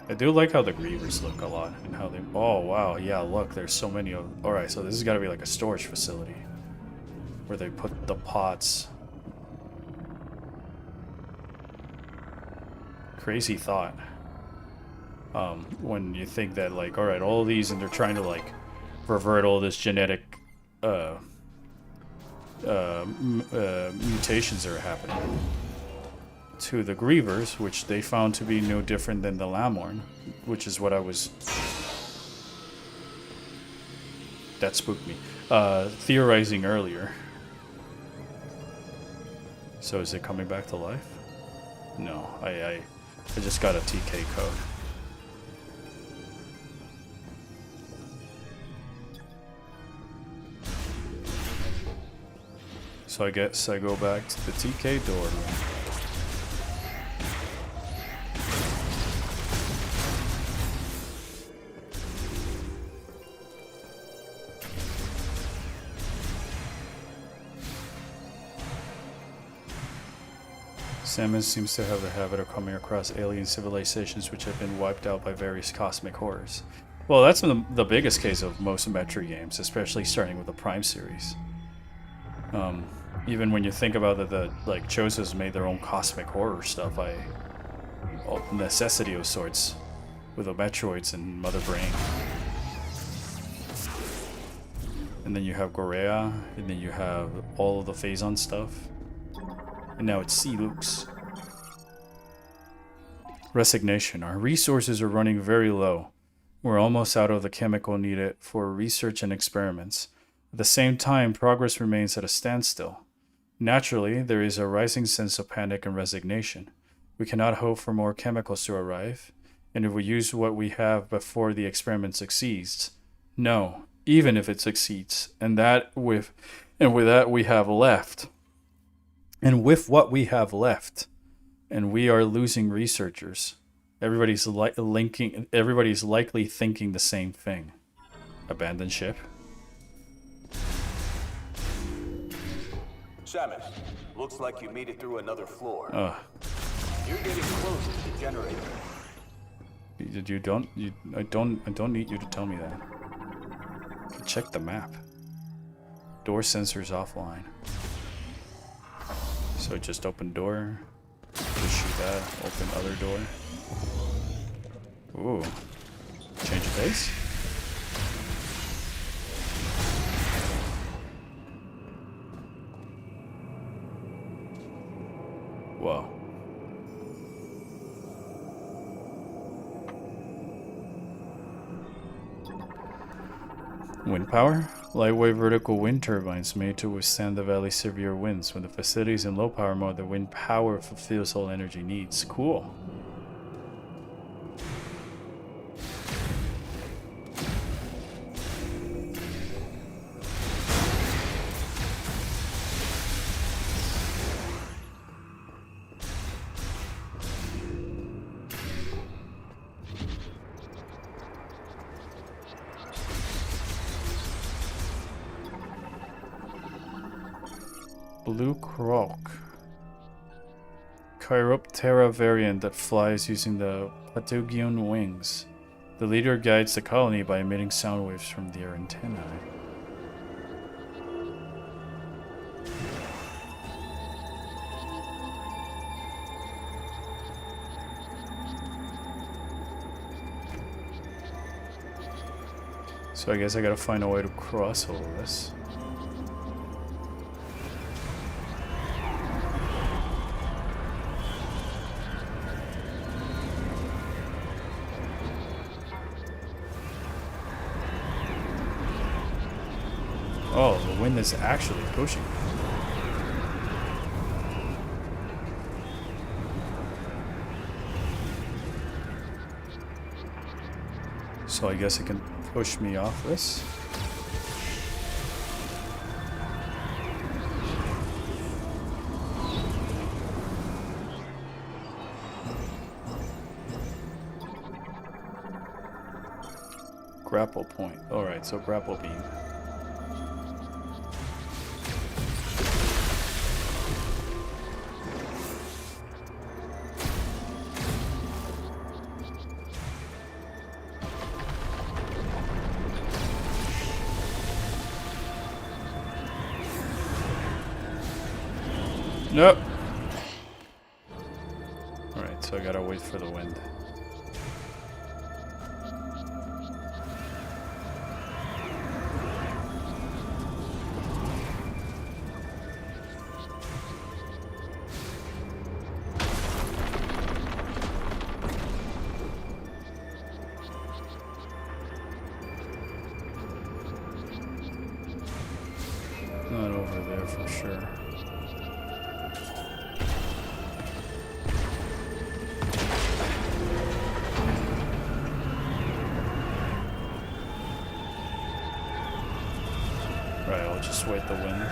I do like how the Grievers look a lot and how they... Oh, wow. Yeah, look, there's so many of... Alright, so this has got to be like a storage facility where they put the pots. Crazy thought. When you think that, like, alright, all of these, and they're trying to, like, pervert all this genetic mutations that are happening to the Grievers, which they found to be no different than the Lamorn, which is what I was... That spooked me. Theorizing earlier. So is it coming back to life? No, I just got a TK code. So I guess I go back to the TK door now. Samus seems to have the habit of coming across alien civilizations which have been wiped out by various cosmic horrors. Well, that's the biggest case of most Metroid games, especially starting with the Prime series. Even when you think about that, the like Choso's made their own cosmic horror stuff, necessity of sorts, with the Metroids and Mother Brain. And then you have Gorea, and then you have all of the Phazon stuff. And now it's Sea-Lux. Resignation. Our resources are running very low. We're almost out of the chemical needed for research and experiments. At the same time, progress remains at a standstill. Naturally, there is a rising sense of panic and resignation. We cannot hope for more chemicals to arrive, and if we use what we have before the experiment succeeds, no, even if it succeeds, and with that we have left. And with what we have left, and we are losing researchers, everybody's likely thinking the same thing. Abandon ship. Samus, looks like you made it through another floor. You're getting close to the generator. I don't need you to tell me that. Check the map. Door sensors offline. So just open door. Just shoot that. Open other door. Ooh. Change of pace? Whoa. Wind power? Lightweight vertical wind turbines made to withstand the valley's severe winds. When the facility is in low power mode, the wind power fulfills all energy needs. Cool. Blue Croc. Chiroptera variant that flies using the Patagian wings. The leader guides the colony by emitting sound waves from their antennae. So I guess I gotta find a way to cross all of this. Oh, the wind is actually pushing me. So I guess it can push me off this. Grapple point. Alright, so grapple beam. Nope. Alright, so I gotta wait for the wind. Not over there for sure. Right, I'll just wait the wind.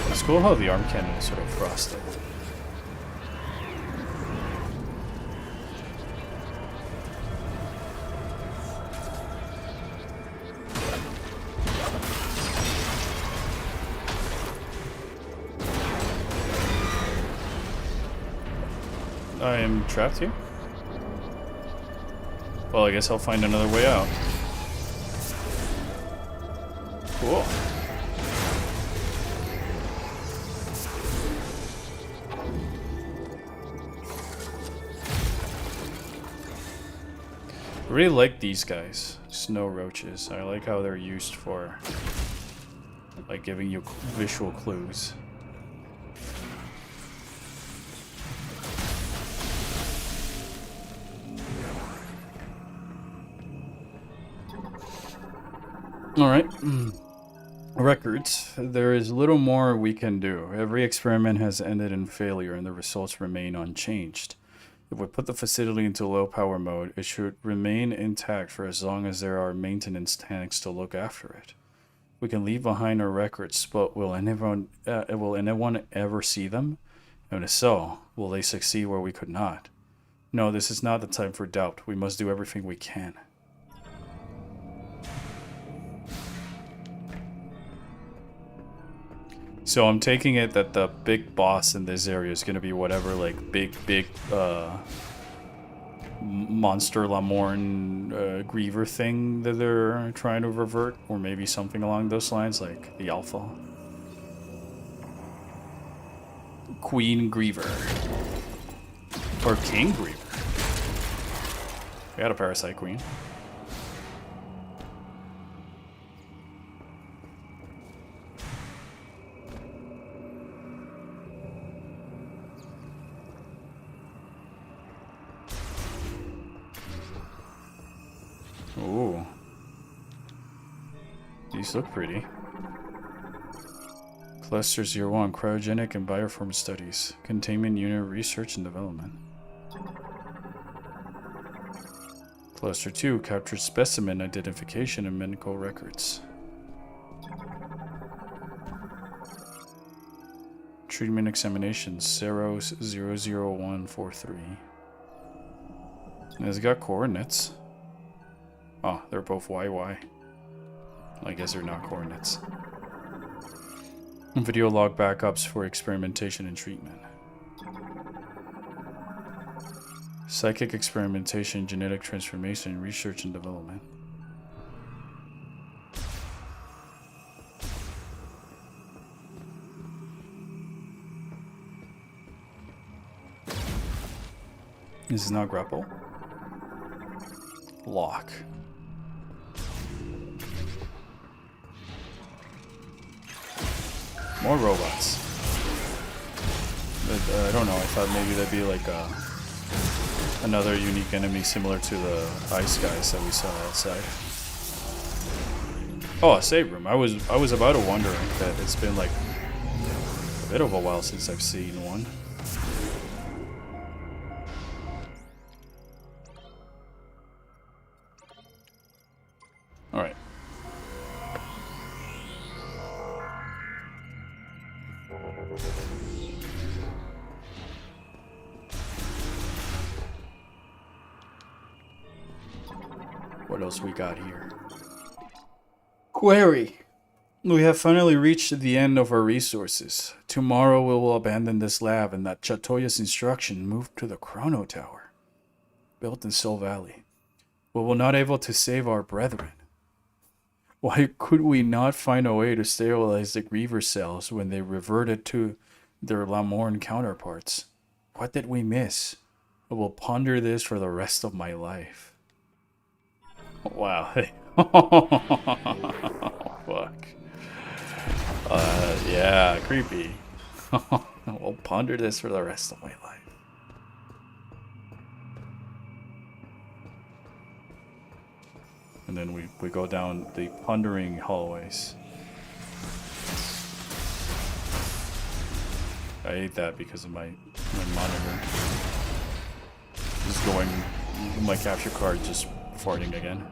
It's cool how the arm cannon is sort of frosted. I am trapped here? Well, I guess I'll find another way out. Cool. I really like these guys, snow roaches. I like how they're used for, like, giving you visual clues. Alright. Records. There is little more we can do. Every experiment has ended in failure and the results remain unchanged. If we put the facility into low power mode, it should remain intact for as long as there are maintenance tanks to look after it. We can leave behind our records, but will anyone ever see them? And if so, will they succeed where we could not? No, this is not the time for doubt. We must do everything we can. So I'm taking it that the big boss in this area is going to be whatever, like, big, Monster Lamorn Griever thing that they're trying to revert, or maybe something along those lines, like the Alpha. Queen Griever. Or King Griever. We got a Parasite Queen. Ooh. These look pretty. Cluster 01, Cryogenic and Bioform Studies. Containment Unit Research and Development. Cluster 2, Captured Specimen Identification and Medical Records. Treatment Examination, Ceros 00143. And it's got coordinates. Oh, they're both YY. I guess they're not coordinates. Video log backups for experimentation and treatment. Psychic experimentation, genetic transformation, research and development. This is not grapple. Lock. More robots. But, I don't know, I thought maybe that'd be like a Another unique enemy similar to the ice guys that we saw outside. Oh, a save room. I was about to wonder that it's been like a bit of a while since I've seen one. Alright. What else we got here? Query. We have finally reached the end of our resources. Tomorrow we will abandon this lab and at Chatoya's instruction move to the Chrono Tower, built in Soul Valley. We will not able to save our brethren. Why could we not find a way to sterilize the Griever cells when they reverted to their Lamorne counterparts? What did we miss? I will ponder this for the rest of my life. Wow. Fuck. Yeah, creepy. I'll ponder this for the rest of my life. And then we go down the pondering hallways. I hate that because of my monitor. Just going, my capture card just farting again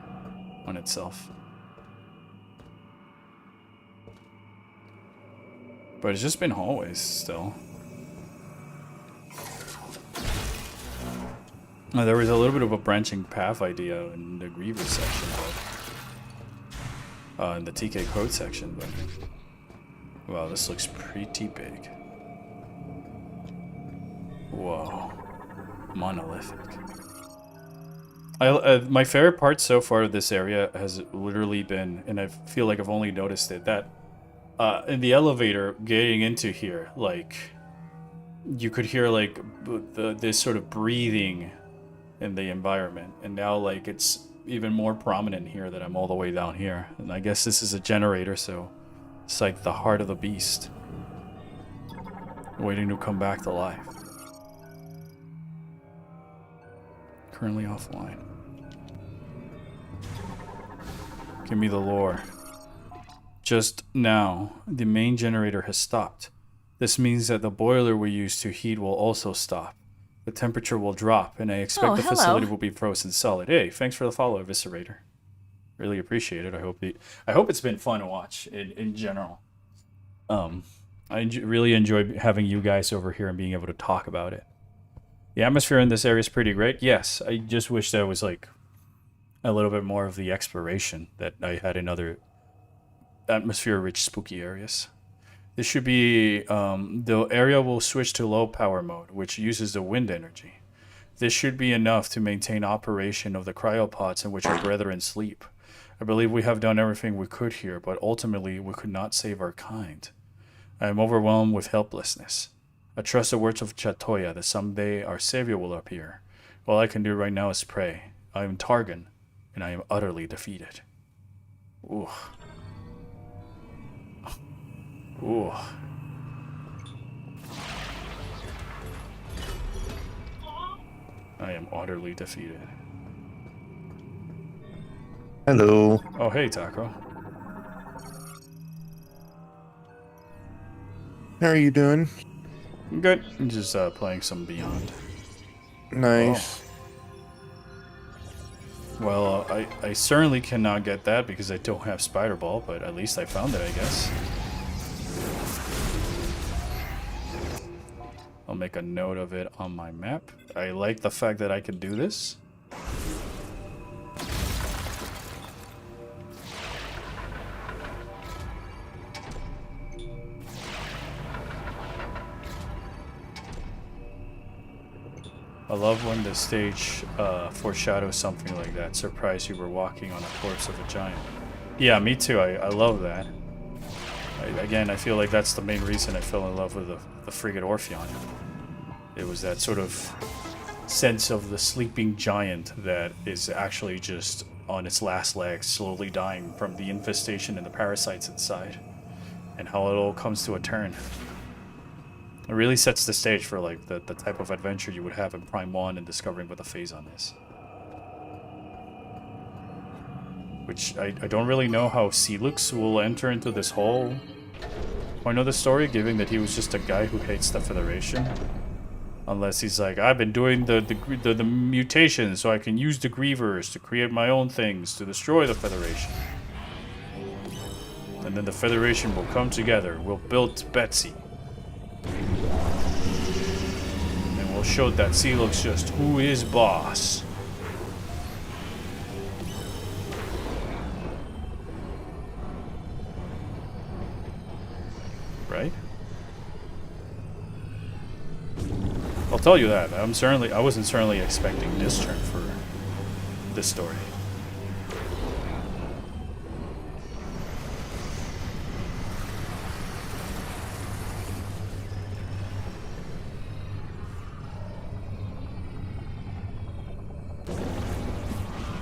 on itself. But it's just been hallways still. There was a little bit of a branching path idea in the Griever section, but in the TK code section, but wow, this looks pretty big. Whoa, monolithic. My favorite part so far of this area has literally been, and I feel like I've only noticed it, that in the elevator getting into here, like, you could hear like this sort of breathing in the environment, and now like it's even more prominent here that I'm all the way down here. And I guess this is a generator, so it's like the heart of the beast waiting to come back to life. Currently offline. Give me the lore. Just now, the main generator has stopped. This means that the boiler we use to heat will also stop. The temperature will drop, and I expect the facility will be frozen solid. Hey, thanks for the follow, Eviscerator. Really appreciate it. I hope it's been fun to watch in general. I really enjoy having you guys over here and being able to talk about it. The atmosphere in this area is pretty great. Yes, I just wish there was like a little bit more of the exploration that I had in other atmosphere-rich spooky areas. This should be, the area will switch to low power mode, which uses the wind energy. This should be enough to maintain operation of the cryopods in which our brethren sleep. I believe we have done everything we could here, but ultimately we could not save our kind. I am overwhelmed with helplessness. I trust the words of Chatoya that someday our savior will appear. All I can do right now is pray. I am Targon, and I am utterly defeated. Ooh. Ooh. I am utterly defeated. Hello. Oh, hey, Taco. How are you doing? Good. I'm just playing some Beyond. Nice. Oh. Well, I certainly cannot get that because I don't have Spider Ball, but at least I found it, I guess. I'll make a note of it on my map. I like the fact that I can do this. I love when the stage foreshadows something like that. Surprise, you were walking on a corpse of a giant. Yeah, me too. I love that. Again, I feel like that's the main reason I fell in love with the frigate Orpheon. It was that sort of sense of the sleeping giant that is actually just on its last legs, slowly dying from the infestation and the parasites inside. And how it all comes to a turn. It really sets the stage for like the type of adventure you would have in Prime 1 and discovering what the Phazon is. Which I don't really know how Celux will enter into this whole point of the story, given that he was just a guy who hates the Federation. Unless he's like, I've been doing the mutations so I can use the Grievers to create my own things to destroy the Federation. And then the Federation will come together. We'll build Betsy. And we'll show that Celux just who is boss. Right? I'll tell you that. I wasn't certainly expecting this turn for this story.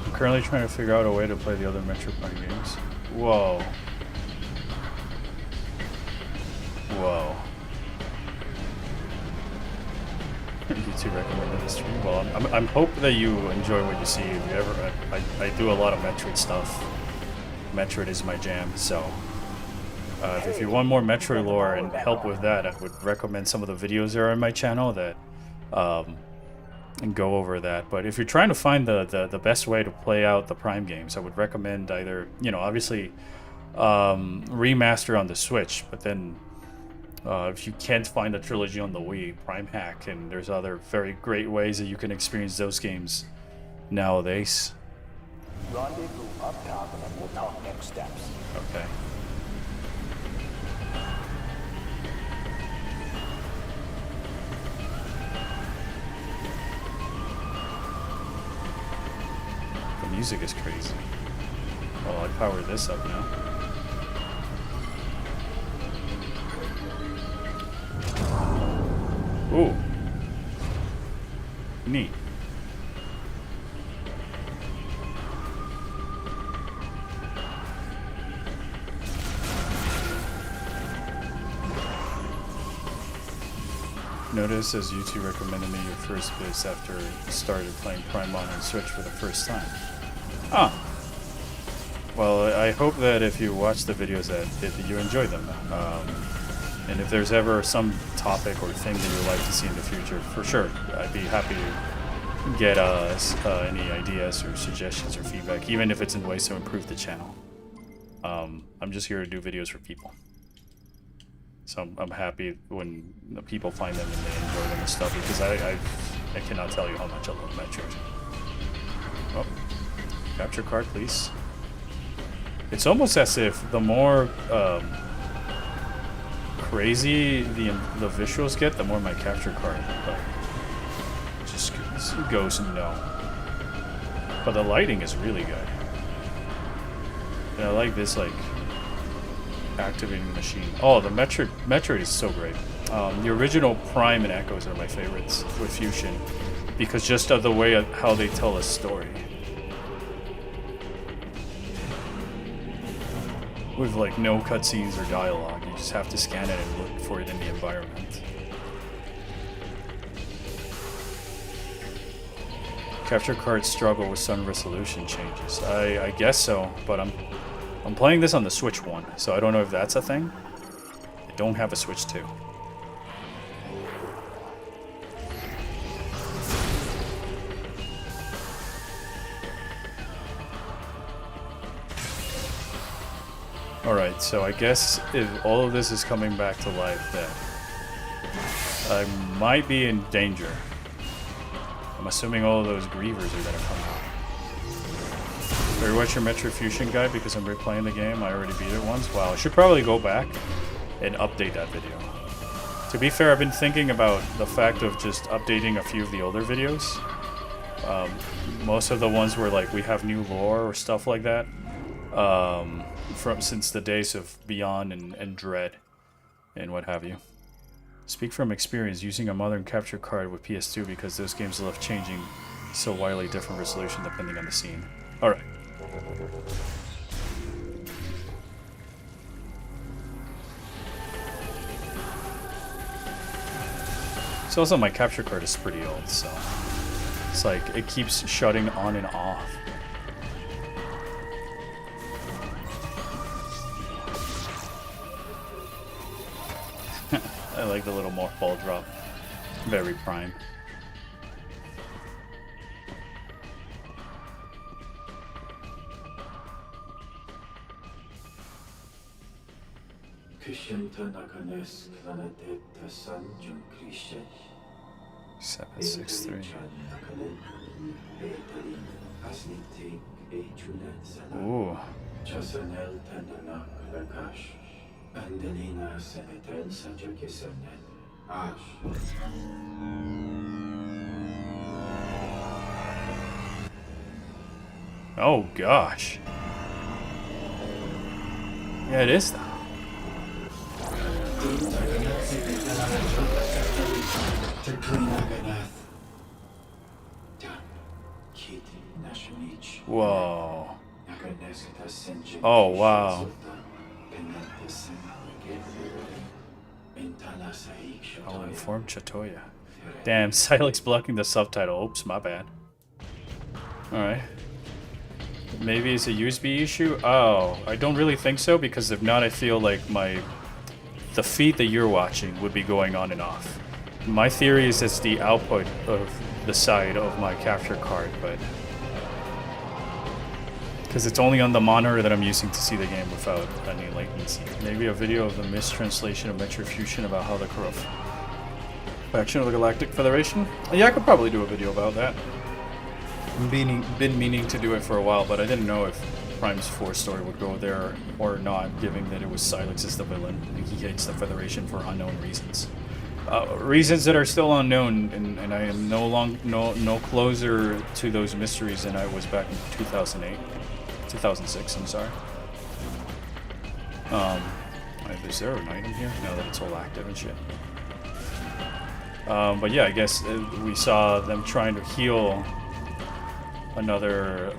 I'm currently trying to figure out a way to play the other Metro Prime games. Whoa. Whoa. YouTube recommended this stream. Well, I'm hoping that you enjoy what you see. If you ever, I do a lot of Metroid stuff. Metroid is my jam, so if you want more Metroid lore and help with that, I would recommend some of the videos that are on my channel that and go over that. But if you're trying to find the best way to play out the Prime games, I would recommend either, you know, obviously remaster on the Switch, but then if you can't find the trilogy on the Wii, Prime Hack, and there's other very great ways that you can experience those games nowadays. Rendezvous up top and then we'll talk next steps. Okay. The music is crazy. Oh, I power this up now. Ooh. Neat. Notice as YouTube recommended me your first bits after I started playing Prime on Switch for the first time. Ah. Well, I hope that if you watch the videos that you enjoy them. And if there's ever some topic or thing that you'd like to see in the future, for sure, I'd be happy to get any ideas or suggestions or feedback, even if it's in ways to improve the channel. I'm just here to do videos for people. So I'm happy when the people find them and they enjoy them and stuff, because I cannot tell you how much I love Metroid. Oh, capture card, please. It's almost as if the more crazy the visuals get, the more my capture card just goes no. But the lighting is really good. And I like this, like, activating the machine. Oh, the Metroid is so great. The original Prime and Echoes are my favorites with Fusion, because just of the way of how they tell a story. With like no cutscenes or dialogue, you just have to scan it and look for it in the environment. Capture cards struggle with some resolution changes. I guess so, but I'm playing this on the Switch 1, so I don't know if that's a thing. I don't have a Switch 2. Alright, so I guess if all of this is coming back to life, then I might be in danger. I'm assuming all of those Grievers are going to come out. Are you watching your Metroid Fusion guide because I'm replaying the game? I already beat it once. Wow, I should probably go back and update that video. To be fair, I've been thinking about the fact of just updating a few of the older videos. Most of the ones where like we have new lore or stuff like that. Since the days of Beyond and Dread and what have you. Speak from experience using a modern capture card with PS2 because those games love changing so widely different resolution depending on the scene. Alright. It's also my capture card is pretty old, so it's like it keeps shutting on and off. I like the little morph ball drop. Very prime. Seven, 6, 3. Ooh. Oh gosh. Yeah, it is though. Whoa. Oh wow. I'll inform Chatoya. Damn, Silex blocking the subtitle. Oops, my bad. Alright. Maybe it's a USB issue? Oh, I don't really think so, because if not, I feel like the feed that you're watching would be going on and off. My theory is it's the output of the side of my capture card, but because it's only on the monitor that I'm using to see the game without any latency. Maybe a video of the mistranslation of Metrofusion about how the corrupt faction of the Galactic Federation? Yeah, I could probably do a video about that. Been meaning to do it for a while, but I didn't know if Prime's 4 story would go there or not, given that it was Silex as the villain, and he hates the Federation for unknown reasons. Reasons that are still unknown, and I am no closer to those mysteries than I was back in 2006, I'm sorry. Is there an item here? No, that it's all active and shit. But yeah, I guess we saw them trying to heal another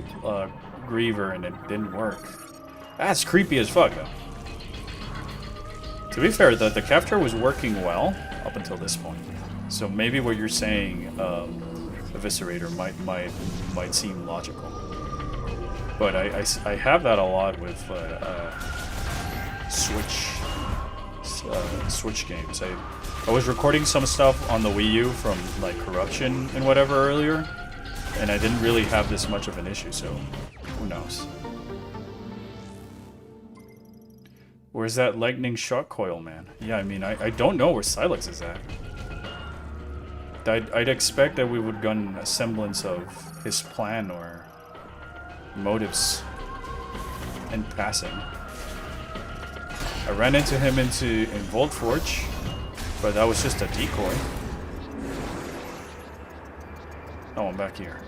Griever and it didn't work. That's creepy as fuck, though. To be fair, the capture was working well up until this point. So maybe what you're saying, Eviscerator, might seem logical. But I have that a lot with Switch games. I was recording some stuff on the Wii U from like Corruption and whatever earlier, and I didn't really have this much of an issue, so who knows. Where's that lightning shot coil, man? Yeah, I mean, I don't know where Silex is at. I'd expect that we would get a semblance of his plan or motives in passing. I ran into him in Vault Forge, but that was just a decoy. Oh, I'm back here.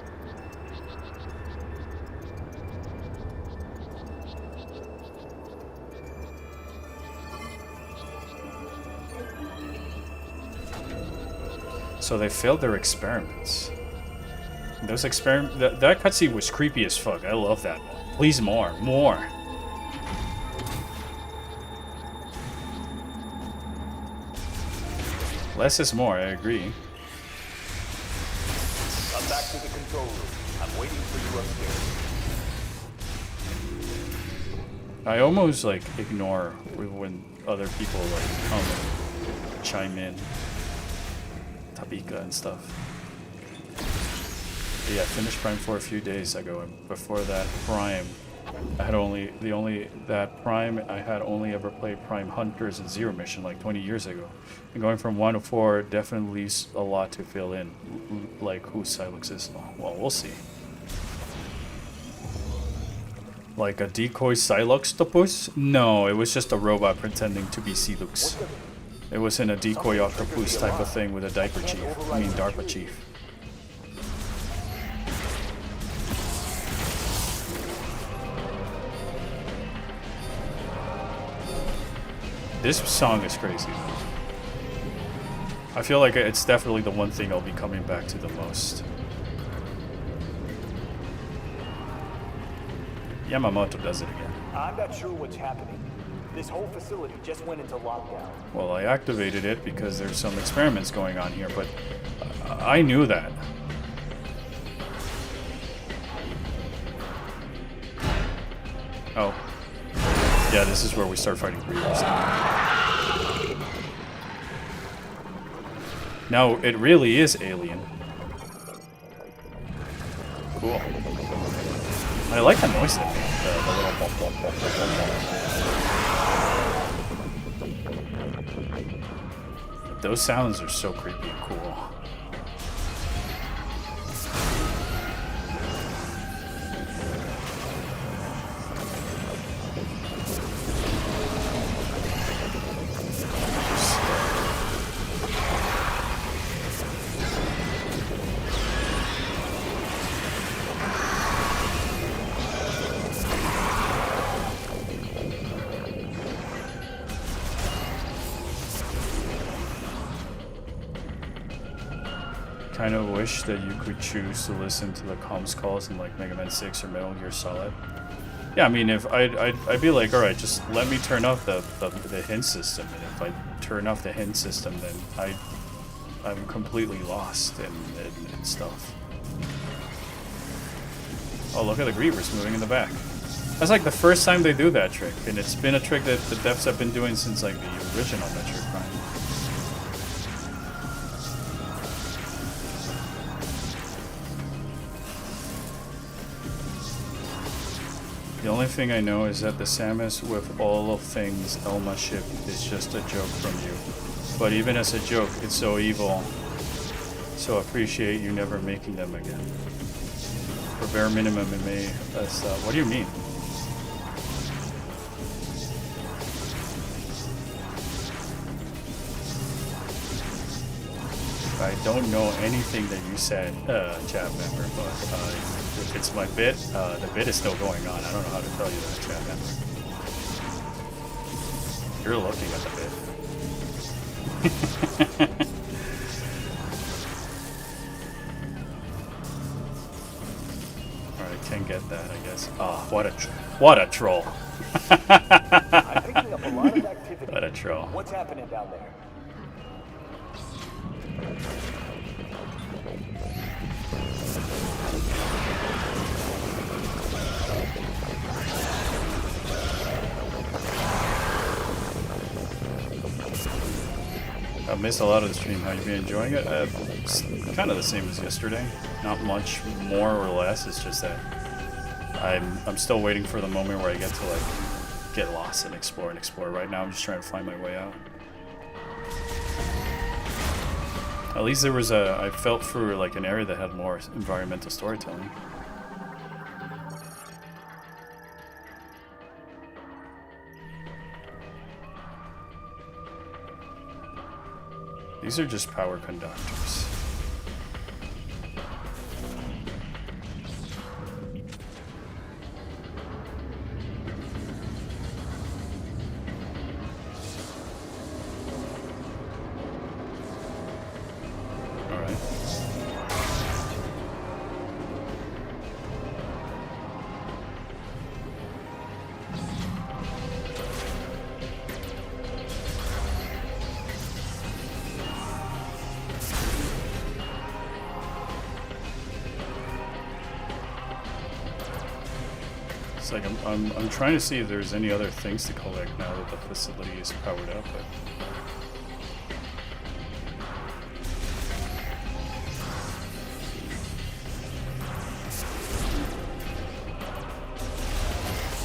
So they failed their experiments. Those that cutscene was creepy as fuck. I love that. Please more. Less is more, I agree. I'm back to the control room. I'm waiting for you upstairs. I almost like ignore when other people like come and chime in. Tabika and stuff. But yeah, I finished Prime 4 a few days ago, and before that Prime, I had only ever played Prime Hunters and Zero Mission like 20 years ago. And going from 1 to 4 definitely leaves a lot to fill in, like who Silex is. Well, we'll see. Like a decoy Siluxtopus? No, it was just a robot pretending to be Silux. It wasn't a decoy octopus type of thing with a diaper chief. I mean DARPA chief. This song is crazy. I feel like it's definitely the one thing I'll be coming back to the most. Yamamoto does it again. I'm not sure what's happening, This whole facility just went into lockdown. Well, I activated it because there's some experiments going on here, but I knew that. Oh. Yeah, this is where we start fighting Grievers. Now, it really is alien. Cool. I like the noise they make. The little bump, bump, bump, bump, bump, bump. Those sounds are so creepy and cool. Kind of wish that you could choose to listen to the comms calls in like Mega Man 6 or Metal Gear Solid. Yeah, I mean, if I'd be like, all right, just let me turn off the hint system, and if I turn off the hint system, then I'm completely lost in stuff. Oh, look at the Grievers moving in the back. That's like the first time they do that trick, and it's been a trick that the devs have been doing since like the original Metroid Prime. The only thing I know is that the Samus with all of things Elma ship is just a joke from you. But even as a joke, it's so evil. So appreciate you never making them again. For bare minimum, it may... what do you mean? I don't know anything that you said, chat member, but if it's my bit, the bit is still going on. I don't know how to tell you that, chat member. You're looking at the bit. Alright, can get that, I guess. Oh, what a troll. I'm picking up a lot of activity. What a troll. What's happening down there? I missed a lot of the stream. How you been enjoying it? It's kind of the same as yesterday. Not much more or less. It's just that I'm still waiting for the moment where I get to like get lost and explore. Right now, I'm just trying to find my way out. At least there was I felt for like an area that had more environmental storytelling. These are just power conductors. Like I'm trying to see if there's any other things to collect now that the facility is powered up. But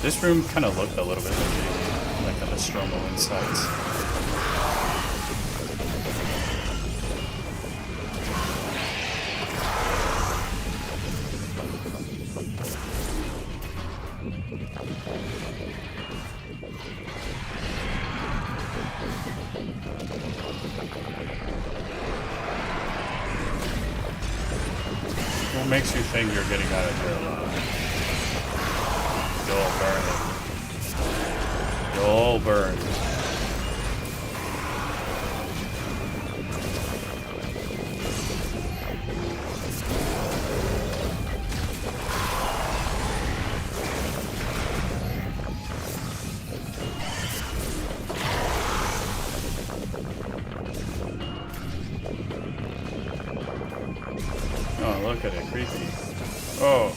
this room kind of looked a little bit like a Nostromo Insights. What makes you think you're getting out of here alive? You'll burn. You'll burn. Oh, look at it, creepy. Oh.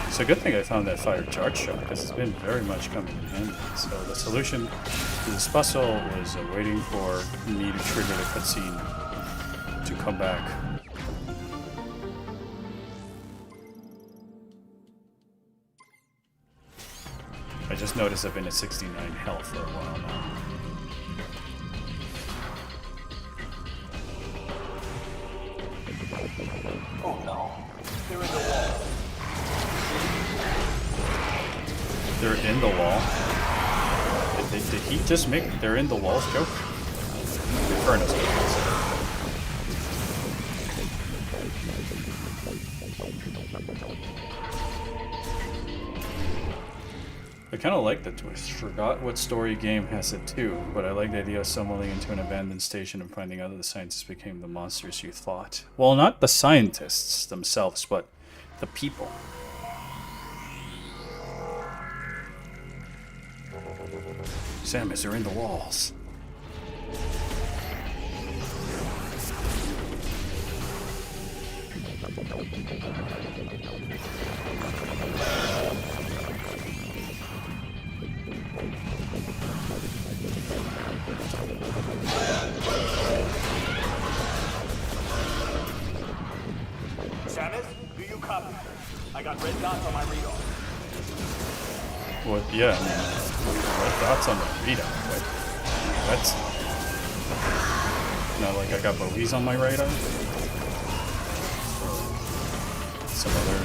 It's a good thing I found that fire charge shot, because it's been very much coming in handy. So the solution to this puzzle was waiting for me to trigger the cutscene to come back. I just noticed I've been at 69 health for a while now. Oh no. They're in the wall. They're in the wall. Did he just make they're in the walls joke? The furnace. I kind of like the twist. Forgot what story game has it too, but I like the idea of stumbling into an abandoned station and finding out that the scientists became the monsters you thought. Well, not the scientists themselves, but the people. Samus, they're in the walls. Samus, do you copy? I got red dots on my radar. Well, yeah, I mean, red dots on the radar. What? That's not like I got bogeys on my radar. Some other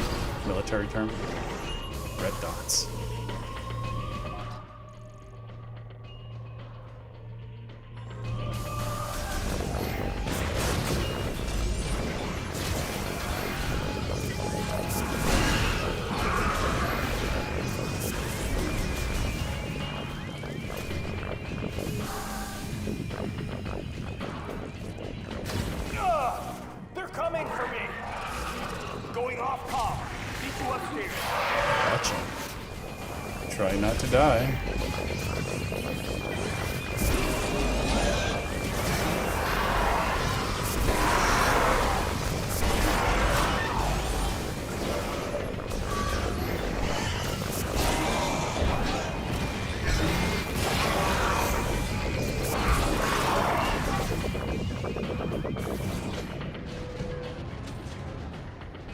military term. Red dots. They're coming for me. Going off comm. Meet you upstairs. Gotcha. Try not to die.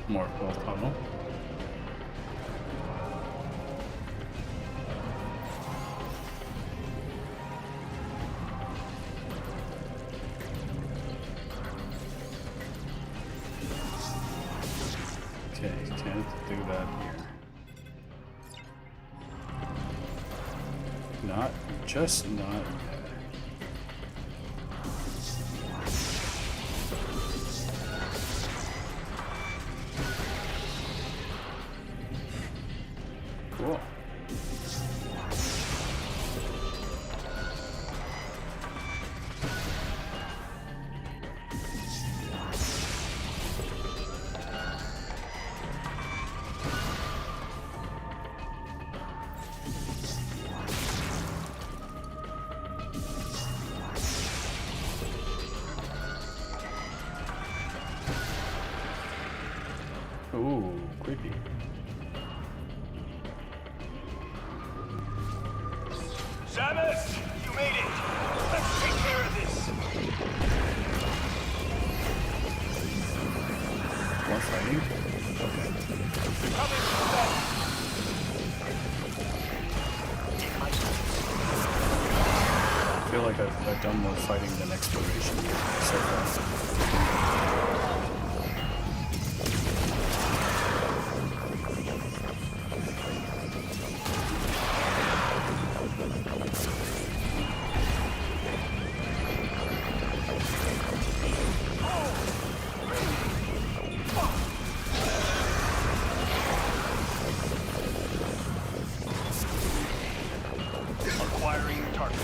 More cool tunnel. Okay, can't do that here. Not, just not yet. Cool. Ooh, creepy. Samus, you made it. Let's take care of this. More fighting? Okay. Coming back. I feel like I've done more fighting than exploration so far. Acquiring target.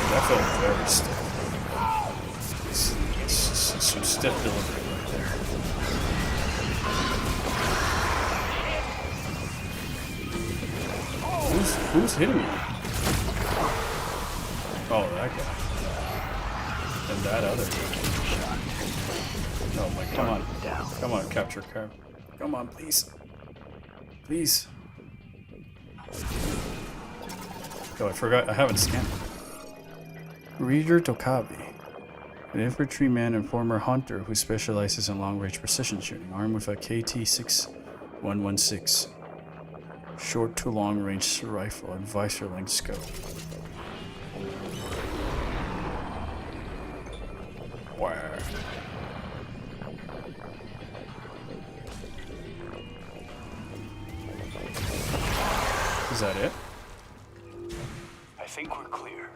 That felt very stiff. It's some stiff delivery right there. Who's hitting me? Oh, that guy. And that other guy. Oh my, come on. Come on, capture car. Come on, please. Please. Oh, I forgot. I haven't scanned. Reader Tokabi. An infantryman and former hunter who specializes in long-range precision shooting, armed with a KT-6116. Short to long-range rifle and visor-length scope. Wow. Is that it? I think we're clear.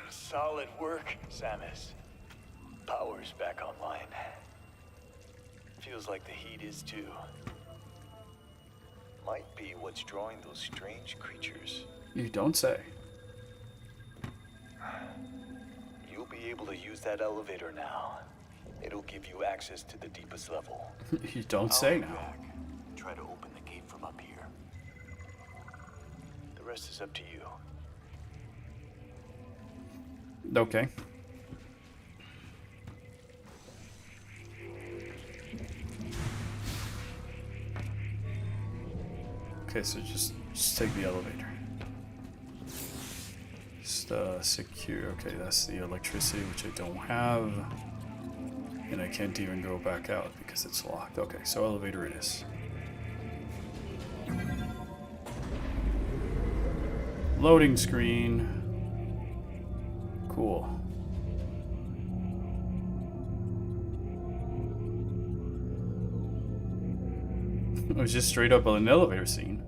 Solid work, Samus. Power's back online. Feels like the heat is too. Might be what's drawing those strange creatures. You don't say. You'll be able to use that elevator now. It'll give you access to the deepest level. You don't say I'll be now. back. Try to open the gate from up here. The rest is up to you. Okay. Okay, so just take the elevator. Just secure. Okay, that's the electricity, which I don't have. And I can't even go back out because it's locked. Okay, so elevator it is. Loading screen. Cool. It was just straight up an elevator scene.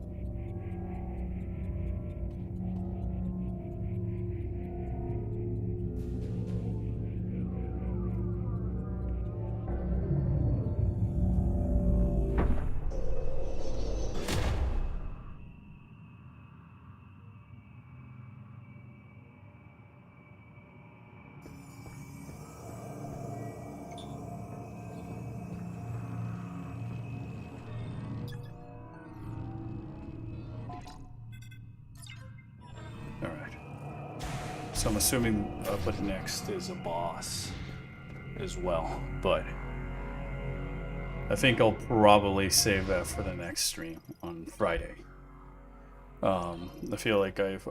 So I'm assuming up next is a boss as well, but I think I'll probably save that for the next stream on Friday. I feel like I've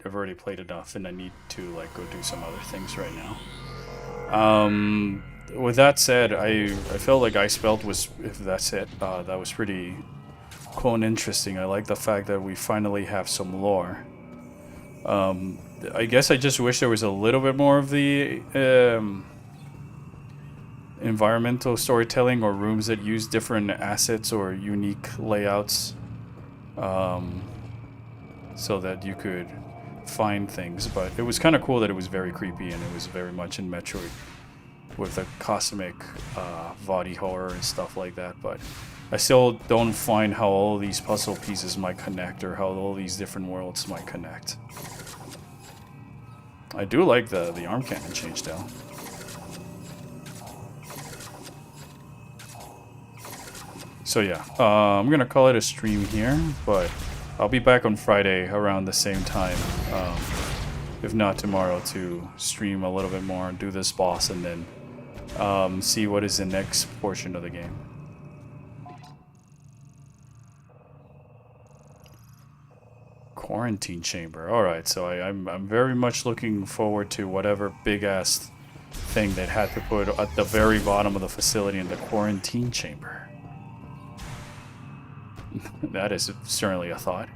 already played enough and I need to like go do some other things right now. With that said, I felt like Icebelt was, if that's it, that was pretty cool and interesting. I like the fact that we finally have some lore. I guess I just wish there was a little bit more of the environmental storytelling or rooms that use different assets or unique layouts, so that you could find things. But it was kind of cool that it was very creepy and it was very much in Metroid with the cosmic body horror and stuff like that. But I still don't find how all these puzzle pieces might connect or how all these different worlds might connect. I do like the arm cannon change though. So yeah, I'm gonna call it a stream here, but I'll be back on Friday around the same time, if not tomorrow, to stream a little bit more and do this boss and then see what is the next portion of the game. Quarantine chamber. Alright, so I'm very much looking forward to whatever big-ass thing that had to put at the very bottom of the facility in the quarantine chamber. That is certainly a thought.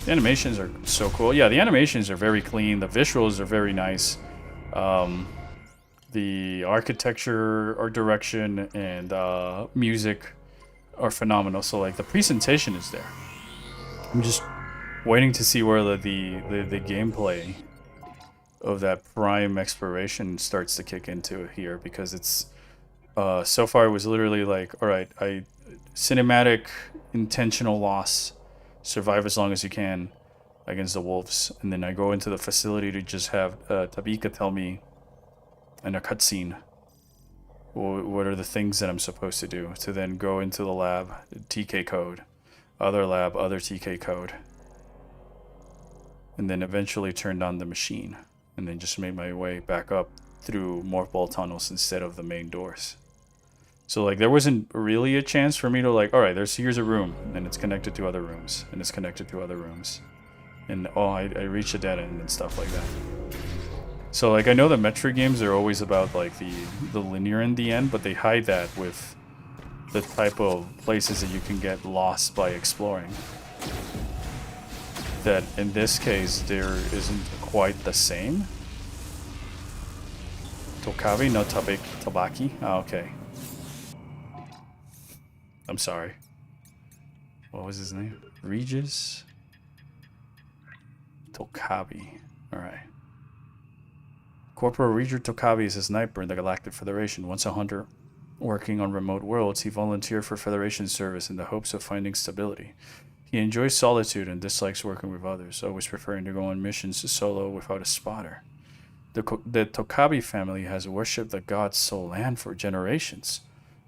The animations are so cool. Yeah, the animations are very clean. The visuals are very nice. The architecture, art direction, and music are phenomenal. So like the presentation is there. I'm just waiting to see where the gameplay of that prime exploration starts to kick into here, because it's so far it was literally like, all right, cinematic intentional loss, survive as long as you can against the wolves, and then I go into the facility to just have Tabika tell me in a cutscene what are the things that I'm supposed to do to then go into the lab, TK code, other lab, other TK code, and then eventually turned on the machine, and then just made my way back up through morphball tunnels instead of the main doors. So like there wasn't really a chance for me to like, all right, here's a room, and it's connected to other rooms, and it's connected to other rooms, and oh, I reached a dead end and stuff like that. So like I know the Metroid games are always about like the linear in the end, but they hide that with the type of places that you can get lost by exploring. That in this case there isn't quite the same. Tokabi, no Tabaki. Oh, okay. I'm sorry. What was his name? Regis Tokabi. Alright. Corporal Regis Tokabi is a sniper in the Galactic Federation. Once a hunter working on remote worlds, he volunteered for Federation service in the hopes of finding stability. He enjoys solitude and dislikes working with others, always preferring to go on missions solo without a spotter. The Tokabi family has worshipped the god Solan for generations,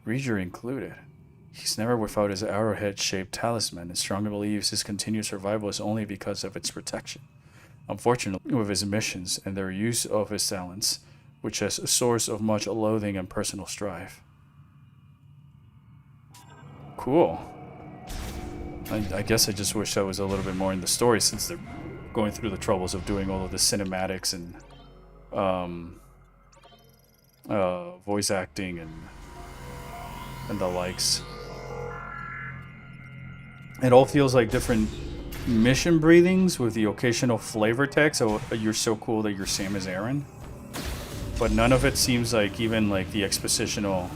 Reger included. He's never without his arrowhead-shaped talisman and strongly believes his continued survival is only because of its protection. Unfortunately, with his missions and their use of his talents, which is a source of much loathing and personal strife. Cool. I guess I just wish that was a little bit more in the story, since they're going through the troubles of doing all of the cinematics and voice acting and the likes. It all feels like different mission breathings with the occasional flavor text. Oh, you're so cool that you're same as Aaron. But none of it seems like even like the expositional,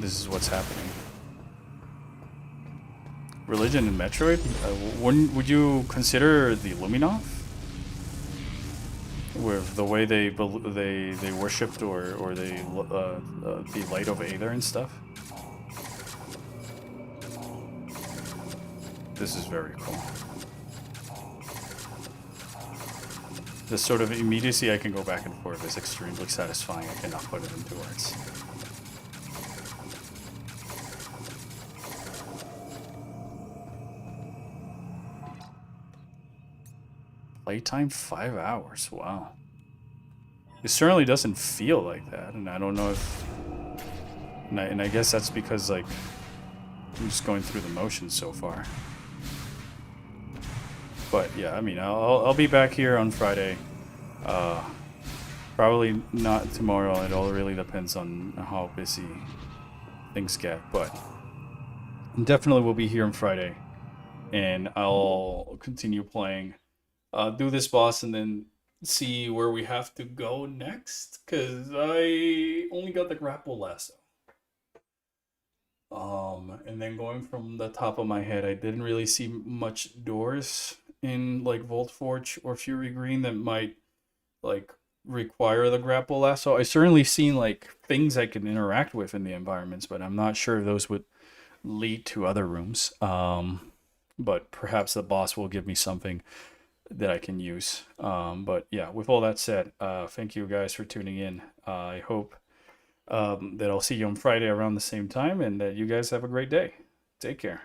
this is what's happening. Religion in Metroid? Would you consider the Luminov? With the way they worshipped or they the light of Aether and stuff? This is very cool. The sort of immediacy I can go back and forth is extremely satisfying. I cannot put it into words. Playtime 5 hours. Wow. It certainly doesn't feel like that, and I don't know if... And I guess that's because, like, I'm just going through the motions so far. But yeah, I mean, I'll be back here on Friday. Probably not tomorrow. It all really depends on how busy things get. But definitely will be here on Friday, and I'll continue playing. Do this boss and then see where we have to go next. Cause I only got the grapple lasso. And then going from the top of my head, I didn't really see much doors in like Volt Forge or Fury Green that might like require the grapple lasso. I certainly seen like things I can interact with in the environments, but I'm not sure if those would lead to other rooms. But perhaps the boss will give me something that I can use. But yeah, with all that said, thank you guys for tuning in. I hope that I'll see you on Friday around the same time, and that you guys have a great day. Take care.